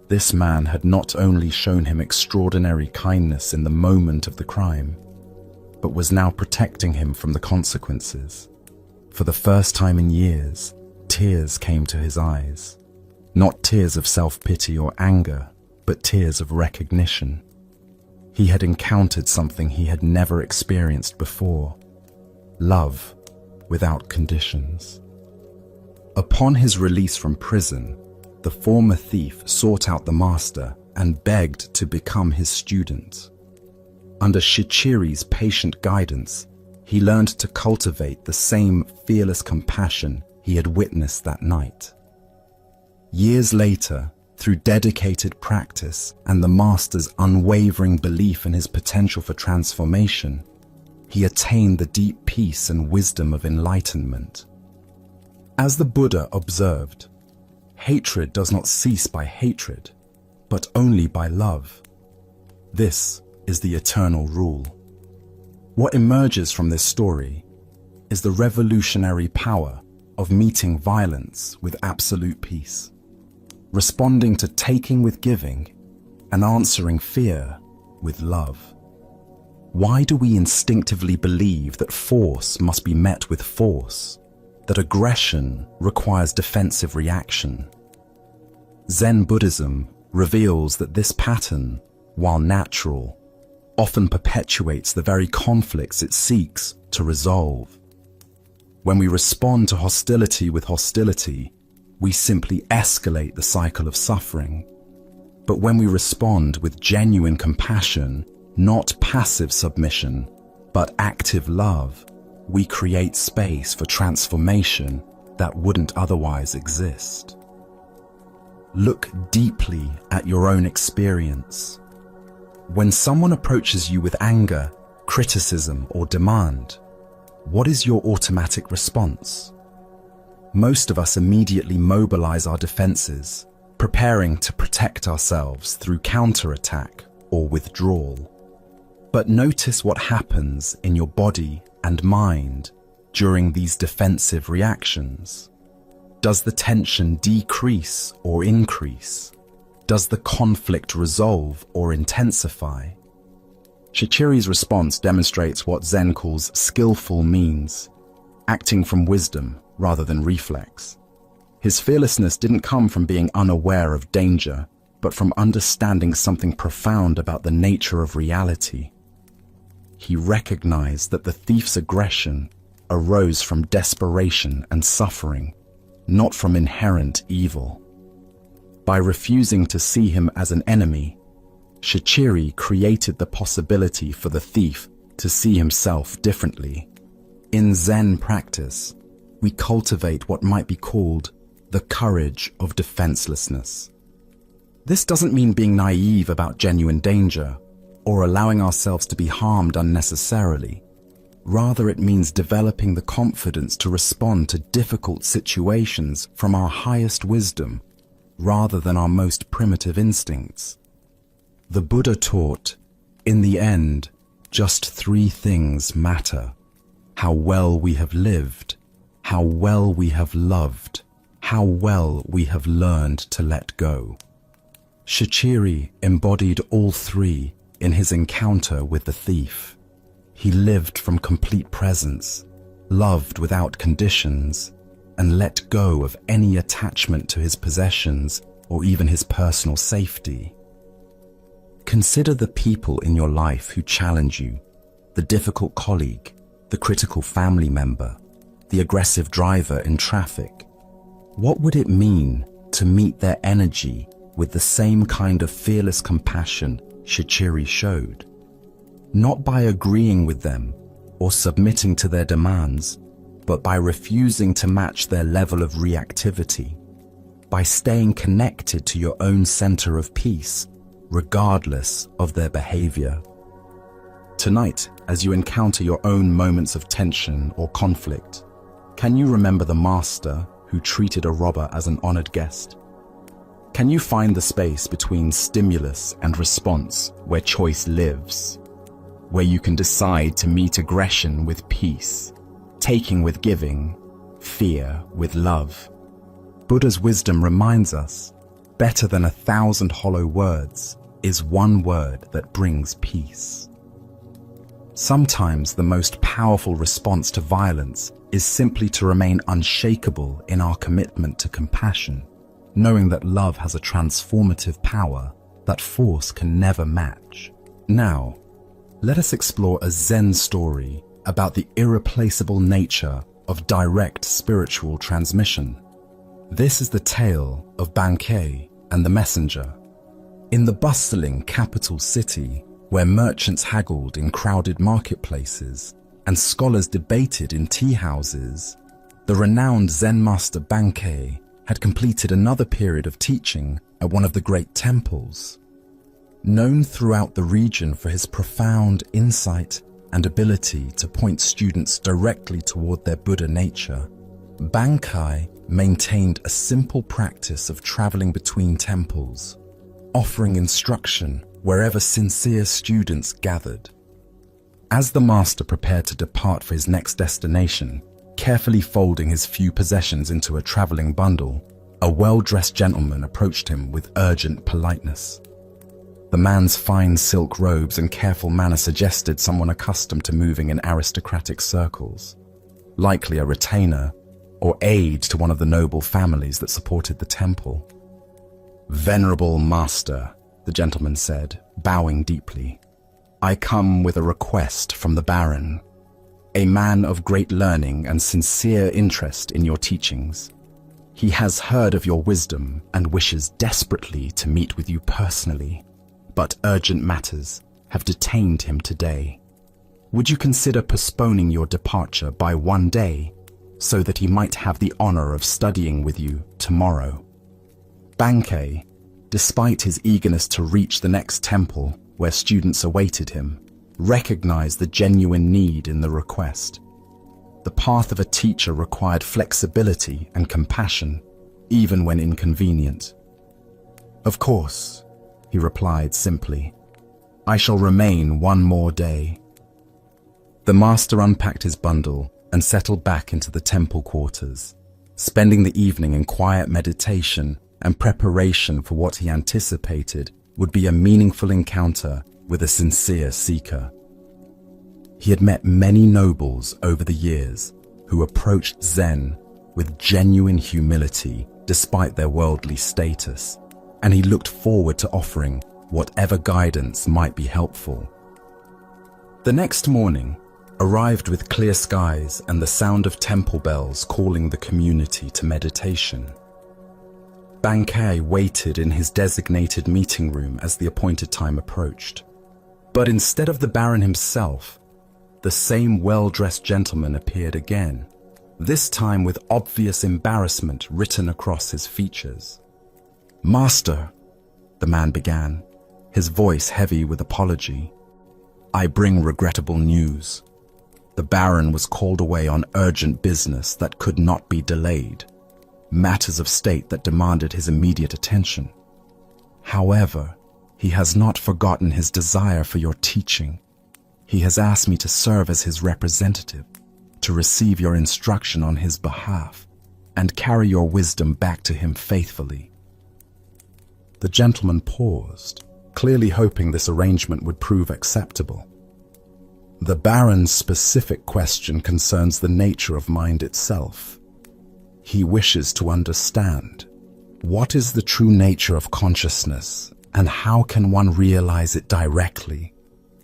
This man had not only shown him extraordinary kindness in the moment of the crime, but was now protecting him from the consequences. For the first time in years, tears came to his eyes. Not tears of self-pity or anger, but tears of recognition. He had encountered something he had never experienced before: love without conditions. Upon his release from prison, the former thief sought out the master and begged to become his student. Under Shichiri's patient guidance, he learned to cultivate the same fearless compassion he had witnessed that night. Years later, through dedicated practice and the master's unwavering belief in his potential for transformation, he attained the deep peace and wisdom of enlightenment. As the Buddha observed, hatred does not cease by hatred, but only by love. This is the eternal rule. What emerges from this story is the revolutionary power of meeting violence with absolute peace, responding to taking with giving, and answering fear with love. Why do we instinctively believe that force must be met with force, that aggression requires defensive reaction? Zen Buddhism reveals that this pattern, while natural, often perpetuates the very conflicts it seeks to resolve. When we respond to hostility with hostility, we simply escalate the cycle of suffering. But when we respond with genuine compassion, not passive submission, but active love, we create space for transformation that wouldn't otherwise exist. Look deeply at your own experience. When someone approaches you with anger, criticism, or demand, what is your automatic response? Most of us immediately mobilize our defenses, preparing to protect ourselves through counterattack or withdrawal. But notice what happens in your body and mind during these defensive reactions. Does the tension decrease or increase? Does the conflict resolve or intensify? Shichiri's response demonstrates what Zen calls skillful means, acting from wisdom rather than reflex. His fearlessness didn't come from being unaware of danger, but from understanding something profound about the nature of reality. He recognized that the thief's aggression arose from desperation and suffering, not from inherent evil. By refusing to see him as an enemy, Shichiri created the possibility for the thief to see himself differently. In Zen practice, we cultivate what might be called the courage of defenselessness. This doesn't mean being naive about genuine danger or allowing ourselves to be harmed unnecessarily. Rather, it means developing the confidence to respond to difficult situations from our highest wisdom, rather than our most primitive instincts. The Buddha taught, in the end, just three things matter: how well we have lived, how well we have loved, how well we have learned to let go. Shichiri embodied all three in his encounter with the thief. He lived from complete presence, loved without conditions, and let go of any attachment to his possessions or even his personal safety. Consider the people in your life who challenge you, the difficult colleague, the critical family member, the aggressive driver in traffic? What would it mean to meet their energy with the same kind of fearless compassion Shichiri showed? Not by agreeing with them or submitting to their demands, but by refusing to match their level of reactivity, by staying connected to your own center of peace, regardless of their behavior. Tonight, as you encounter your own moments of tension or conflict, can you remember the master who treated a robber as an honored guest? Can you find the space between stimulus and response where choice lives, where you can decide to meet aggression with peace, taking with giving, fear with love? Buddha's wisdom reminds us, better than 1,000 hollow words is one word that brings peace. Sometimes the most powerful response to violence is simply to remain unshakable in our commitment to compassion, knowing that love has a transformative power that force can never match. Now, let us explore a Zen story about the irreplaceable nature of direct spiritual transmission. This is the tale of Bankei and the messenger. In the bustling capital city, where merchants haggled in crowded marketplaces and scholars debated in tea houses, the renowned Zen master Bankei had completed another period of teaching at one of the great temples. Known throughout the region for his profound insight and ability to point students directly toward their Buddha nature, Bankei maintained a simple practice of traveling between temples, offering instruction wherever sincere students gathered. As the master prepared to depart for his next destination, carefully folding his few possessions into a traveling bundle, a well-dressed gentleman approached him with urgent politeness. The man's fine silk robes and careful manner suggested someone accustomed to moving in aristocratic circles, likely a retainer or aide to one of the noble families that supported the temple. "Venerable master," the gentleman said, bowing deeply, "I come with a request from the Baron, a man of great learning and sincere interest in your teachings. He has heard of your wisdom and wishes desperately to meet with you personally, but urgent matters have detained him today. Would you consider postponing your departure by 1 day so that he might have the honor of studying with you tomorrow?" Bankei, despite his eagerness to reach the next temple where students awaited him, recognized the genuine need in the request. The path of a teacher required flexibility and compassion, even when inconvenient. "Of course," he replied simply, "I shall remain 1 more day." The master unpacked his bundle and settled back into the temple quarters, spending the evening in quiet meditation and preparation for what he anticipated would be a meaningful encounter with a sincere seeker. He had met many nobles over the years who approached Zen with genuine humility despite their worldly status, and he looked forward to offering whatever guidance might be helpful. The next morning arrived with clear skies and the sound of temple bells calling the community to meditation. Bankei waited in his designated meeting room as the appointed time approached. But instead of the Baron himself, the same well-dressed gentleman appeared again, this time with obvious embarrassment written across his features. "Master," the man began, his voice heavy with apology, "I bring regrettable news. The Baron was called away on urgent business that could not be delayed, matters of state that demanded his immediate attention. However, he has not forgotten his desire for your teaching. He has asked me to serve as his representative, to receive your instruction on his behalf, and carry your wisdom back to him faithfully." The gentleman paused, clearly hoping this arrangement would prove acceptable. "The Baron's specific question concerns the nature of mind itself. He wishes to understand, what is the true nature of consciousness, and how can one realize it directly?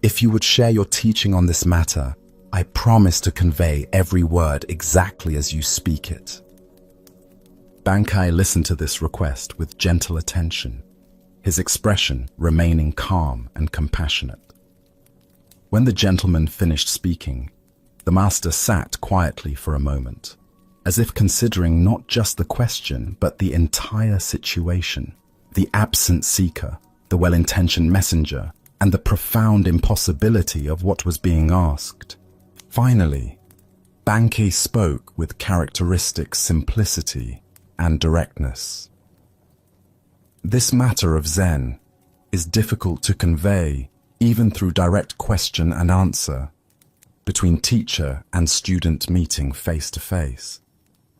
If you would share your teaching on this matter, I promise to convey every word exactly as you speak it. Bankai listened to this request with gentle attention, his expression remaining calm and compassionate. When the gentleman finished speaking, the master sat quietly for a moment, as if considering not just the question, but the entire situation, the absent seeker, the well-intentioned messenger, and the profound impossibility of what was being asked. Finally, Bankai spoke with characteristic simplicity and directness. This matter of Zen is difficult to convey even through direct question and answer, between teacher and student meeting face to face.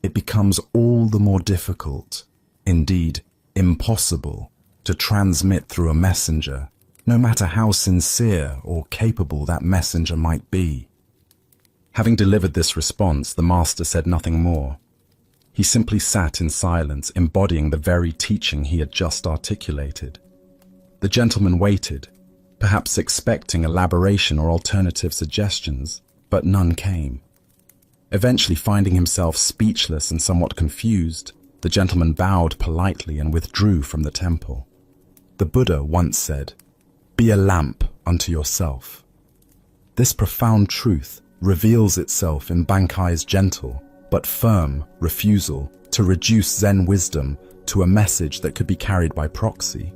It becomes all the more difficult, indeed impossible, to transmit through a messenger, no matter how sincere or capable that messenger might be. Having delivered this response, the master said nothing more. He simply sat in silence, embodying the very teaching he had just articulated. The gentleman waited, perhaps expecting elaboration or alternative suggestions, but none came. Eventually, finding himself speechless and somewhat confused, the gentleman bowed politely and withdrew from the temple. The Buddha once said, "Be a lamp unto yourself." This profound truth reveals itself in Bankai's gentle but firm refusal to reduce Zen wisdom to a message that could be carried by proxy.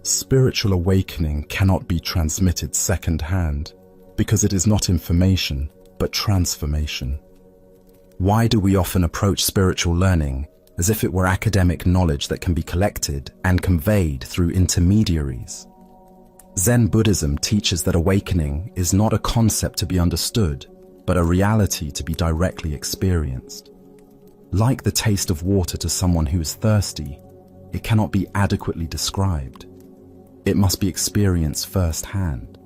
Spiritual awakening cannot be transmitted second-hand because it is not information, but transformation. Why do we often approach spiritual learning as if it were academic knowledge that can be collected and conveyed through intermediaries? Zen Buddhism teaches that awakening is not a concept to be understood, but a reality to be directly experienced. Like the taste of water to someone who is thirsty, it cannot be adequately described. It must be experienced firsthand.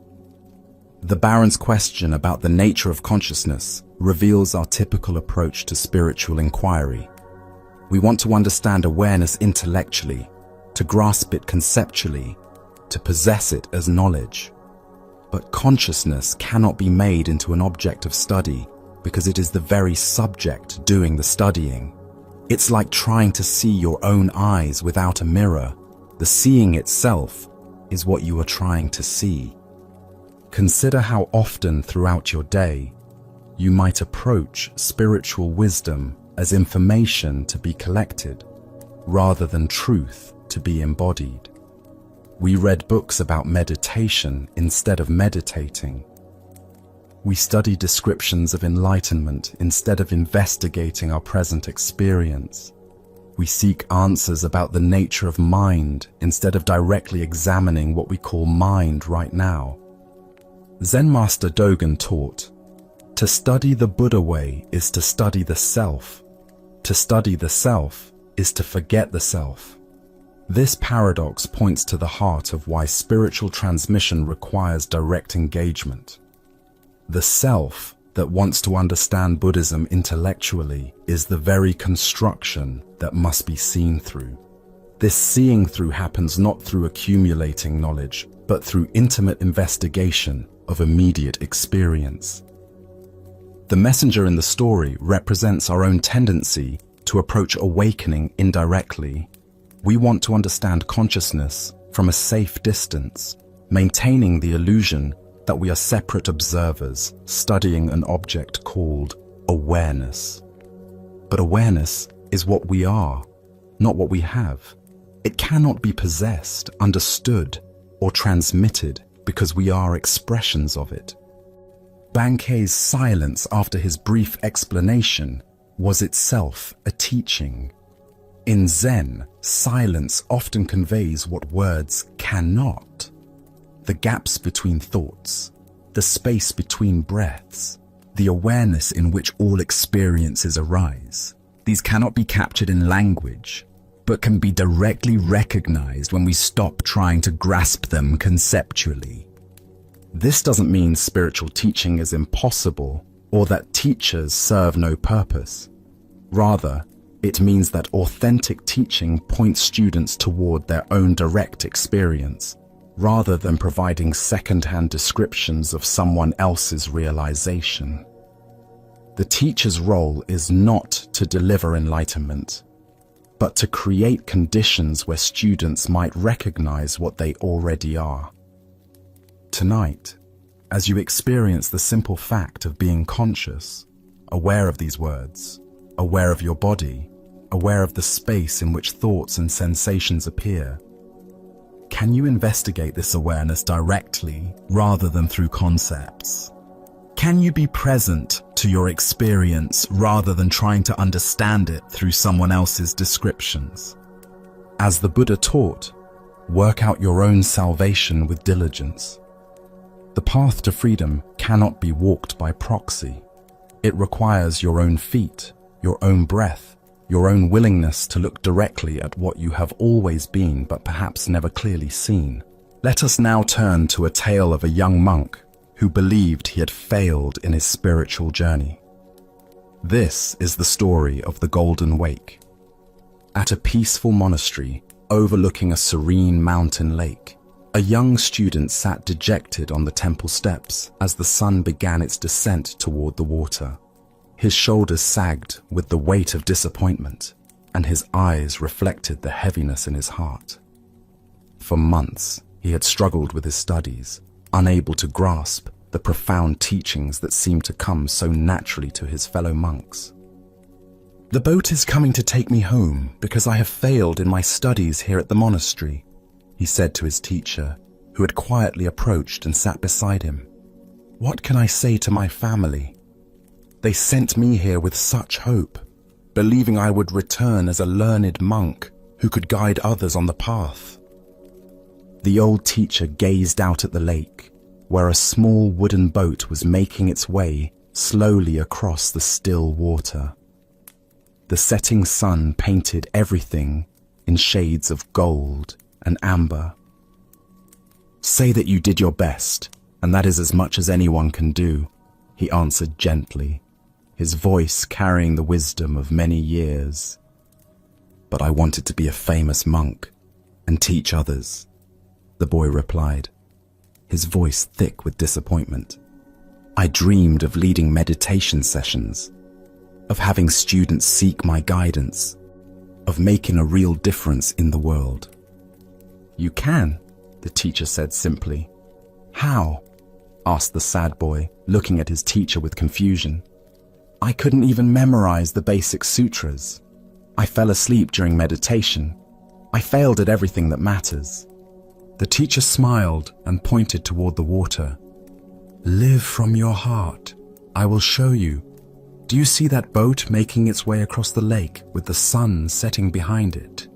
The Baron's question about the nature of consciousness reveals our typical approach to spiritual inquiry. We want to understand awareness intellectually, to grasp it conceptually, to possess it as knowledge. But consciousness cannot be made into an object of study because it is the very subject doing the studying. It's like trying to see your own eyes without a mirror. The seeing itself is what you are trying to see. Consider how often throughout your day you might approach spiritual wisdom as information to be collected, rather than truth to be embodied. We read books about meditation instead of meditating. We study descriptions of enlightenment instead of investigating our present experience. We seek answers about the nature of mind instead of directly examining what we call mind right now. Zen Master Dogen taught, "To study the Buddha way is to study the self. To study the self is to forget the self." This paradox points to the heart of why spiritual transmission requires direct engagement. The self that wants to understand Buddhism intellectually is the very construction that must be seen through. This seeing through happens not through accumulating knowledge, but through intimate investigation of immediate experience. The messenger in the story represents our own tendency to approach awakening indirectly. We want to understand consciousness from a safe distance, maintaining the illusion that we are separate observers studying an object called awareness. But awareness is what we are, not what we have. It cannot be possessed, understood, or transmitted because we are expressions of it. Bankai's silence after his brief explanation was itself a teaching. In Zen, silence often conveys what words cannot. The gaps between thoughts, the space between breaths, the awareness in which all experiences arise. These cannot be captured in language, but can be directly recognized when we stop trying to grasp them conceptually. This doesn't mean spiritual teaching is impossible or that teachers serve no purpose. Rather, it means that authentic teaching points students toward their own direct experience, rather than providing second-hand descriptions of someone else's realization. The teacher's role is not to deliver enlightenment, but to create conditions where students might recognize what they already are. Tonight, as you experience the simple fact of being conscious, aware of these words, aware of your body, aware of the space in which thoughts and sensations appear, can you investigate this awareness directly rather than through concepts? Can you be present to your experience rather than trying to understand it through someone else's descriptions? As the Buddha taught, work out your own salvation with diligence. The path to freedom cannot be walked by proxy. It requires your own feet, your own breath, your own willingness to look directly at what you have always been but perhaps never clearly seen. Let us now turn to a tale of a young monk who believed he had failed in his spiritual journey. This is the story of the Golden Wake. At a peaceful monastery overlooking a serene mountain lake, a young student sat dejected on the temple steps as the sun began its descent toward the water. His shoulders sagged with the weight of disappointment, and his eyes reflected the heaviness in his heart. For months, he had struggled with his studies, unable to grasp the profound teachings that seemed to come so naturally to his fellow monks. "The boat is coming to take me home because I have failed in my studies here at the monastery," he said to his teacher, who had quietly approached and sat beside him. "What can I say to my family? They sent me here with such hope, believing I would return as a learned monk who could guide others on the path." The old teacher gazed out at the lake, where a small wooden boat was making its way slowly across the still water. The setting sun painted everything in shades of gold and amber. "Say that you did your best, and that is as much as anyone can do," he answered gently, his voice carrying the wisdom of many years. "But I wanted to be a famous monk and teach others," the boy replied, his voice thick with disappointment. "I dreamed of leading meditation sessions, of having students seek my guidance, of making a real difference in the world." "You can," the teacher said simply. "How?" asked the sad boy, looking at his teacher with confusion. "I couldn't even memorize the basic sutras. I fell asleep during meditation. I failed at everything that matters." The teacher smiled and pointed toward the water. "Live from your heart. I will show you. Do you see that boat making its way across the lake with the sun setting behind it?"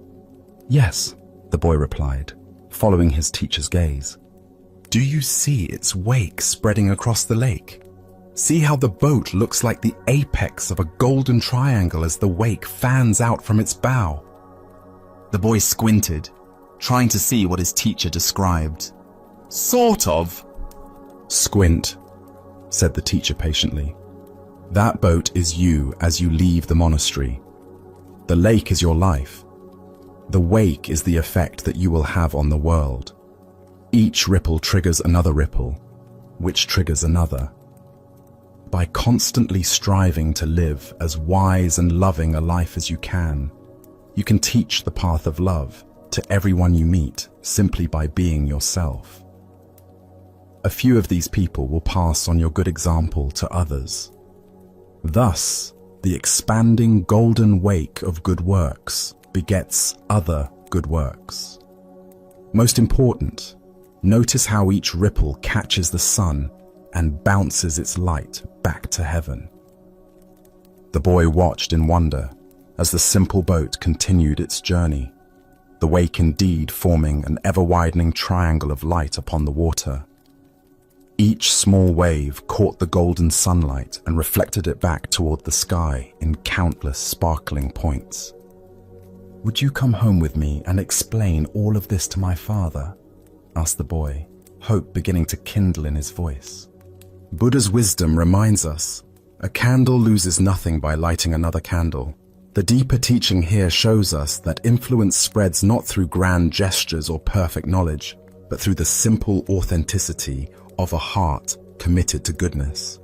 "Yes," the boy replied, following his teacher's gaze. "Do you see its wake spreading across the lake? See how the boat looks like the apex of a golden triangle as the wake fans out from its bow?" The boy squinted, trying to see what his teacher described. "Sort of." "Squint," said the teacher patiently. "That boat is you as you leave the monastery. The lake is your life. The wake is the effect that you will have on the world. Each ripple triggers another ripple, which triggers another. By constantly striving to live as wise and loving a life as you can teach the path of love to everyone you meet simply by being yourself. A few of these people will pass on your good example to others. Thus, the expanding golden wake of good works begets other good works. Most important, notice how each ripple catches the sun and bounces its light back to heaven." The boy watched in wonder as the simple boat continued its journey, the wake indeed forming an ever-widening triangle of light upon the water. Each small wave caught the golden sunlight and reflected it back toward the sky in countless sparkling points. "Would you come home with me and explain all of this to my father?" asked the boy, hope beginning to kindle in his voice. Buddha's wisdom reminds us, a candle loses nothing by lighting another candle. The deeper teaching here shows us that influence spreads not through grand gestures or perfect knowledge, but through the simple authenticity of a heart committed to goodness.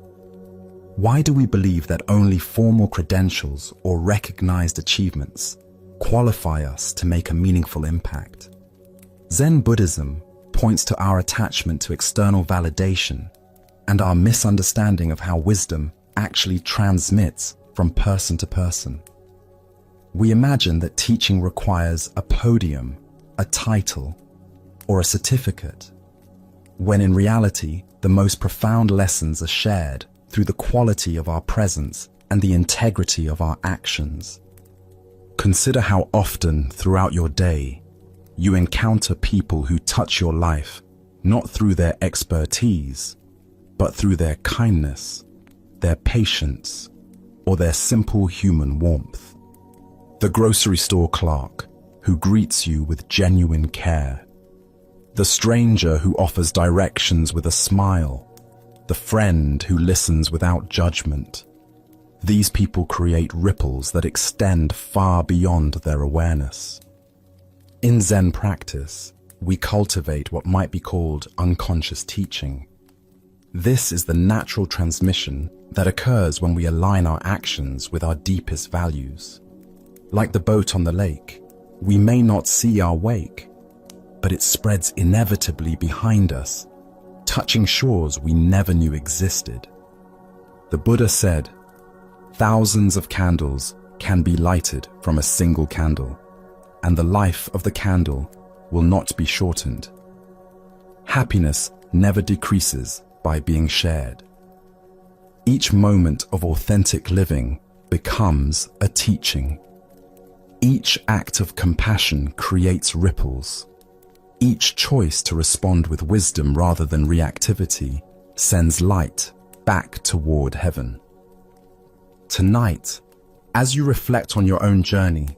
Why do we believe that only formal credentials or recognized achievements qualify us to make a meaningful impact? Zen Buddhism points to our attachment to external validation and our misunderstanding of how wisdom actually transmits from person to person. We imagine that teaching requires a podium, a title, or a certificate, when in reality, the most profound lessons are shared through the quality of our presence and the integrity of our actions. Consider how often throughout your day you encounter people who touch your life not through their expertise, but through their kindness, their patience, or their simple human warmth. The grocery store clerk who greets you with genuine care, the stranger who offers directions with a smile, the friend who listens without judgment. These people create ripples that extend far beyond their awareness. In Zen practice, we cultivate what might be called unconscious teaching. This is the natural transmission that occurs when we align our actions with our deepest values. Like the boat on the lake, we may not see our wake, but it spreads inevitably behind us, touching shores we never knew existed. The Buddha said, "Thousands of candles can be lighted from a single candle, and the life of the candle will not be shortened." Happiness never decreases by being shared. Each moment of authentic living becomes a teaching. Each act of compassion creates ripples. Each choice to respond with wisdom rather than reactivity sends light back toward heaven. Tonight, as you reflect on your own journey,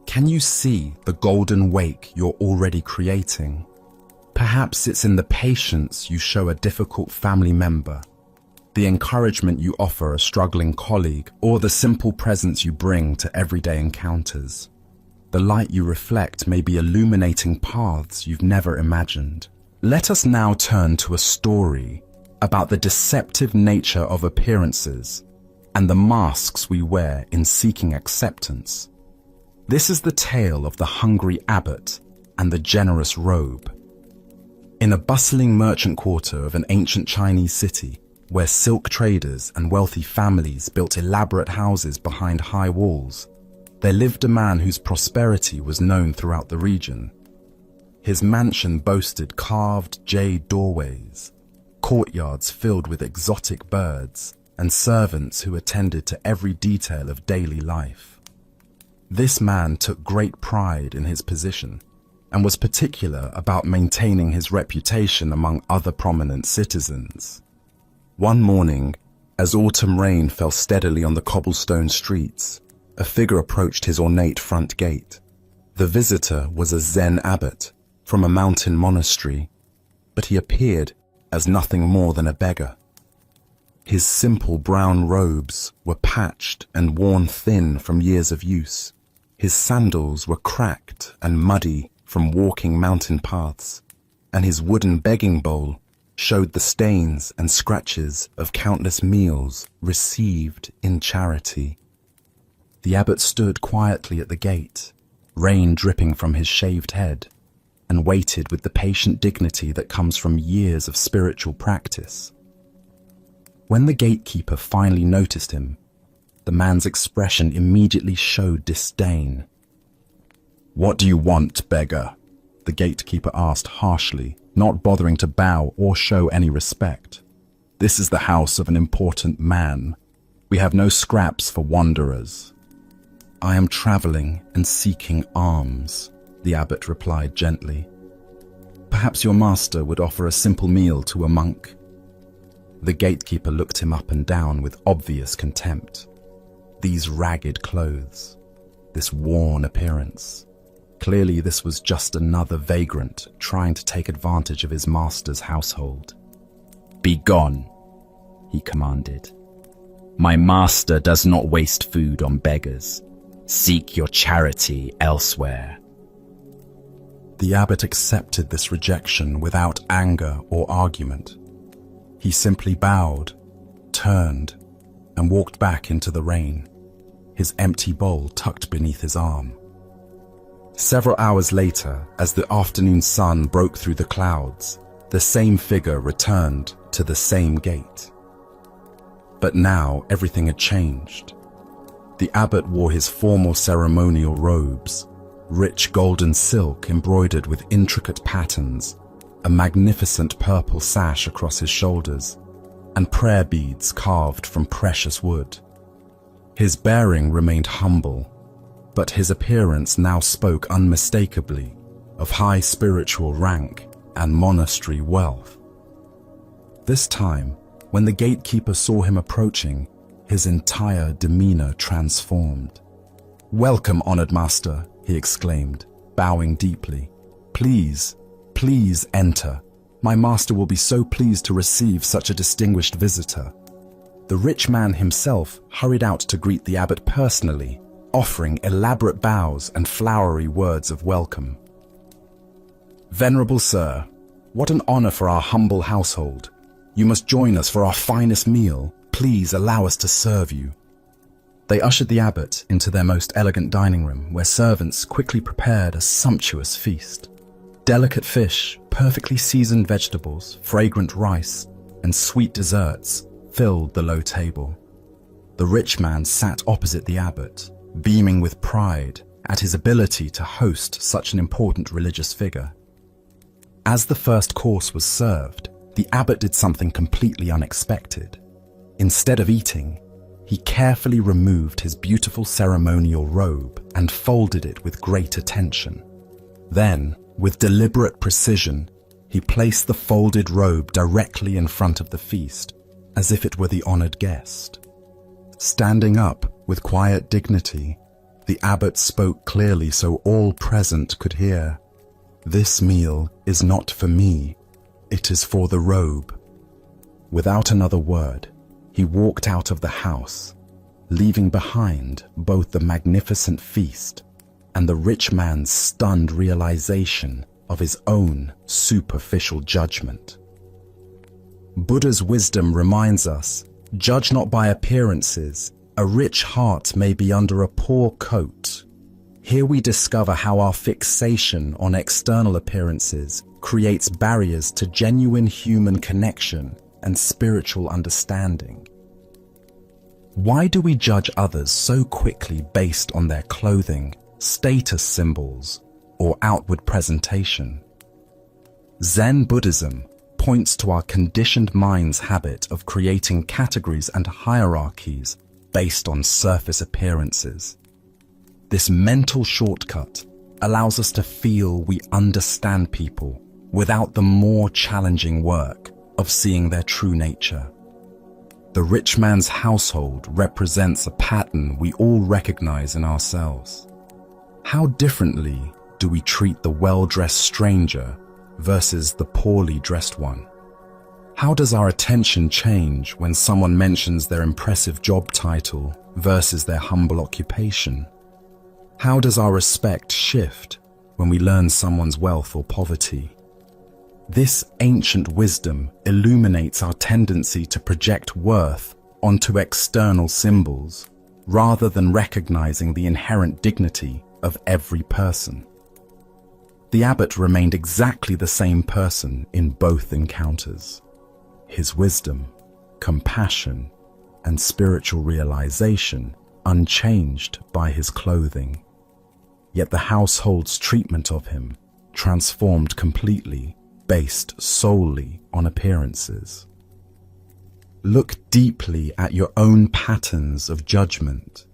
can you see the golden wake you're already creating? Perhaps it's in the patience you show a difficult family member, the encouragement you offer a struggling colleague, or the simple presence you bring to everyday encounters. The light you reflect may be illuminating paths you've never imagined. Let us now turn to a story about the deceptive nature of appearances and the masks we wear in seeking acceptance. This is the tale of the hungry abbot and the generous robe. In a bustling merchant quarter of an ancient Chinese city, where silk traders and wealthy families built elaborate houses behind high walls, there lived a man whose prosperity was known throughout the region. His mansion boasted carved jade doorways, courtyards filled with exotic birds, and servants who attended to every detail of daily life. This man took great pride in his position and was particular about maintaining his reputation among other prominent citizens. One morning, as autumn rain fell steadily on the cobblestone streets, a figure approached his ornate front gate. The visitor was a Zen abbot from a mountain monastery, but he appeared as nothing more than a beggar. His simple brown robes were patched and worn thin from years of use. His sandals were cracked and muddy from walking mountain paths, and his wooden begging bowl showed the stains and scratches of countless meals received in charity. The abbot stood quietly at the gate, rain dripping from his shaved head, and waited with the patient dignity that comes from years of spiritual practice. When the gatekeeper finally noticed him, the man's expression immediately showed disdain. "What do you want, beggar?" the gatekeeper asked harshly, not bothering to bow or show any respect. "This is the house of an important man. We have no scraps for wanderers." "I am traveling and seeking alms," the abbot replied gently. "Perhaps your master would offer a simple meal to a monk." The gatekeeper looked him up and down with obvious contempt. These ragged clothes, this worn appearance. Clearly this was just another vagrant trying to take advantage of his master's household. "Be gone," he commanded. "My master does not waste food on beggars. Seek your charity elsewhere." The abbot accepted this rejection without anger or argument. He simply bowed, turned, and walked back into the rain, his empty bowl tucked beneath his arm. Several hours later, as the afternoon sun broke through the clouds, the same figure returned to the same gate. But now everything had changed. The abbot wore his formal ceremonial robes, rich golden silk embroidered with intricate patterns, a magnificent purple sash across his shoulders, and prayer beads carved from precious wood. His bearing remained humble, but his appearance now spoke unmistakably of high spiritual rank and monastery wealth. This time, when the gatekeeper saw him approaching, his entire demeanor transformed. "Welcome, honored master," he exclaimed, bowing deeply. Please enter. My master will be so pleased to receive such a distinguished visitor." The rich man himself hurried out to greet the abbot personally, offering elaborate bows and flowery words of welcome. "Venerable sir, what an honor for our humble household. You must join us for our finest meal. Please allow us to serve you." They ushered the abbot into their most elegant dining room, where servants quickly prepared a sumptuous feast. Delicate fish, perfectly seasoned vegetables, fragrant rice, and sweet desserts filled the low table. The rich man sat opposite the abbot, beaming with pride at his ability to host such an important religious figure. As the first course was served, the abbot did something completely unexpected. Instead of eating, he carefully removed his beautiful ceremonial robe and folded it with great attention. Then, with deliberate precision, he placed the folded robe directly in front of the feast, as if it were the honored guest. Standing up with quiet dignity, the abbot spoke clearly so all present could hear. "This meal is not for me, it is for the robe." Without another word, he walked out of the house, leaving behind both the magnificent feast and the rich man's stunned realization of his own superficial judgment. Buddha's wisdom reminds us, judge not by appearances, a rich heart may be under a poor coat. Here we discover how our fixation on external appearances creates barriers to genuine human connection and spiritual understanding. Why do we judge others so quickly based on their clothing, status symbols, or outward presentation? Zen Buddhism points to our conditioned mind's habit of creating categories and hierarchies based on surface appearances. This mental shortcut allows us to feel we understand people without the more challenging work of seeing their true nature. The rich man's household represents a pattern we all recognize in ourselves. How differently do we treat the well-dressed stranger versus the poorly dressed one? How does our attention change when someone mentions their impressive job title versus their humble occupation? How does our respect shift when we learn someone's wealth or poverty? This ancient wisdom illuminates our tendency to project worth onto external symbols, rather than recognizing the inherent dignity of every person. The abbot remained exactly the same person in both encounters. His wisdom, compassion, and spiritual realization unchanged by his clothing. Yet the household's treatment of him transformed completely, based solely on appearances. Look deeply at your own patterns of judgment.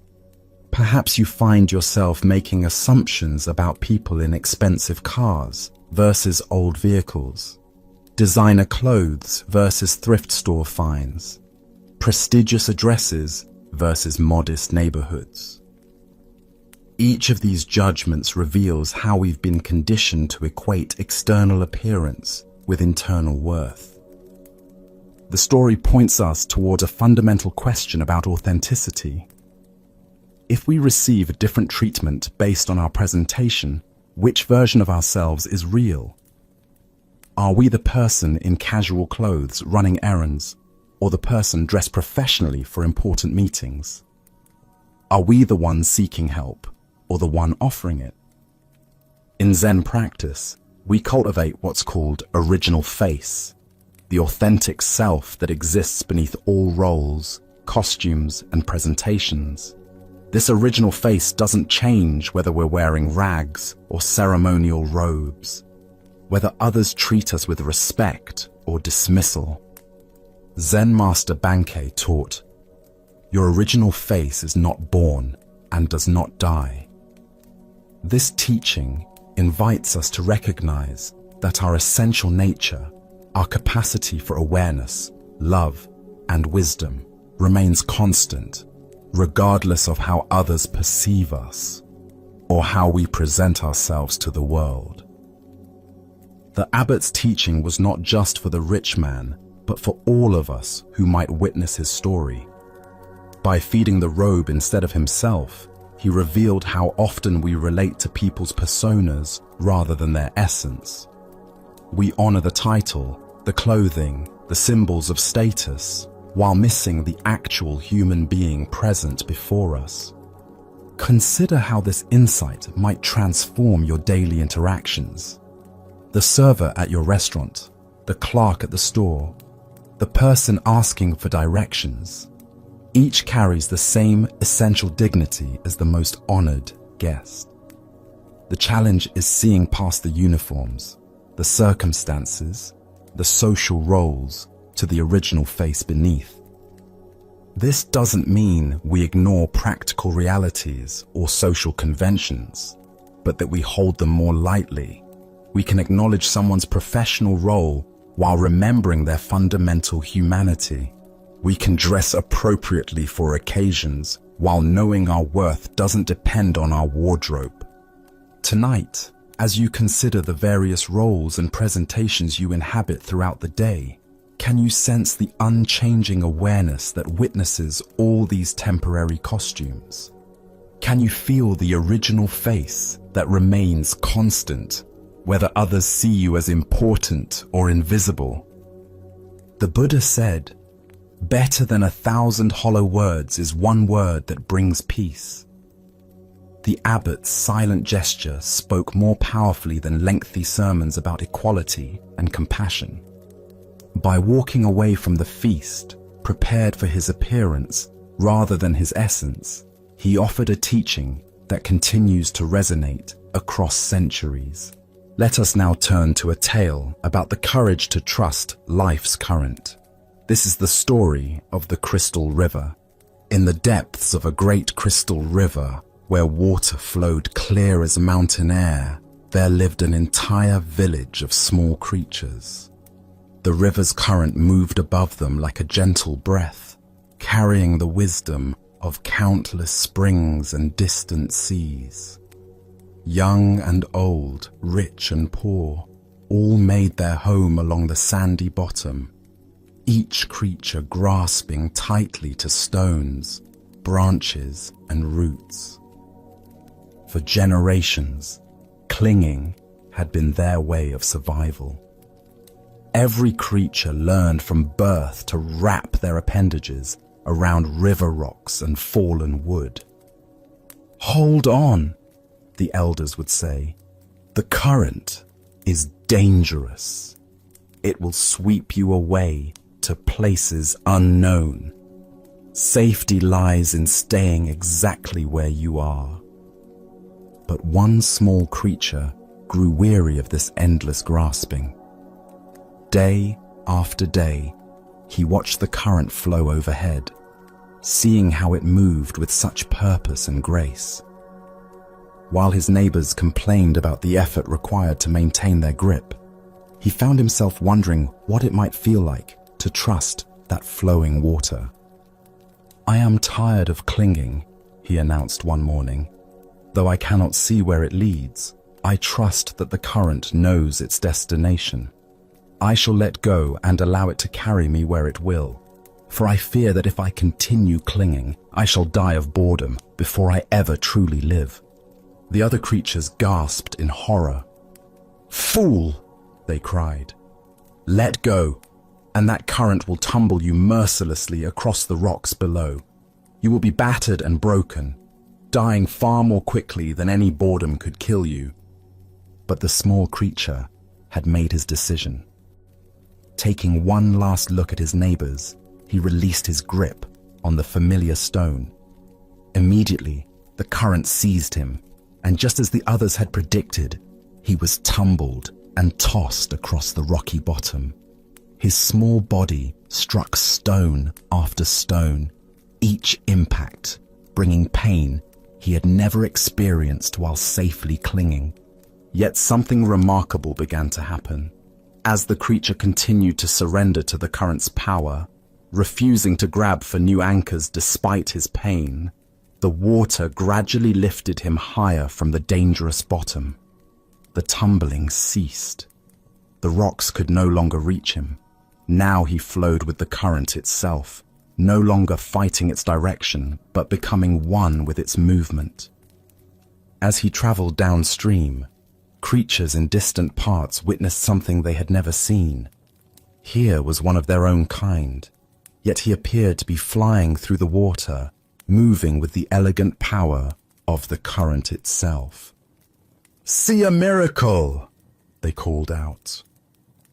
Perhaps you find yourself making assumptions about people in expensive cars versus old vehicles, designer clothes versus thrift store finds, prestigious addresses versus modest neighborhoods. Each of these judgments reveals how we've been conditioned to equate external appearance with internal worth. The story points us toward a fundamental question about authenticity. If we receive a different treatment based on our presentation, Which version of ourselves is real? Are we the person in casual clothes running errands, or the person dressed professionally for important meetings? Are we the one seeking help, or the one offering it? In Zen practice, we cultivate what's called original face, the authentic self that exists beneath all roles, costumes, and presentations. This original face doesn't change whether we're wearing rags or ceremonial robes, whether others treat us with respect or dismissal. Zen Master Bankei taught, "Your original face is not born and does not die." This teaching invites us to recognize that our essential nature, our capacity for awareness, love, and wisdom remains constant, regardless of how others perceive us or how we present ourselves to the world. The abbot's teaching was not just for the rich man, but for all of us who might witness his story. By feeding the robe instead of himself, he revealed how often we relate to people's personas rather than their essence. We honor the title, the clothing, the symbols of status, while missing the actual human being present before us. Consider how this insight might transform your daily interactions. The server at your restaurant, the clerk at the store, the person asking for directions. Each carries the same essential dignity as the most honored guest. The challenge is seeing past the uniforms, the circumstances, the social roles, to the original face beneath. This doesn't mean we ignore practical realities or social conventions, but that we hold them more lightly. We can acknowledge someone's professional role while remembering their fundamental humanity. We can dress appropriately for occasions while knowing our worth doesn't depend on our wardrobe. Tonight, as you consider the various roles and presentations you inhabit throughout the day, can you sense the unchanging awareness that witnesses all these temporary costumes? Can you feel the original face that remains constant, whether others see you as important or invisible? The Buddha said, "Better than 1,000 hollow words is one word that brings peace." The abbot's silent gesture spoke more powerfully than lengthy sermons about equality and compassion. By walking away from the feast, prepared for his appearance rather than his essence, he offered a teaching that continues to resonate across centuries. Let us now turn to a tale about the courage to trust life's current. This is the story of the Crystal River. In the depths of a great crystal river, where water flowed clear as mountain air, there lived an entire village of small creatures. The river's current moved above them like a gentle breath, carrying the wisdom of countless springs and distant seas. Young and old, rich and poor, all made their home along the sandy bottom, each creature grasping tightly to stones, branches, and roots. For generations, clinging had been their way of survival. Every creature learned from birth to wrap their appendages around river rocks and fallen wood. "Hold on," the elders would say. "The current is dangerous. It will sweep you away to places unknown. Safety lies in staying exactly where you are." But one small creature grew weary of this endless grasping. Day after day, he watched the current flow overhead, seeing how it moved with such purpose and grace. While his neighbors complained about the effort required to maintain their grip, he found himself wondering what it might feel like to trust that flowing water. "I am tired of clinging," he announced one morning. "Though I cannot see where it leads, I trust that the current knows its destination. I shall let go and allow it to carry me where it will, for I fear that if I continue clinging, I shall die of boredom before I ever truly live." The other creatures gasped in horror. "Fool!" they cried. "Let go, and that current will tumble you mercilessly across the rocks below. You will be battered and broken, dying far more quickly than any boredom could kill you." But the small creature had made his decision. Taking one last look at his neighbors, he released his grip on the familiar stone. Immediately, the current seized him, and just as the others had predicted, he was tumbled and tossed across the rocky bottom. His small body struck stone after stone, each impact bringing pain he had never experienced while safely clinging. Yet something remarkable began to happen. As the creature continued to surrender to the current's power, refusing to grab for new anchors despite his pain, the water gradually lifted him higher from the dangerous bottom. The tumbling ceased. The rocks could no longer reach him. Now he flowed with the current itself, no longer fighting its direction, but becoming one with its movement. As he traveled downstream, creatures in distant parts witnessed something they had never seen. Here was one of their own kind, yet he appeared to be flying through the water, moving with the elegant power of the current itself. "See a miracle!" they called out.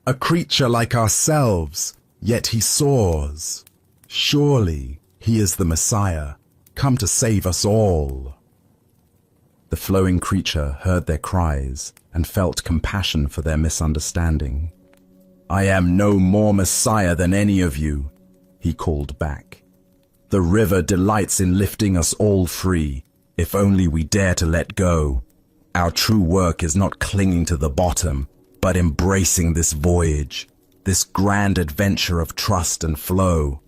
"A creature like ourselves, yet he soars. Surely he is the Messiah, come to save us all." The flowing creature heard their cries and felt compassion for their misunderstanding. "I am no more Messiah than any of you," he called back. "The river delights in lifting us all free, if only we dare to let go. Our true work is not clinging to the bottom, but embracing this voyage, this grand adventure of trust and flow."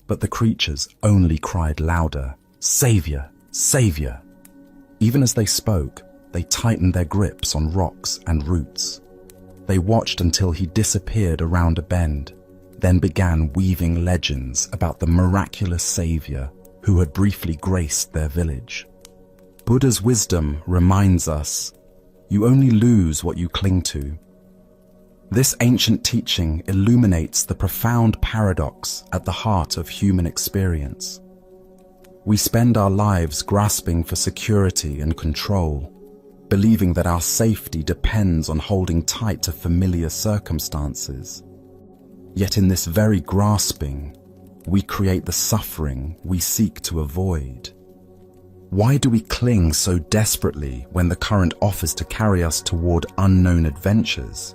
But the creatures only cried louder, "Savior! Savior!" Even as they spoke, they tightened their grips on rocks and roots. They watched until he disappeared around a bend, then began weaving legends about the miraculous savior who had briefly graced their village. Buddha's wisdom reminds us, you only lose what you cling to. This ancient teaching illuminates the profound paradox at the heart of human experience. We spend our lives grasping for security and control, believing that our safety depends on holding tight to familiar circumstances. Yet in this very grasping, we create the suffering we seek to avoid. Why do we cling so desperately when the current offers to carry us toward unknown adventures?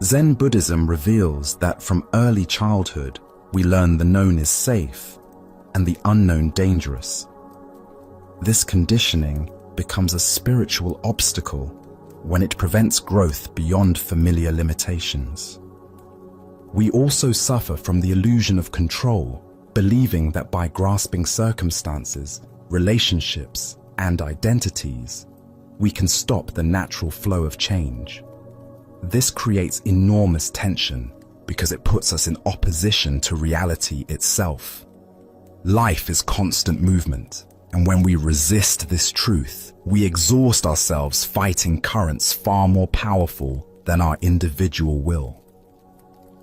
Zen Buddhism reveals that from early childhood, we learn the known is safe and the unknown dangerous. This conditioning becomes a spiritual obstacle when it prevents growth beyond familiar limitations. We also suffer from the illusion of control, believing that by grasping circumstances, relationships, and identities, we can stop the natural flow of change. This creates enormous tension because it puts us in opposition to reality itself. Life is constant movement, and when we resist this truth, we exhaust ourselves fighting currents far more powerful than our individual will.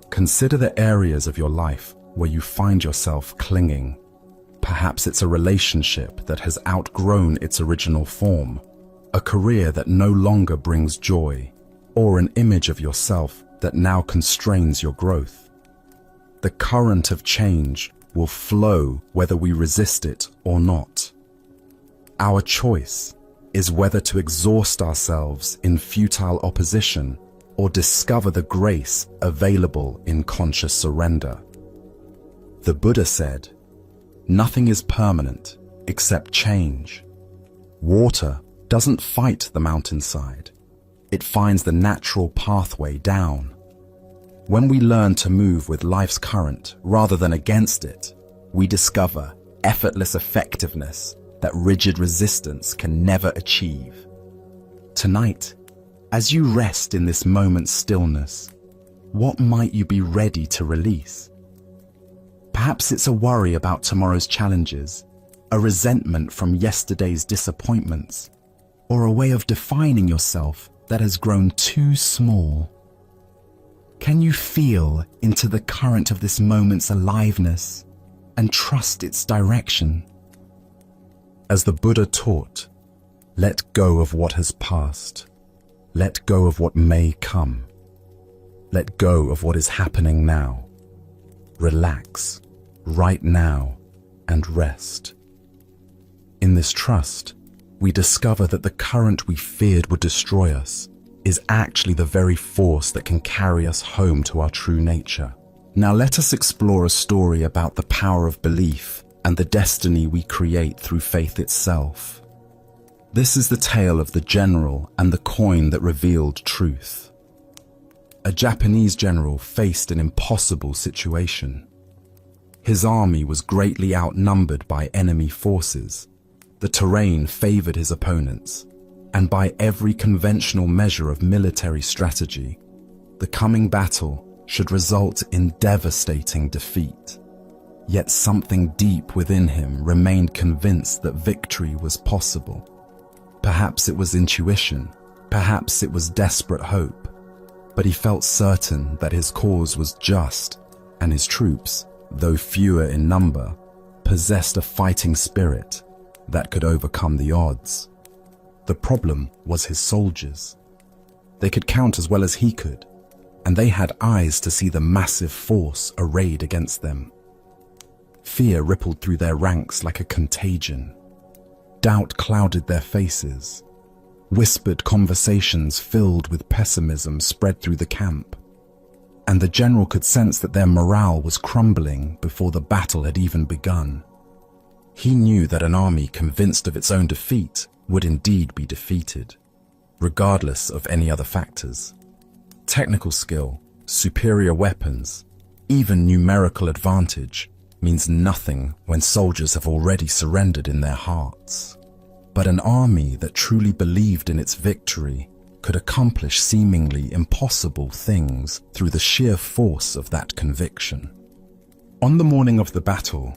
Consider the areas of your life where you find yourself clinging. Perhaps it's a relationship that has outgrown its original form, a career that no longer brings joy, or an image of yourself that now constrains your growth. The current of change will flow whether we resist it or not. Our choice is whether to exhaust ourselves in futile opposition or discover the grace available in conscious surrender. The Buddha said, "Nothing is permanent except change." Water doesn't fight the mountainside. It finds the natural pathway down. When we learn to move with life's current rather than against it, we discover effortless effectiveness that rigid resistance can never achieve. Tonight, as you rest in this moment's stillness, what might you be ready to release? Perhaps it's a worry about tomorrow's challenges, a resentment from yesterday's disappointments, or a way of defining yourself that has grown too small? Can you feel into the current of this moment's aliveness and trust its direction? As the Buddha taught, let go of what has passed. Let go of what may come. Let go of what is happening now. Relax right now and rest. In this trust, we discover that the current we feared would destroy us is actually the very force that can carry us home to our true nature. Now let us explore a story about the power of belief and the destiny we create through faith itself. This is the tale of the general and the coin that revealed truth. A Japanese general faced an impossible situation. His army was greatly outnumbered by enemy forces. The terrain favored his opponents, and by every conventional measure of military strategy, the coming battle should result in devastating defeat. Yet something deep within him remained convinced that victory was possible. Perhaps it was intuition, perhaps it was desperate hope, but he felt certain that his cause was just, and his troops, though fewer in number, possessed a fighting spirit that could overcome the odds. The problem was his soldiers. They could count as well as he could, and they had eyes to see the massive force arrayed against them. Fear rippled through their ranks like a contagion. Doubt clouded their faces. Whispered conversations filled with pessimism spread through the camp, and the general could sense that their morale was crumbling before the battle had even begun. He knew that an army convinced of its own defeat would indeed be defeated, regardless of any other factors. Technical skill, superior weapons, even numerical advantage means nothing when soldiers have already surrendered in their hearts. But an army that truly believed in its victory could accomplish seemingly impossible things through the sheer force of that conviction. On the morning of the battle,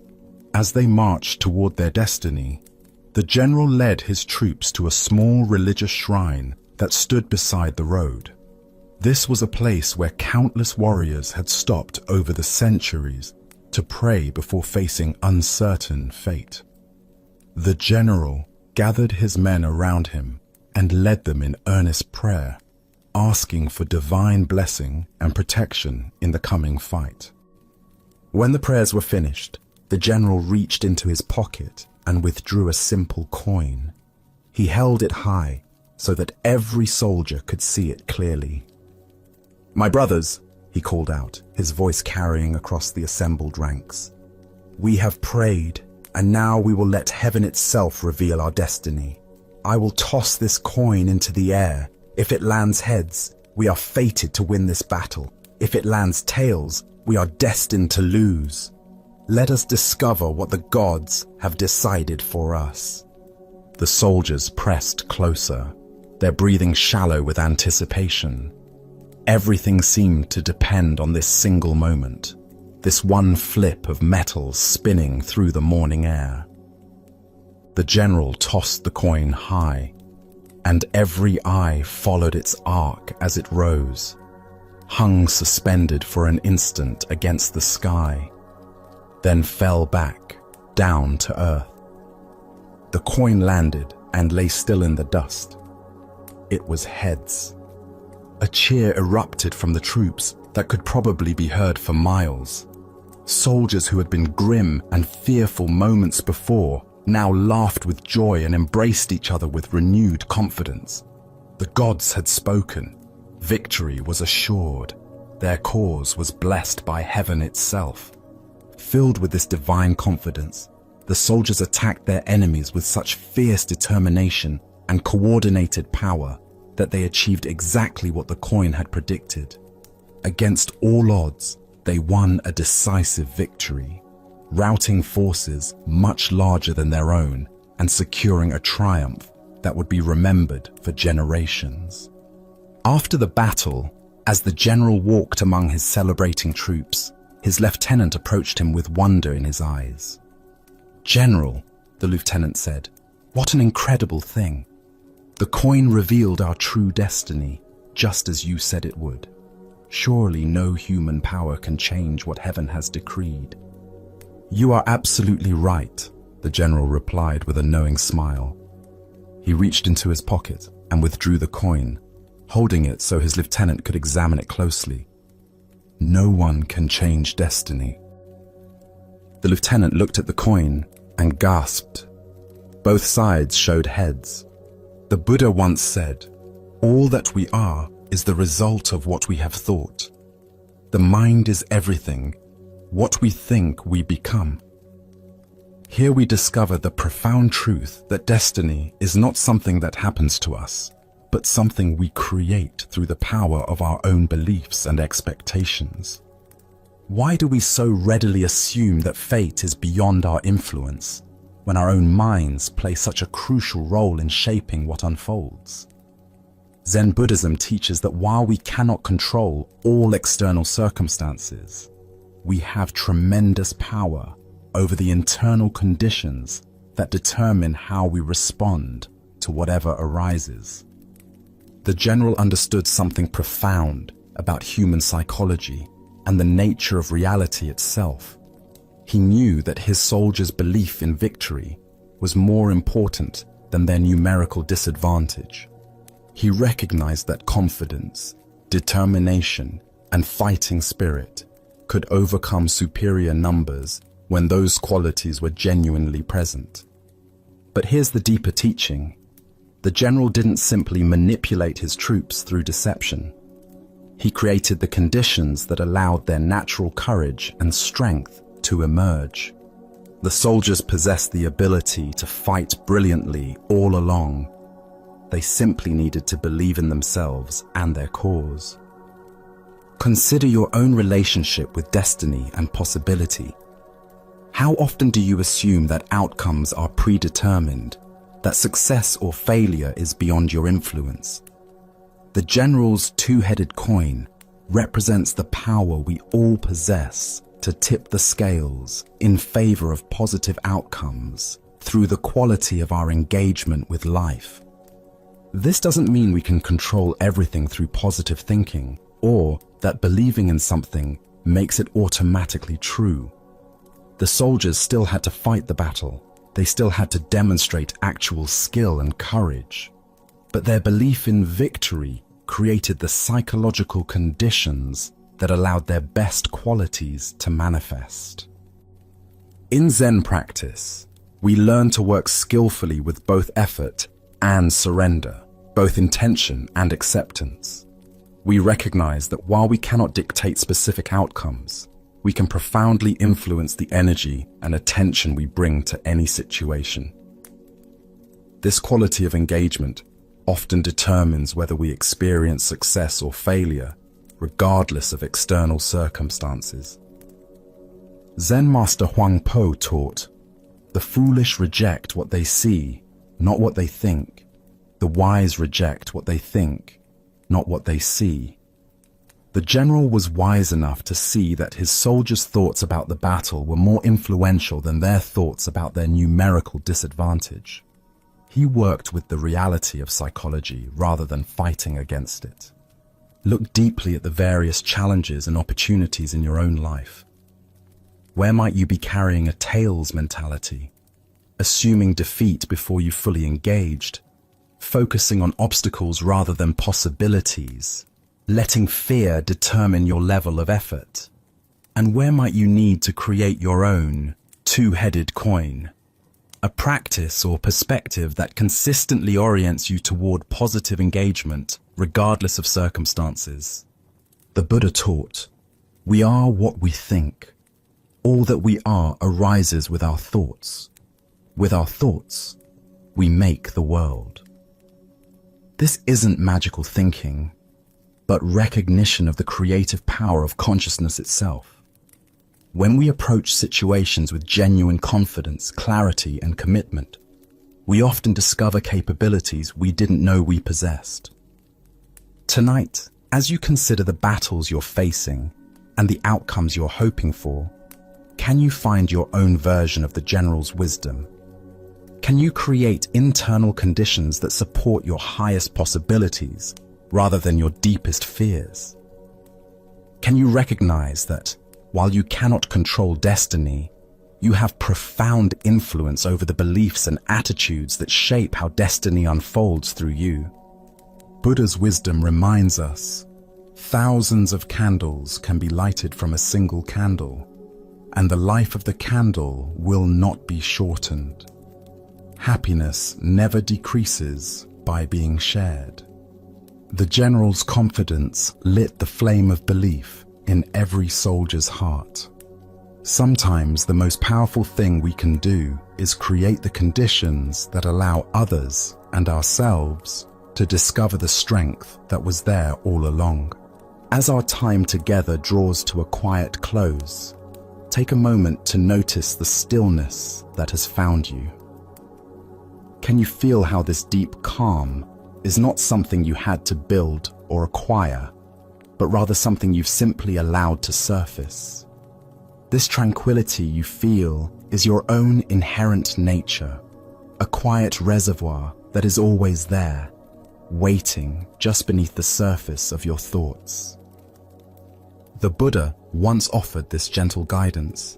as they marched toward their destiny, the general led his troops to a small religious shrine that stood beside the road. This was a place where countless warriors had stopped over the centuries to pray before facing uncertain fate. The general gathered his men around him and led them in earnest prayer, asking for divine blessing and protection in the coming fight. When the prayers were finished, the general reached into his pocket and withdrew a simple coin. He held it high so that every soldier could see it clearly. "My brothers," he called out, his voice carrying across the assembled ranks, "we have prayed, and now we will let heaven itself reveal our destiny. I will toss this coin into the air. If it lands heads, we are fated to win this battle. If it lands tails, we are destined to lose. Let us discover what the gods have decided for us." The soldiers pressed closer, their breathing shallow with anticipation. Everything seemed to depend on this single moment, this one flip of metal spinning through the morning air. The general tossed the coin high, and every eye followed its arc as it rose, hung suspended for an instant against the sky, then fell back, down to earth. The coin landed and lay still in the dust. It was heads. A cheer erupted from the troops that could probably be heard for miles. Soldiers who had been grim and fearful moments before now laughed with joy and embraced each other with renewed confidence. The gods had spoken. Victory was assured. Their cause was blessed by heaven itself. Filled with this divine confidence, the soldiers attacked their enemies with such fierce determination and coordinated power that they achieved exactly what the coin had predicted. Against all odds, they won a decisive victory, routing forces much larger than their own and securing a triumph that would be remembered for generations. After the battle, as the general walked among his celebrating troops, his lieutenant approached him with wonder in his eyes. "General," the lieutenant said, "what an incredible thing. The coin revealed our true destiny, just as you said it would. Surely no human power can change what heaven has decreed. You are absolutely right, the general replied with a knowing smile. He reached into his pocket and withdrew the coin, holding it so his lieutenant could examine it closely. No one can change destiny. The lieutenant looked at the coin and gasped. Both sides showed heads. The Buddha once said, "All that we are is the result of what we have thought. The mind is everything. What we think, we become." Here we discover the profound truth that destiny is not something that happens to us, but something we create through the power of our own beliefs and expectations. Why do we so readily assume that fate is beyond our influence, when our own minds play such a crucial role in shaping what unfolds? Zen Buddhism teaches that while we cannot control all external circumstances, we have tremendous power over the internal conditions that determine how we respond to whatever arises. The general understood something profound about human psychology and the nature of reality itself. He knew that his soldiers' belief in victory was more important than their numerical disadvantage. He recognized that confidence, determination, and fighting spirit could overcome superior numbers when those qualities were genuinely present. But here's the deeper teaching. The general didn't simply manipulate his troops through deception. He created the conditions that allowed their natural courage and strength to emerge. The soldiers possessed the ability to fight brilliantly all along. They simply needed to believe in themselves and their cause. Consider your own relationship with destiny and possibility. How often do you assume that outcomes are predetermined, that success or failure is beyond your influence? The general's two-headed coin represents the power we all possess to tip the scales in favor of positive outcomes through the quality of our engagement with life. This doesn't mean we can control everything through positive thinking, or that believing in something makes it automatically true. The soldiers still had to fight the battle. They still had to demonstrate actual skill and courage. But their belief in victory created the psychological conditions that allowed their best qualities to manifest. In Zen practice, we learn to work skillfully with both effort and surrender, both intention and acceptance. We recognize that while we cannot dictate specific outcomes, we can profoundly influence the energy and attention we bring to any situation. This quality of engagement often determines whether we experience success or failure, regardless of external circumstances. Zen Master Huang Po taught, "The foolish reject what they see, not what they think. The wise reject what they think, not what they see." The general was wise enough to see that his soldiers' thoughts about the battle were more influential than their thoughts about their numerical disadvantage. He worked with the reality of psychology rather than fighting against it. Look deeply at the various challenges and opportunities in your own life. Where might you be carrying a tails mentality, assuming defeat before you fully engaged, focusing on obstacles rather than possibilities, letting fear determine your level of effort? And where might you need to create your own two-headed coin, a practice or perspective that consistently orients you toward positive engagement, regardless of circumstances? The Buddha taught, "We are what we think. All that we are arises with our thoughts. With our thoughts, we make the world." This isn't magical thinking, but recognition of the creative power of consciousness itself. When we approach situations with genuine confidence, clarity, and commitment, we often discover capabilities we didn't know we possessed. Tonight, as you consider the battles you're facing and the outcomes you're hoping for, can you find your own version of the general's wisdom? Can you create internal conditions that support your highest possibilities rather than your deepest fears? Can you recognize that while you cannot control destiny, you have profound influence over the beliefs and attitudes that shape how destiny unfolds through you? Buddha's wisdom reminds us, thousands of candles can be lighted from a single candle, and the life of the candle will not be shortened. Happiness never decreases by being shared. The general's confidence lit the flame of belief in every soldier's heart. Sometimes the most powerful thing we can do is create the conditions that allow others and ourselves to discover the strength that was there all along. As our time together draws to a quiet close, take a moment to notice the stillness that has found you. Can you feel how this deep calm is not something you had to build or acquire, but rather something you've simply allowed to surface? This tranquility you feel is your own inherent nature, a quiet reservoir that is always there, waiting just beneath the surface of your thoughts. The Buddha once offered this gentle guidance.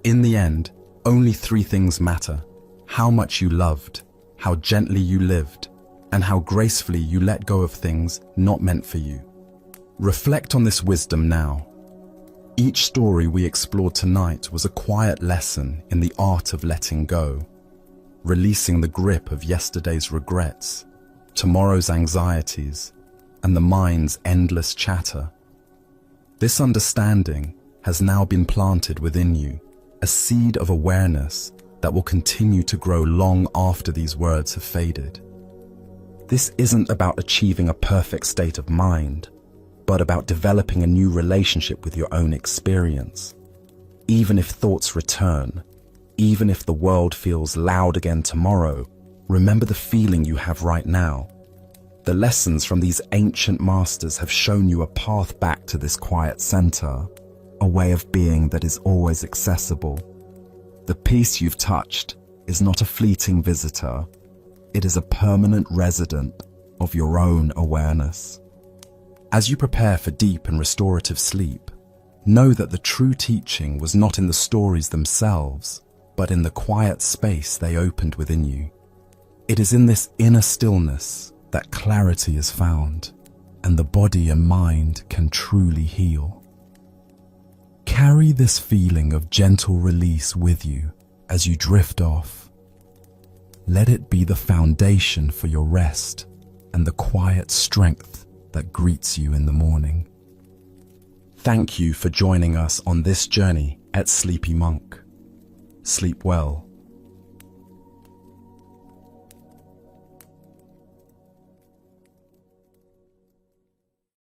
In the end, only three things matter: how much you loved, how gently you lived, and how gracefully you let go of things not meant for you. Reflect on this wisdom now. Each story we explored tonight was a quiet lesson in the art of letting go, releasing the grip of yesterday's regrets, tomorrow's anxieties, and the mind's endless chatter. This understanding has now been planted within you, a seed of awareness that will continue to grow long after these words have faded. This isn't about achieving a perfect state of mind, but about developing a new relationship with your own experience. Even if thoughts return, even if the world feels loud again tomorrow, remember the feeling you have right now. The lessons from these ancient masters have shown you a path back to this quiet center, a way of being that is always accessible. The peace you've touched is not a fleeting visitor. It is a permanent resident of your own awareness. As you prepare for deep and restorative sleep, know that the true teaching was not in the stories themselves, but in the quiet space they opened within you. It is in this inner stillness that clarity is found, and the body and mind can truly heal. Carry this feeling of gentle release with you as you drift off. Let it be the foundation for your rest and the quiet strength that greets you in the morning. Thank you for joining us on this journey at Sleepy Monk. Sleep well.